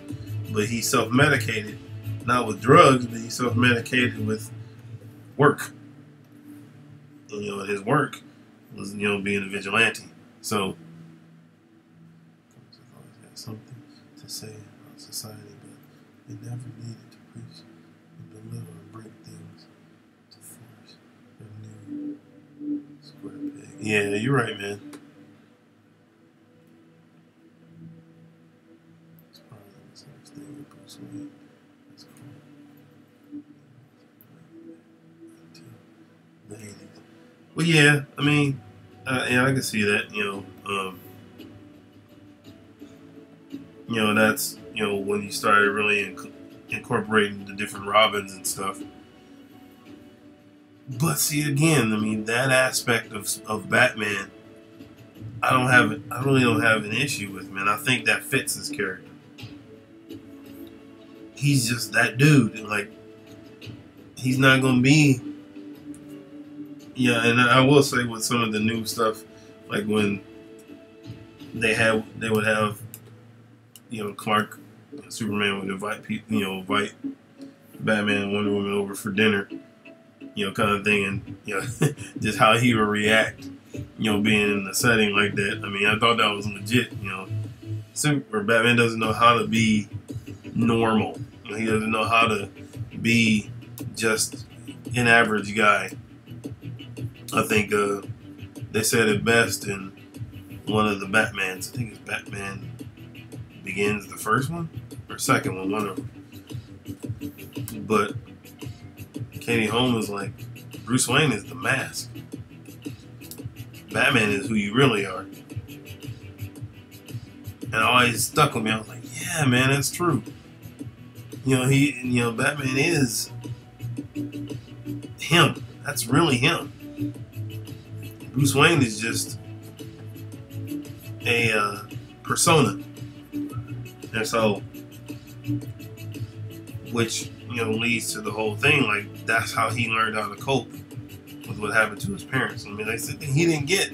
but he self-medicated, not with drugs, but he self-medicated with work. And his work was being a vigilante. So always had something to say about society, but it never needed to preach and belittle and break things to force a new square peg. Yeah, you're right, man. It's probably the misunderstanding of Bruce Wayne. It's called the 80s. Well, yeah, I mean, yeah, I can see that. That's when you started really incorporating the different Robins and stuff. But see, again, I mean, that aspect of Batman, I really don't have an issue with, man. I think that fits his character. He's just that dude. Like, he's not gonna be. Yeah, and I will say with some of the new stuff, like when they would have, Clark, Superman would invite people, invite Batman and Wonder Woman over for dinner, kind of thing, and just how he would react, being in a setting like that. I mean, I thought that was legit. Batman doesn't know how to be normal. He doesn't know how to be just an average guy. I think they said it best in one of the Batmans. I think it's Batman Begins, the first one or second one of them. But Katie Holmes was like, Bruce Wayne is the mask. Batman is who you really are. And it always stuck with me. I was like, yeah, man, that's true. Batman is him. That's really him. Bruce Wayne is just a persona. And so, which, leads to the whole thing. Like, that's how he learned how to cope with what happened to his parents. I mean, they said that he didn't get,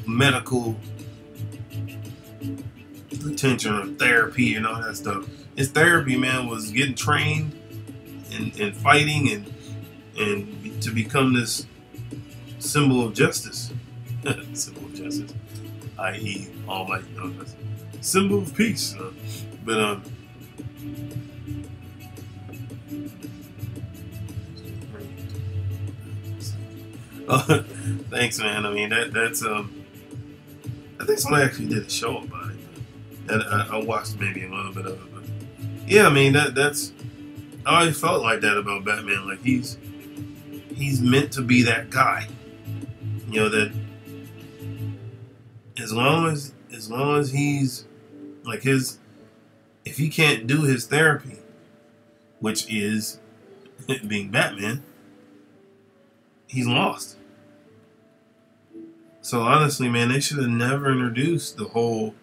medical attention or therapy and all that stuff. His therapy, man, was getting trained and fighting and to become this symbol of justice. Symbol of justice, i.e. Almighty. Symbol of peace. But thanks, man. I mean, that's I think somebody actually did a show about it. And I watched maybe a little bit of it, but yeah, I mean, that's I always felt like that about Batman. Like, he's meant to be that guy. That as long as he's like if he can't do his therapy, which is being Batman, he's lost. So honestly, man, they should have never introduced the whole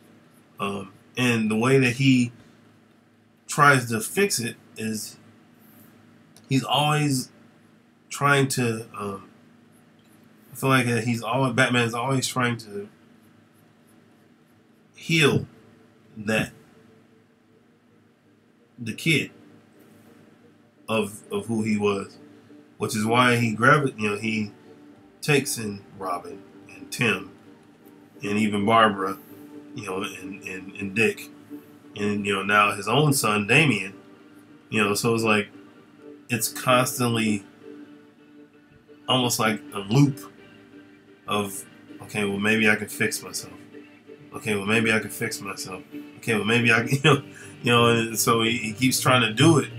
and the way that he tries to fix it is he's always trying to I feel like Batman's always trying to heal the kid of who he was, which is why he he takes in Robin and Tim and even Barbara, and Dick, and now his own son Damien, so it's like it's constantly almost like a loop of, okay, well, maybe I can fix myself. Okay, well, maybe I can fix myself. Okay, well, maybe I can, and so he keeps trying to do it.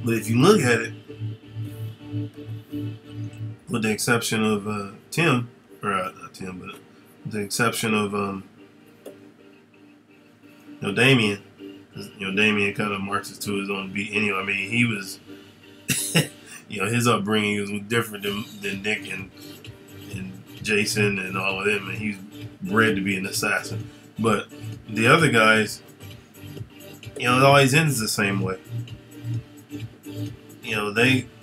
But if you look at it, with the exception of Tim, or not Tim, but with the exception of Damien, Damien kind of marches to his own beat. Anyway, I mean, he was, his upbringing was different than Nick and Jason and all of them, and he's bred to be an assassin. But the other guys, it always ends the same way.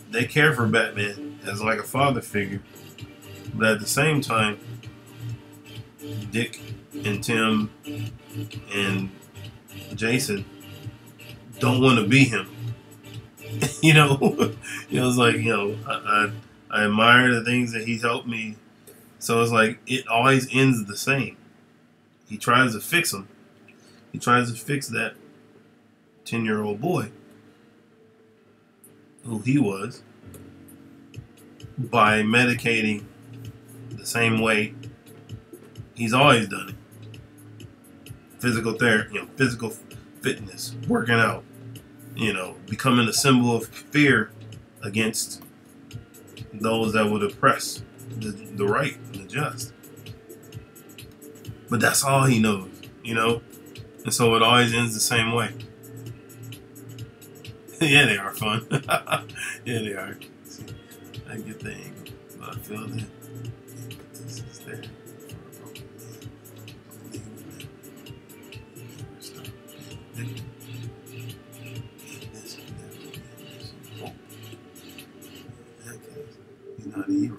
They care for Batman as like a father figure, but at the same time, Dick and Tim and Jason don't want to be him. It's like, I admire the things that he's helped me. So it's like, it always ends the same. He tries to fix him. He tries to fix that 10-year-old boy, who he was, by medicating the same way he's always done it. Physical therapy, physical fitness, working out, becoming a symbol of fear against those that would oppress the right and the just. But that's all he knows, and so it always ends the same way. Yeah, they are fun. Yeah, they are. See, I get the angle, but I feel that this is there. He's not a hero.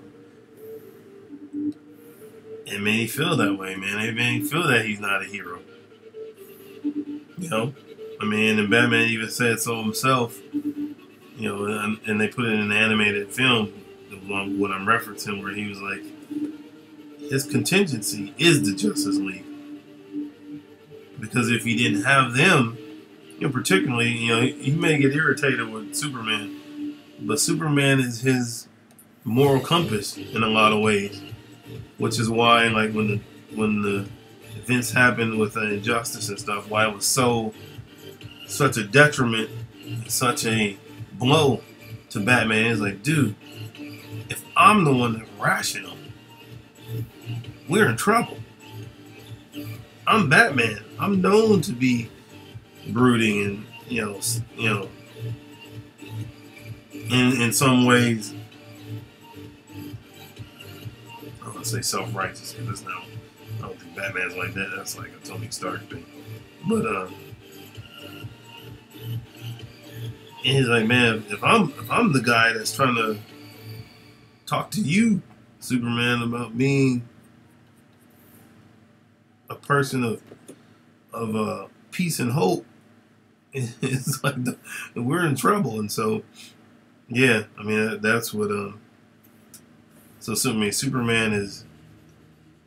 It made me feel that way, man. It made me feel that he's not a hero. I mean, and Batman even said so himself, and they put it in an animated film, what I'm referencing, where he was like, his contingency is the Justice League. Because if he didn't have them, particularly, he may get irritated with Superman, but Superman is his moral compass in a lot of ways, which is why, like, when the events happened with Injustice and stuff, why it was such a detriment, such a blow to Batman. It's like, dude, if I'm the one that's rational, we're in trouble. I'm Batman. I'm known to be brooding and in some ways, I want to say self-righteous, because I don't think Batman's like that. That's like a Tony Stark thing. But and he's like, man, if I'm the guy that's trying to talk to you, Superman, about being a person of peace and hope, it's like we're in trouble. And so, yeah, I mean, that's what. So Superman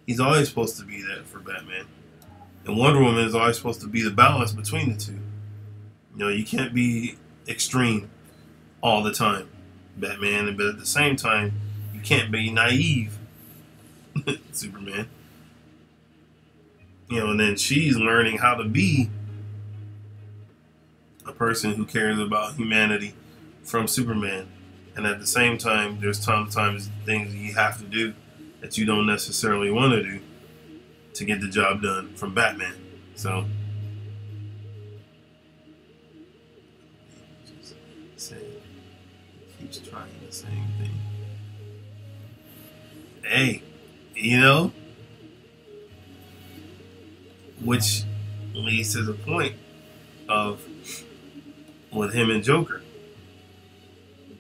he's always supposed to be that for Batman, and Wonder Woman is always supposed to be the balance between the two. You can't be extreme all the time, Batman, but at the same time, you can't be naive, Superman. And then she's learning how to be a person who cares about humanity from Superman. And at the same time, there's sometimes things you have to do that you don't necessarily want to do to get the job done from Batman. So, keeps trying the same thing. Hey, which leads to the point of with him and Joker.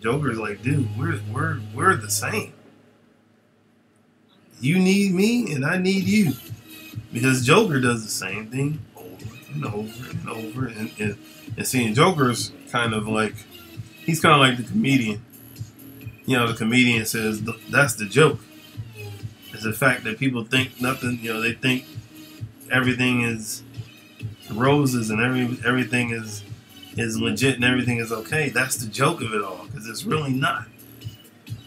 Joker's like, dude, we're the same. You need me and I need you. Because Joker does the same thing over and over and over. And seeing Joker's kind of like, he's kind of like the comedian. The comedian says, that's the joke. It's the fact that people think nothing, they think everything is roses and everything is is legit and everything is okay. That's the joke of it all, because it's really not.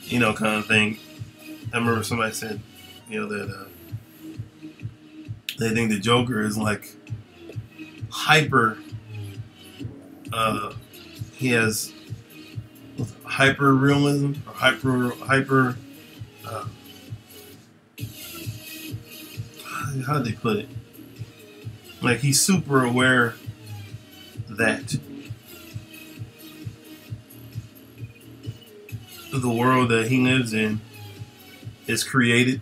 You know, kind of thing. I remember somebody said, you know, that they think the Joker is like hyper. He has hyper realism or hyper. How did they put it? Like he's super aware that the world that he lives in is created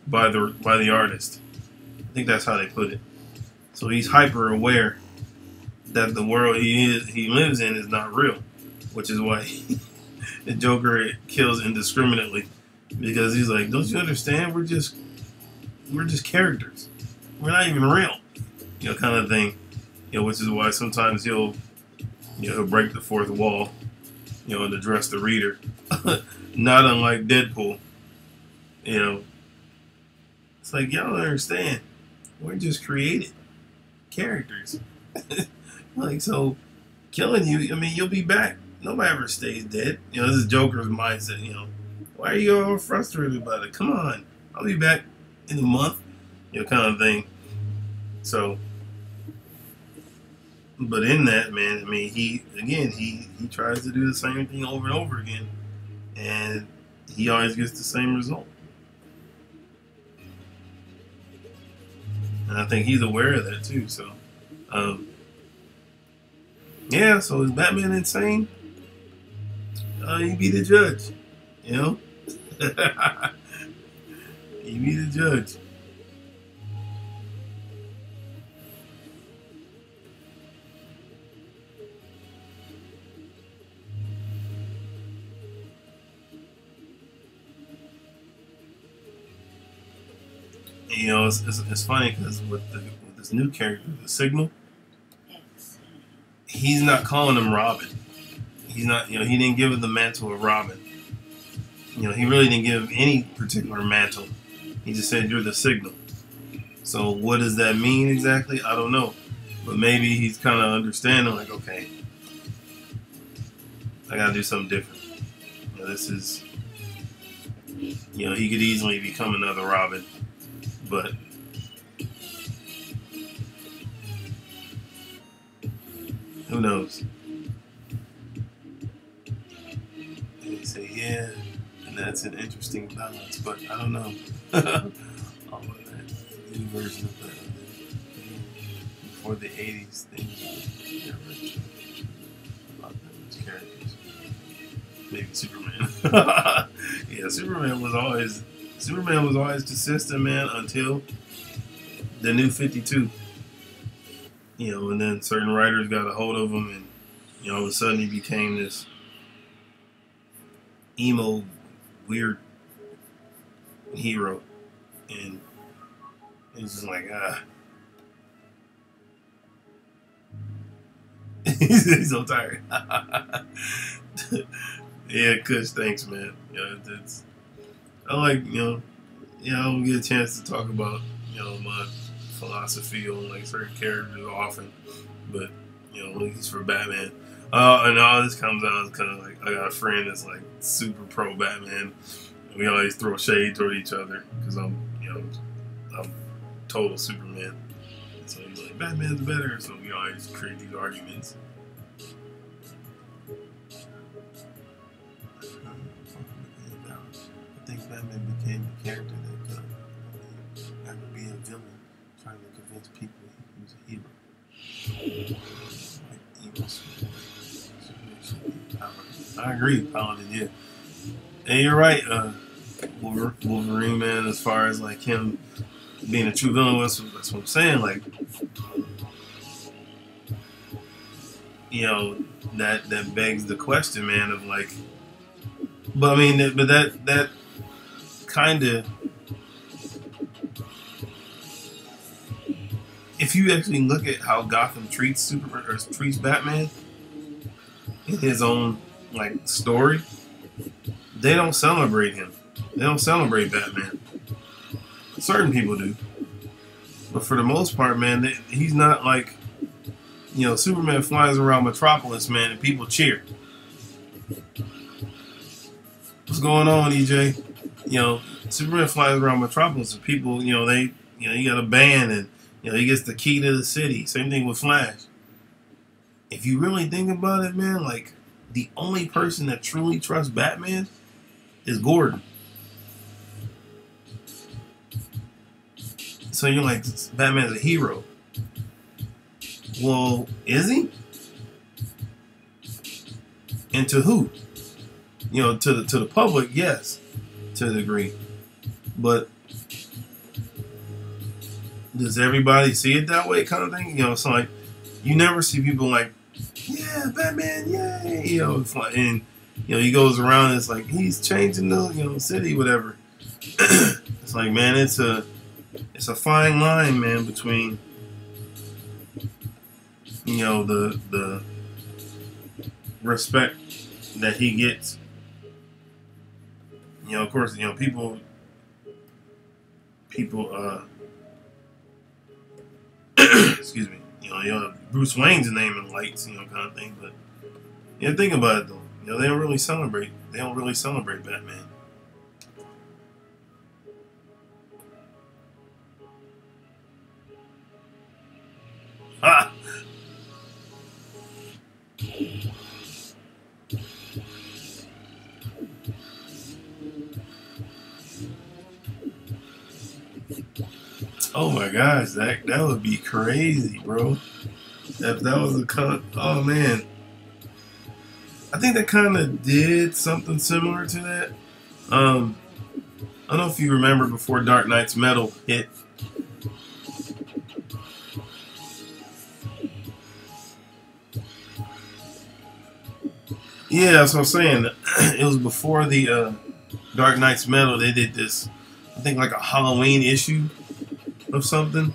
by the artist. I think that's how they put it. So he's hyper aware that the world he lives in is not real, which is why the Joker kills indiscriminately, because he's like, don't you understand? We're just characters. We're not even real, you know, kind of thing. You know, which is why sometimes he'll break the fourth wall, you know, and address the reader. Not unlike Deadpool, you know. It's like, y'all don't understand. We're just created characters. Like, so killing you, I mean, you'll be back. Nobody ever stays dead. You know, this is Joker's mindset, you know. Why are you all frustrated about it? Come on. I'll be back in a month, you know, kind of thing. So, but in that, man, I mean, he tries to do the same thing over and over again, and he always gets the same result. And I think he's aware of that too. So, yeah. So is Batman insane? You be the judge, you know. You be the judge. You know, it's funny because with this new character, the Signal, he's not calling him Robin. He's not, you know, he didn't give him the mantle of Robin. You know, he really didn't give him any particular mantle. He just said, you're the Signal. So what does that mean exactly? I don't know. But maybe he's kind of understanding, like, okay, I got to do something different. You know, this is, you know, he could easily become another Robin. But who knows? They say, yeah, and that's an interesting balance, but I don't know. All of that new version of that before the 80s things about those characters. Maybe Superman. Yeah, Superman was always consistent, man, until the New 52. You know, and then certain writers got a hold of him, and, you know, all of a sudden he became this emo, weird hero. And it's just like, he's so tired. Yeah, Kush, thanks, man. Yeah, it's, I like, you know, I don't get a chance to talk about, you know, my philosophy on like certain characters often, but, you know, at least for Batman. And all this comes out kind of like, I got a friend that's like super pro Batman. And we always throw shade toward each other because I'm total Superman. And so he's like, Batman's better, so we always create these arguments. I think Batman became a character that could ever be a villain, trying to convince people he was a hero. Like evil Superman. I agree, Paladin, yeah. And you're right, Wolverine, man, as far as like him being a true villain, that's what I'm saying. Like, you know, that begs the question, man, of like, but I mean, that kind of, if you actually look at how Gotham treats Superman or treats Batman in his own like story, they don't celebrate him. They don't celebrate Batman. Certain people do, but for the most part, man, he's not like you know, Superman flies around Metropolis, man, and people cheer. What's going on, EJ? You know, Superman flies around Metropolis, and people, you know, you got a band, and you know, he gets the key to the city. Same thing with Flash. If you really think about it, man, like the only person that truly trusts Batman is Gordon. So you're like, Batman's a hero. Well, is he? And to who? You know, to the public, yes, to a degree. But does everybody see it that way, kind of thing? You know, it's like you never see people like, yeah, Batman, yay! You know, it's like, and you know, he goes around and it's like he's changing the, you know, city, whatever. It's like, man, it's a fine line, man, between, you know, the respect that he gets. You know, of course, you know, people excuse me, you know, Bruce Wayne's name in lights, you know, kind of thing. But yeah, think about it though. You know, they don't really celebrate Batman. Ah! Oh my gosh, that would be crazy, bro. If that was a cut, oh man. I think that kind of did something similar to that. I don't know if you remember before Dark Knight's Metal hit. Yeah, that's what I'm saying. It was before the Dark Knight's Metal. They did this, I think, like a Halloween issue of something,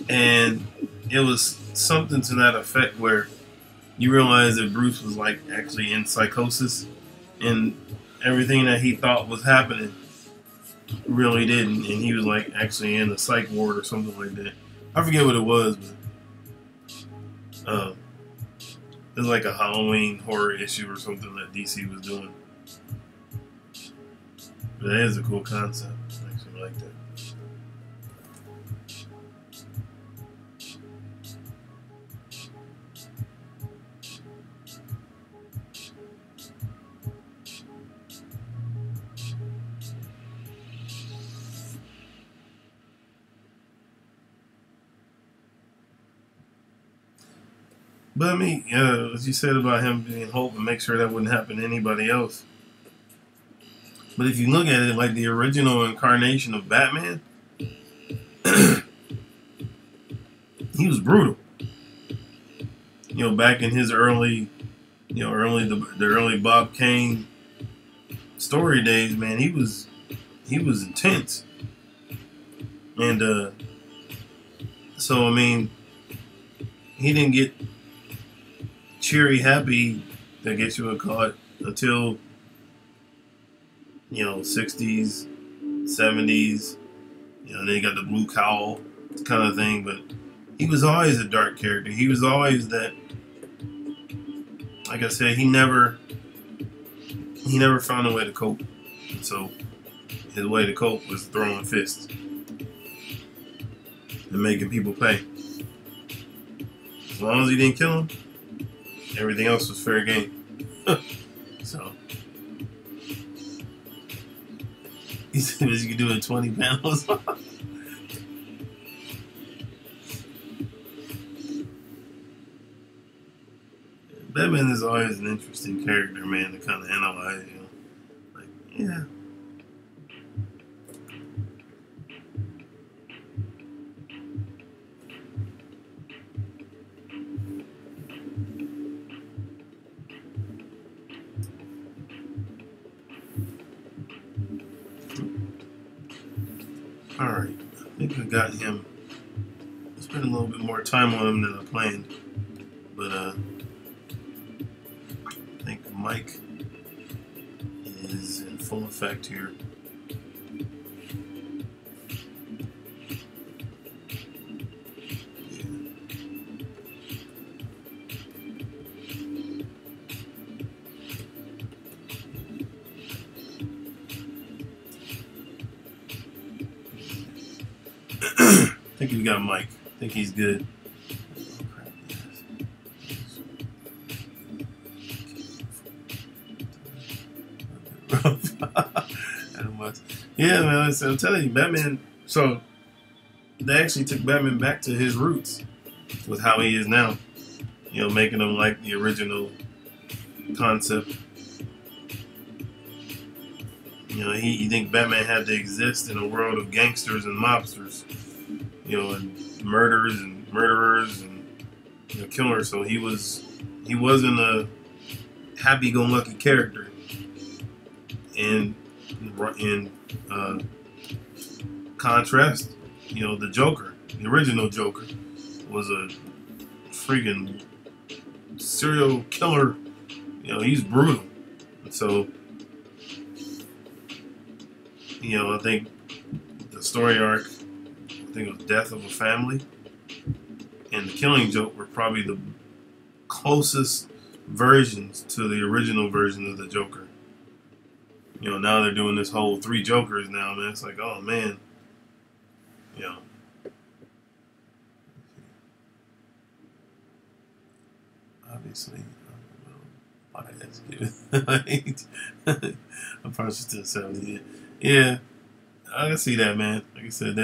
and it was something to that effect where you realize that Bruce was like actually in psychosis, and everything that he thought was happening really didn't, and he was like actually in a psych ward or something like that. I forget what it was, but it was like a Halloween horror issue or something that DC was doing. But that is a cool concept. I actually like that. But I mean, as you said about him being Hope, and make sure that wouldn't happen to anybody else. But if you look at it like the original incarnation of Batman, he was brutal. You know, back in his early the early Bob Kane story days, man, he was intense. And so I mean, he didn't get cheery, happy, I guess you would call it, until, you know, 60s, 70s, you know, then you got the blue cowl kind of thing, but he was always a dark character. He was always that, like I said, he never found a way to cope. So his way to cope was throwing fists and making people pay. As long as he didn't kill him, everything else was fair game. So he said you could do it in 20 panels. Batman is always an interesting character, man, to kind of analyze, you know. Like, yeah. Alright, I think I got him. I spent a little bit more time on him than I planned. But I think the mic is in full effect here. Yeah. think we got Mike. I think he's good. Yeah, man. So I'm telling you, Batman. So they actually took Batman back to his roots with how he is now. You know, making him like the original concept. You know, he think Batman had to exist in a world of gangsters and mobsters. You know, and murderers and you know, killers. So he wasn't a happy-go-lucky character. And in contrast, you know, the Joker, the original Joker, was a freaking serial killer. You know, he's brutal. So, you know, I think the story arc, I think it was Death of a Family and The Killing Joke were probably the closest versions to the original version of the Joker. You know, now they're doing this whole 3 Jokers now, man. It's like, oh, man. You know. Obviously, I'm probably still 70. Yeah, I can see that, man. Like I said,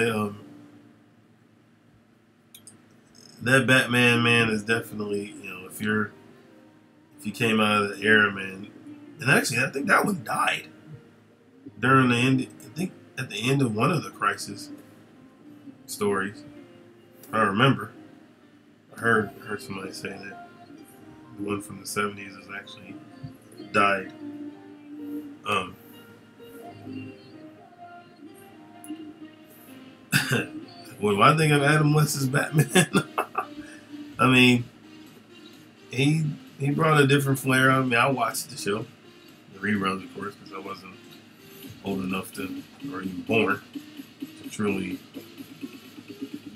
that Batman, man, is definitely, you know, if you came out of the era, man. And actually, I think that one died during the end. I think at the end of one of the Crisis stories. I remember. I heard somebody say that the one from the 70s has actually died. What do I think of Adam West's Batman? I mean, he brought a different flair. I mean, I watched the show, the reruns, of course, because I wasn't old enough to, or even born, to truly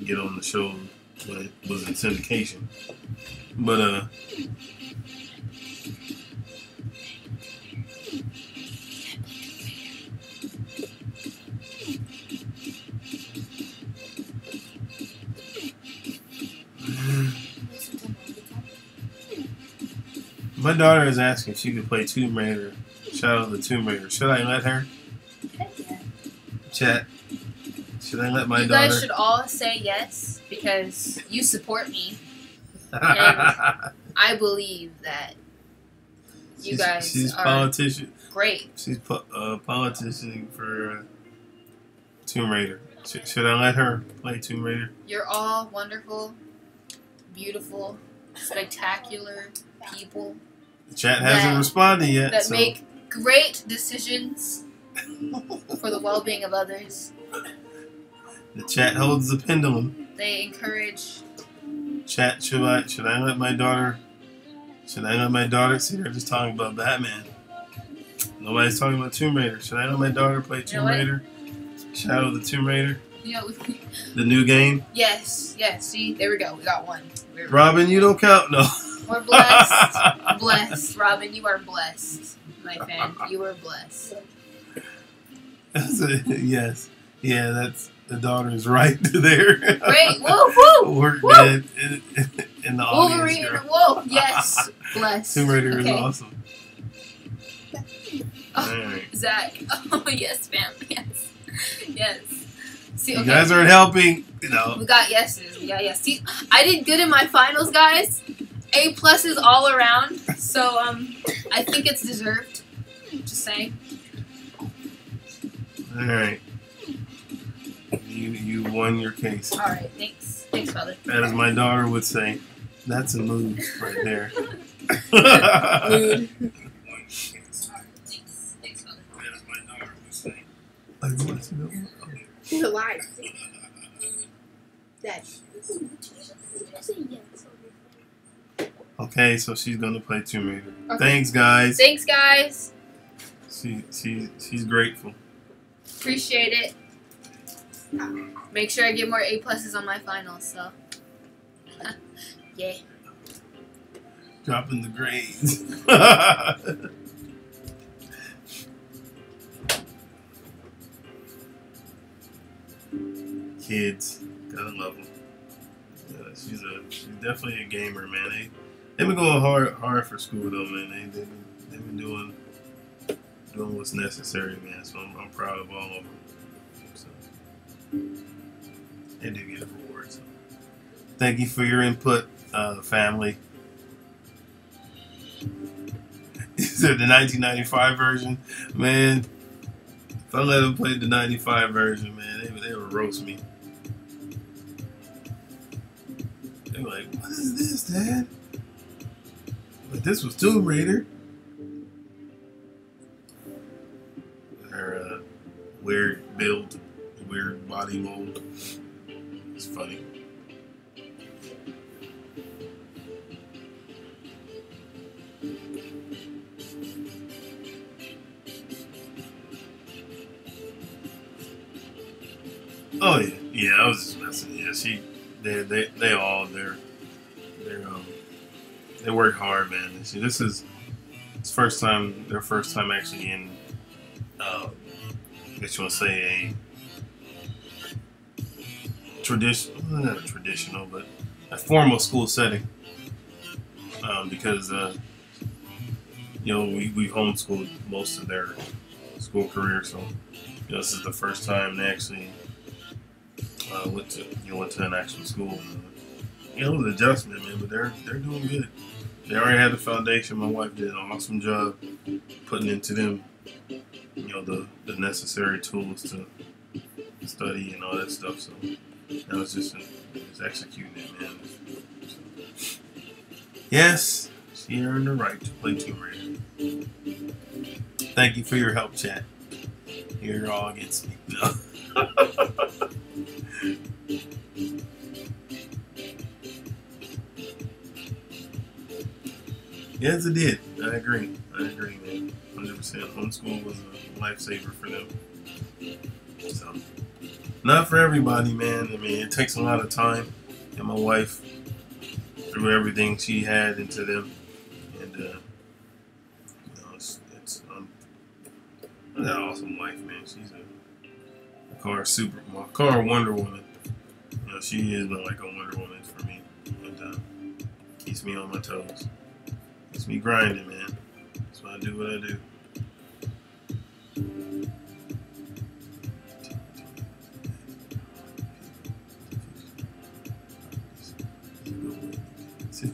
get on the show when it was in syndication. But my daughter is asking if she could play Tomb Raider, Shadow of the Tomb Raider. Should I let her? Heck yeah. Chat. Should I let my You daughter? guys should all say yes because you support me. And I believe that you guys she's are politician. great. She's politician for Tomb Raider. Should I let her play Tomb Raider? You're all wonderful, beautiful, spectacular people The chat hasn't responded yet. that So. make great decisions for the well-being of others. The chat holds the pendulum. They encourage. Chat, should I let my daughter? Should I let my daughter? See, they're just talking about Batman. Nobody's talking about Tomb Raider. Should I let my daughter play Tomb Raider? Shadow of the Tomb Raider? You know, The new game? yes. See, there we go. We got one. Robin, you don't count. No. We're blessed. Blessed. Robin, you are blessed. My fan, you are blessed. Yes. Yeah, that's the daughter's right there. Great. Woo, woo. We're woo. dead in the Wolverine. audience. Whoa. Yes. Blessed. Tomb Raider is Okay. awesome. Oh, Alright. Zach. Oh, yes, fam. Yes. Yes. See, You okay. guys aren't helping. You know. We got yeses. We got yes. See, I did good in my finals, guys. A+s all around. So, I think it's deserved. Just saying. Alright. You won your case. All right. Thanks. Thanks, brother. As my daughter would say, that's a move right there. Mood. As my daughter would say. I want to know. You're alive. Dad. Okay, so she's gonna play Tomb Raider. Okay. Thanks, guys. Thanks, guys. She's grateful. Appreciate it. Make sure I get more A+s on my finals. So, yeah. Dropping the grades. Kids, gotta love them. Yeah, she's definitely a gamer, man. They've been going hard for school though, man. They've been doing what's necessary, man. So I'm proud of all of them. So they do get a reward. So thank you for your input, family. Is it the 1995 version, man? If I let them play the 95 version, man, they would roast me. They were like, "What is this, Dad?" But this was Tomb Raider. Her weird build, weird body mold. It's funny. Oh yeah. I was just messing. Yeah, they work hard, man. See, this is their first time actually in, I guess you want to say not a traditional, but a formal school setting, because we homeschooled most of their school career, so this is the first time they actually went to an actual school. It was an adjustment, man, but they're doing good. They already had the foundation. My wife did an awesome job putting into them, the necessary tools to study and all that stuff. So now it's just executing it, man. So, yes, she earned the right to play Tomb Raider. Thank you for your help, chat. You're all against me. No. Yes, it did. I agree, man. 100%. Homeschool was a lifesaver for them. So, not for everybody, man. I mean, it takes a lot of time. And my wife threw everything she had into them. And, I got an awesome wife, man. She's my car Wonder Woman. She is like a Wonder Woman for me. And keeps me on my toes. Keeps me grinding, man. That's why I do what I do.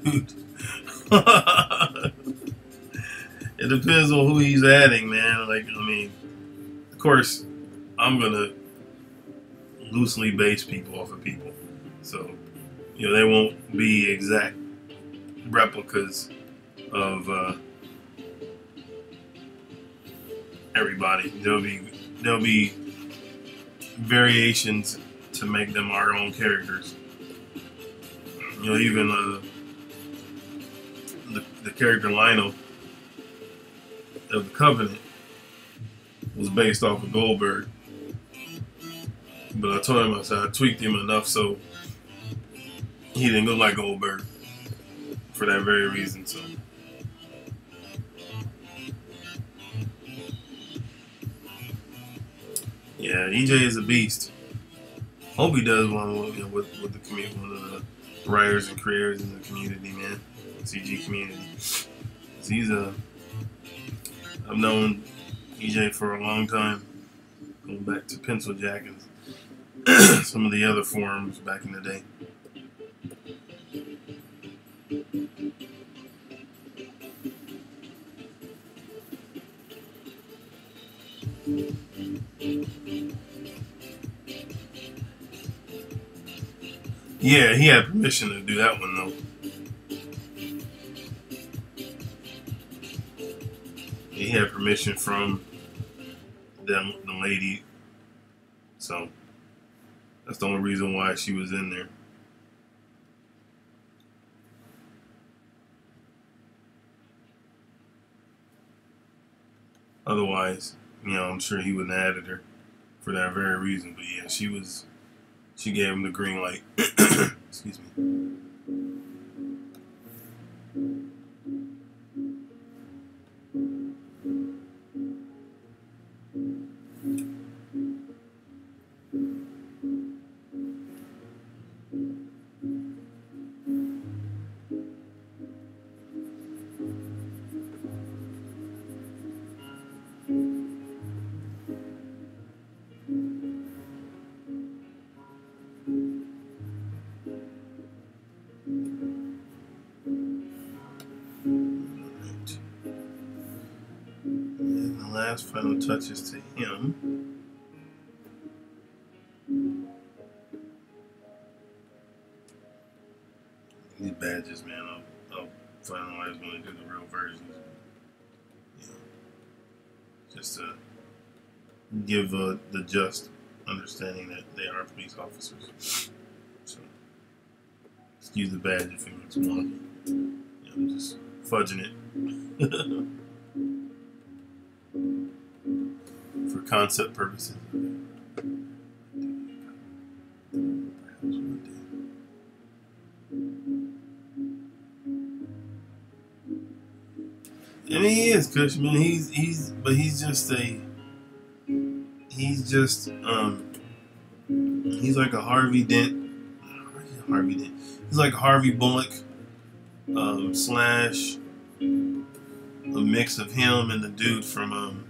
Dude. It depends on who he's adding, man. Of course, I'm gonna loosely base people off of people. So, they won't be exact replicas of everybody. There'll be variations to make them our own characters. Even the character Lionel of the Covenant was based off of Goldberg. But I told him, I said I tweaked him enough so he didn't look like Goldberg for that very reason. So yeah, EJ is a beast. Hope he does one with the community, one of the writers and creators in the community, man, CG community. I've known EJ for a long time, going back to Pencil Jack and some of the other forums back in the day. Yeah, he had permission to do that one though. He had permission from the lady, so that's the only reason why she was in there. Otherwise, I'm sure he wouldn't have added her for that very reason. But yeah, she gave him the green light. Excuse me. last final touches to him. These badges, man, I'll finalize when I do the real versions. You know, just to give the just understanding that they are police officers. So, excuse the badge if it looks wonky. You know, just fudging it. For concept purposes. I mean, he is Kush, man. He's like a Harvey Dent. He's like Harvey Bullock, slash a mix of him and the dude from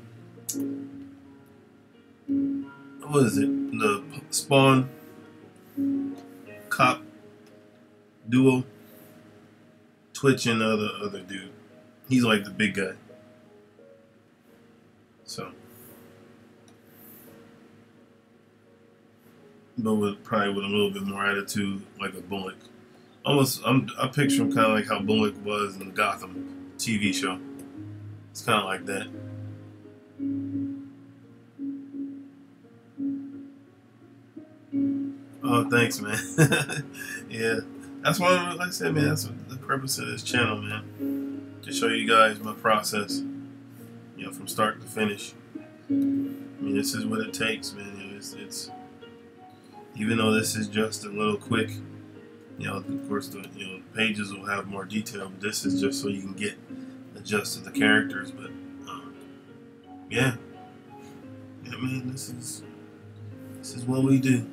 what is it? The Spawn cop duo. Twitch and the other dude. He's like the big guy. So, but probably with a little bit more attitude, like a Bullock. Almost, I picture him kind of like how Bullock was in the Gotham TV show. It's kind of like that. Oh, thanks, man. Yeah, that's why, like I said, man, that's the purpose of this channel, man. To show you guys my process, you know, from start to finish. I mean, this is what it takes, man. You know, it's even though this is just a little quick, you know, of course, the pages will have more detail, but this is just so you can get the gist of the characters. But yeah, man, this is what we do.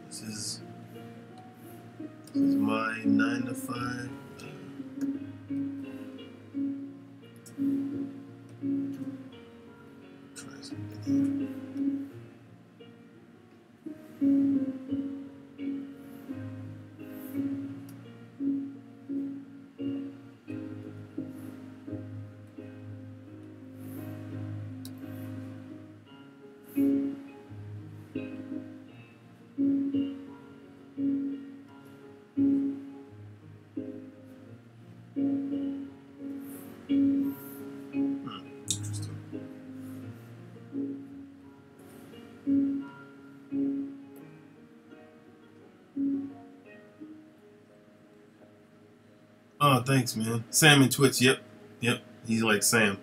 This is my 9 to 5. Try something. Oh, thanks, man. Sam and Twitch, yep. He's like Sam.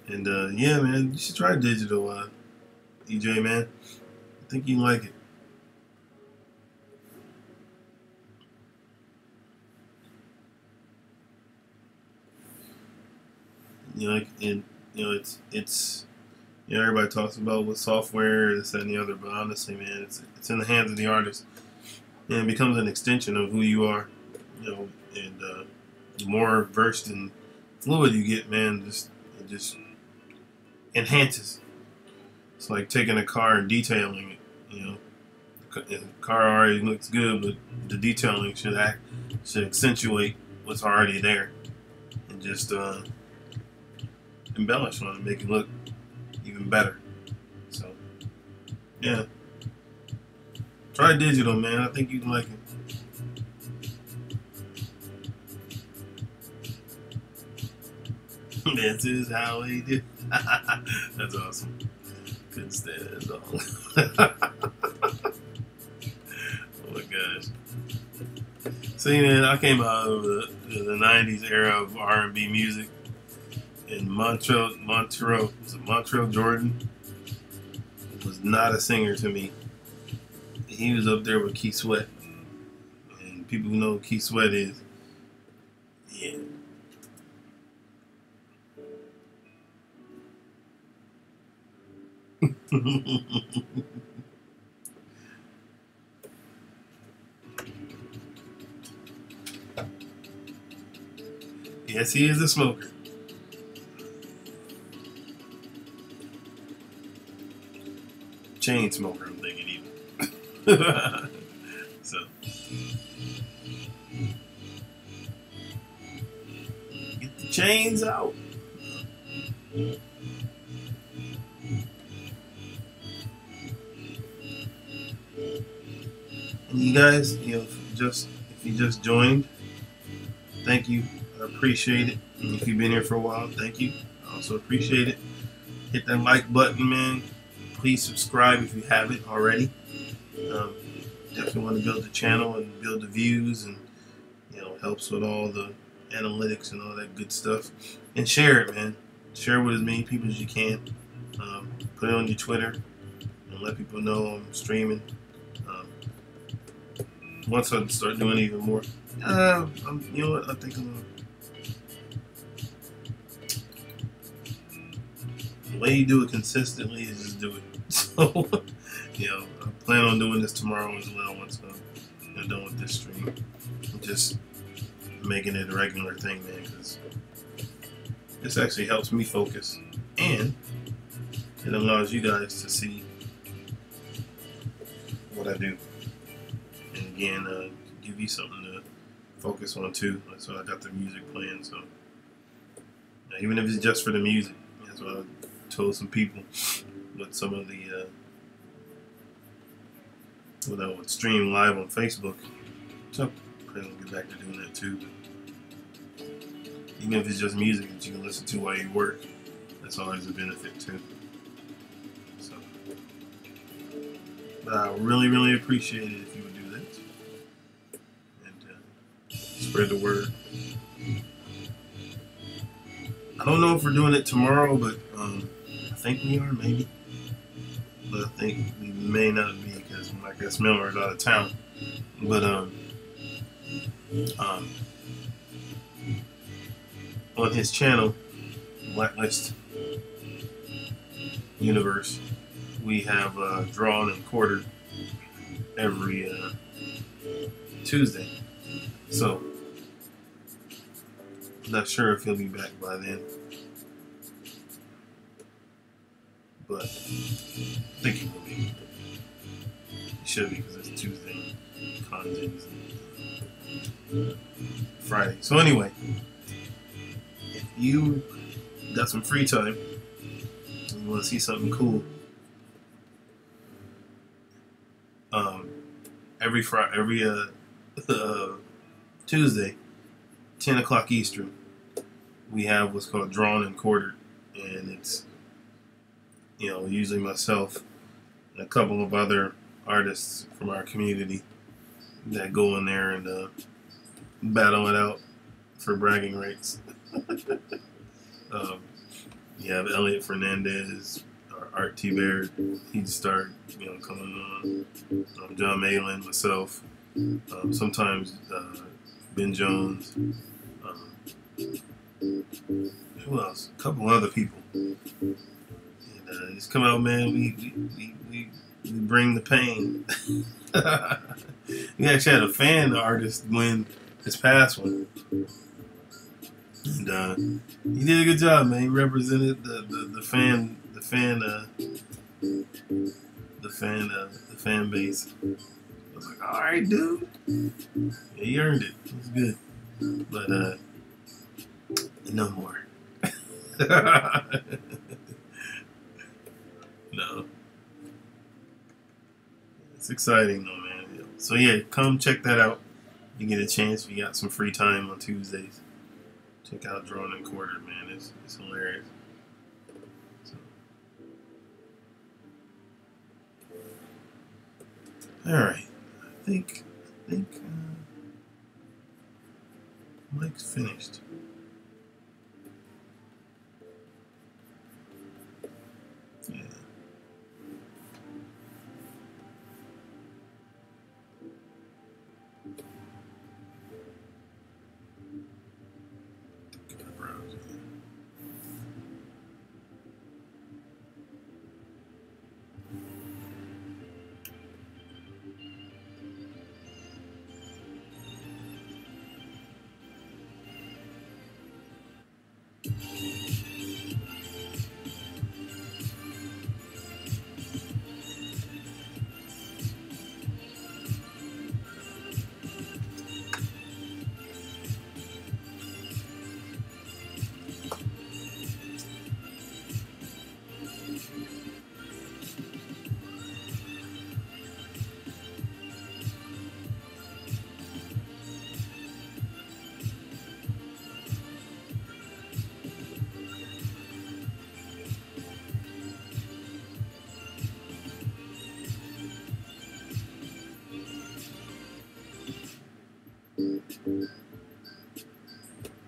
And yeah, man, you should try digital, EJ, man. I think you like it. You know, like, and you know, it's you know, everybody talks about what software, this, that, and the other, but honestly, man, it's in the hands of the artist, and it becomes an extension of who you are. You know, and the more versed and fluid you get, man, it just enhances. It's like taking a car and detailing it. You know, the car already looks good, but the detailing should accentuate what's already there, and just embellish on it, make it look even better. So, yeah, try digital, man. I think you can like it. This is how we do. That's awesome. Couldn't stand it at all. Oh my gosh. See, man, I came out of the 90s era of R&B music, and Montrell Jordan was not a singer to me. He was up there with Keith Sweat, and people who know who Keith Sweat is, yeah. Yes, he is a smoker. Chain smoker, I'm thinking even. So, get the chains out. And you guys, if you just joined, thank you. I appreciate it. And if you've been here for a while, thank you. I also appreciate it. Hit that like button, man. Please subscribe if you haven't already. Um, Definitely want to build the channel and build the views, and helps with all the analytics and all that good stuff. And share it, man. Share it with as many people as you can. Put it on your Twitter and let people know I'm streaming. Once I start doing it even more, you know what? I think the way you do it consistently is just do it. So, I plan on doing this tomorrow as well once I'm done with this stream. Just making it a regular thing, man, because this actually helps me focus, and it allows you guys to see what I do. And again, give you something to focus on too. That's why I got the music playing. So even if it's just for the music, that's what I told some people with some of the when I would stream live on Facebook. So I'm going to get back to doing that too. But even if it's just music that you can listen to while you work, that's always a benefit too. So, but I really, really appreciate it if you would do that and spread the word. I don't know if we're doing it tomorrow, but I think we are, maybe. But I think we may not be because my guest Miller is out of town. But on his channel, Blacklist Universe, we have drawn and quartered every Tuesday. So I'm not sure if he'll be back by then, but I think he will be. He should be because it's Tuesday, Conjun's Friday. So anyway, if you got some free time and you want to see something cool, every Tuesday, 10 o'clock Eastern, we have what's called Drawn and Quartered, and it's usually myself and a couple of other artists from our community that go in there and battle it out for bragging rights. You have Elliot Fernandez, or Art T. Baird. He just started, coming on. John Malin, myself. Sometimes Ben Jones. Who else? A couple other people. And just come out, man. We bring the pain. We actually had a fan artist win this past one, and he did a good job, man. He represented the fan base. I was like, all right, dude. Yeah, he earned it. It was good, but no more. No. It's exciting though, man. So yeah, come check that out. You get a chance if you got some free time on Tuesdays. Check out Drawn and Quartered, man. It's hilarious. So. All right, I think Mike's finished. Yeah.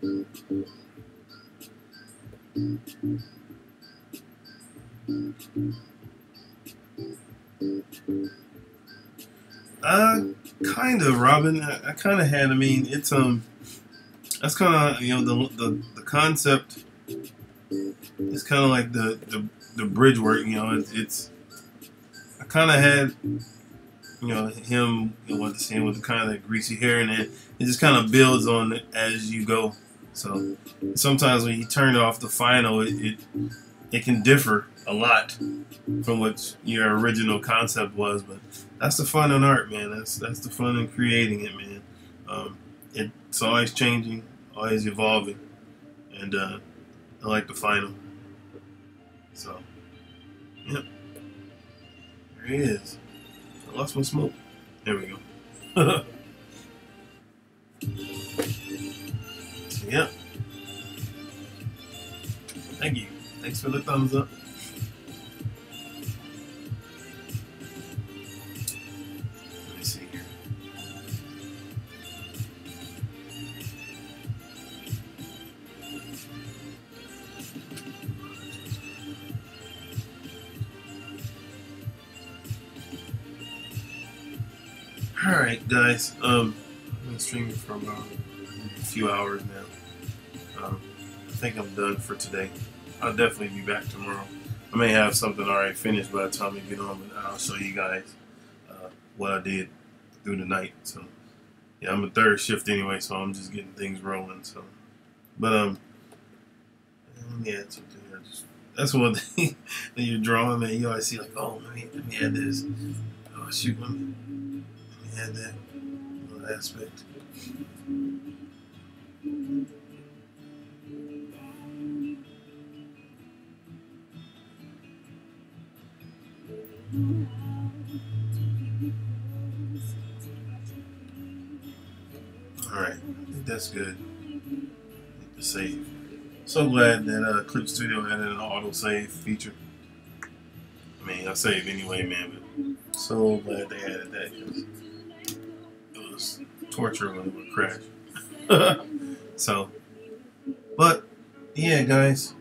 Kind of, Robin. I kind of had. I mean, it's that's kind of, you know, the concept is kind of like the bridge work. You know, it's I kind of had, you know, him, you know, what the same with the kind of that greasy hair, and then it just kind of builds on it as you go. So sometimes when you turn off the final, it can differ a lot from what your original concept was, but that's the fun in art, man. That's the fun in creating it, man. It's always changing, always evolving, and I like the final. So, yep, there he is. I lost my smoke. There we go. So, yeah. Thank you. Thanks for the thumbs up. Let me see here. All right, guys. I've been streaming for about a few hours now. I think I'm done for today. I'll definitely be back tomorrow. I may have something already finished by the time we get on, but I'll show you guys what I did through the night. So, yeah, I'm a third shift anyway, so I'm just getting things rolling. So, but yeah, it's something here. That's one thing that you're drawing, man. You always see like, oh, let me add this. Oh shoot, let me add that little aspect. Alright, I think that's good. Hit the save. So glad that Clip Studio added an auto save feature. I mean, I save anyway, man, but so glad they added that because it was torture when it would crash. So, but yeah, guys,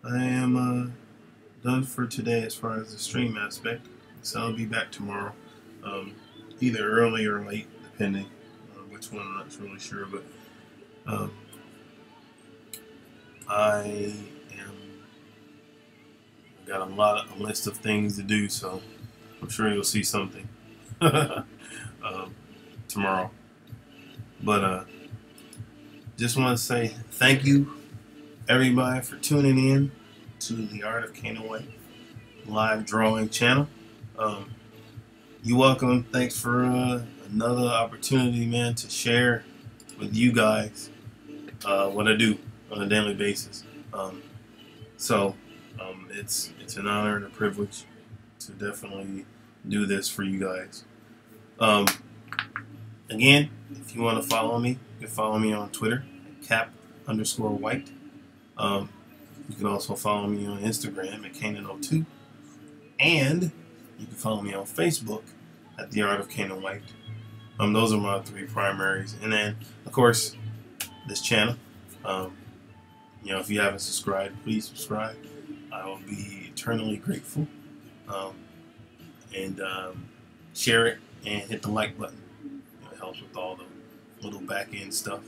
I am done for today as far as the stream aspect. So I'll be back tomorrow, either early or late, depending on which one. I'm not really sure, but I got a list of things to do, so I'm sure you'll see something tomorrow. But just want to say thank you, everybody, for tuning in to the Art of Caanan White live drawing channel. You're welcome. Thanks for another opportunity, man, to share with you guys what I do on a daily basis. It's an honor and a privilege to definitely do this for you guys. Again, if you want to follow me, you can follow me on Twitter at cap_white. You can also follow me on Instagram at Caanan02. And you can follow me on Facebook at The Art of Caanan White. Those are my three primaries. And then, of course, this channel. If you haven't subscribed, please subscribe. I will be eternally grateful. And share it and hit the like button. It helps with all the little back end stuff.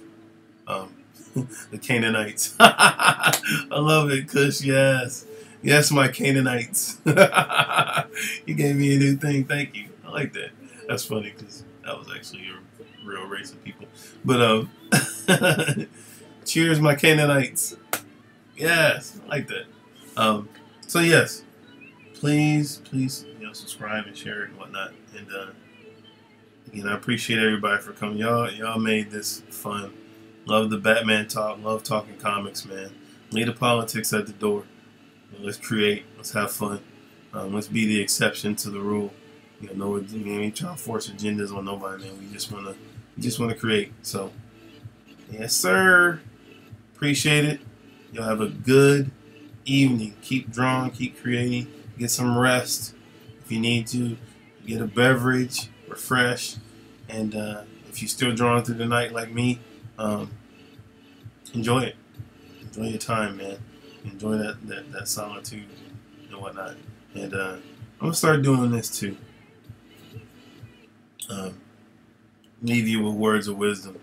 The Canaanites. I love it, Kush. Yes, my Canaanites. You gave me a new thing. Thank you. I like that. That's funny because that was actually a real race of people. But cheers, my Canaanites. Yes, I like that. So yes, please, subscribe and share it and whatnot. And I appreciate everybody for coming. Y'all made this fun. Love the Batman talk. Love talking comics, man. Leave the politics at the door. Let's create. Let's have fun. Let's be the exception to the rule. We ain't trying to force agendas on nobody, man. We just wanna create. So, yes, sir. Appreciate it. Y'all have a good evening. Keep drawing. Keep creating. Get some rest if you need to. Get a beverage. Refresh. And if you're still drawing through the night like me, enjoy it. Enjoy your time, man. Enjoy that solitude and whatnot. And I'm gonna start doing this too. Leave you with words of wisdom,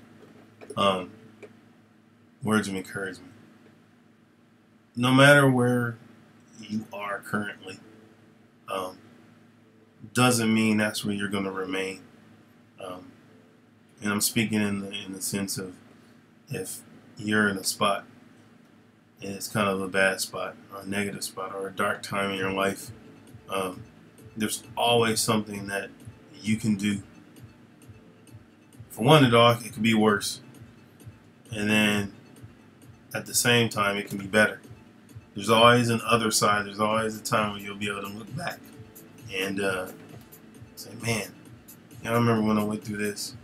words of encouragement. No matter where you are currently, doesn't mean that's where you're going to remain. And I'm speaking in the sense of if you're in a spot and it's kind of a bad spot or a negative spot or a dark time in your life, there's always something that you can do. For one, it could be worse. And then at the same time, it can be better. There's always an other side. There's always a time when you'll be able to look back and say, man, I remember when I went through this.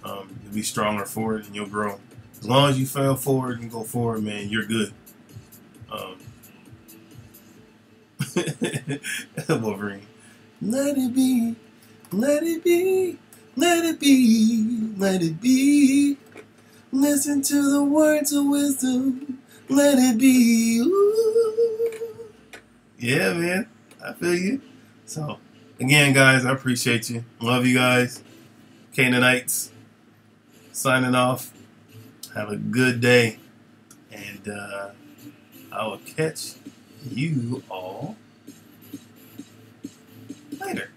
You'll be stronger for it and you'll grow. As long as you fail forward and go forward, man, you're good. Wolverine. Let it be, let it be, let it be, let it be. Listen to the words of wisdom. Let it be. Ooh. Yeah, man. I feel you. So, again, guys, I appreciate you. Love you guys. Canaanites, signing off. Have a good day. And I will catch you all later.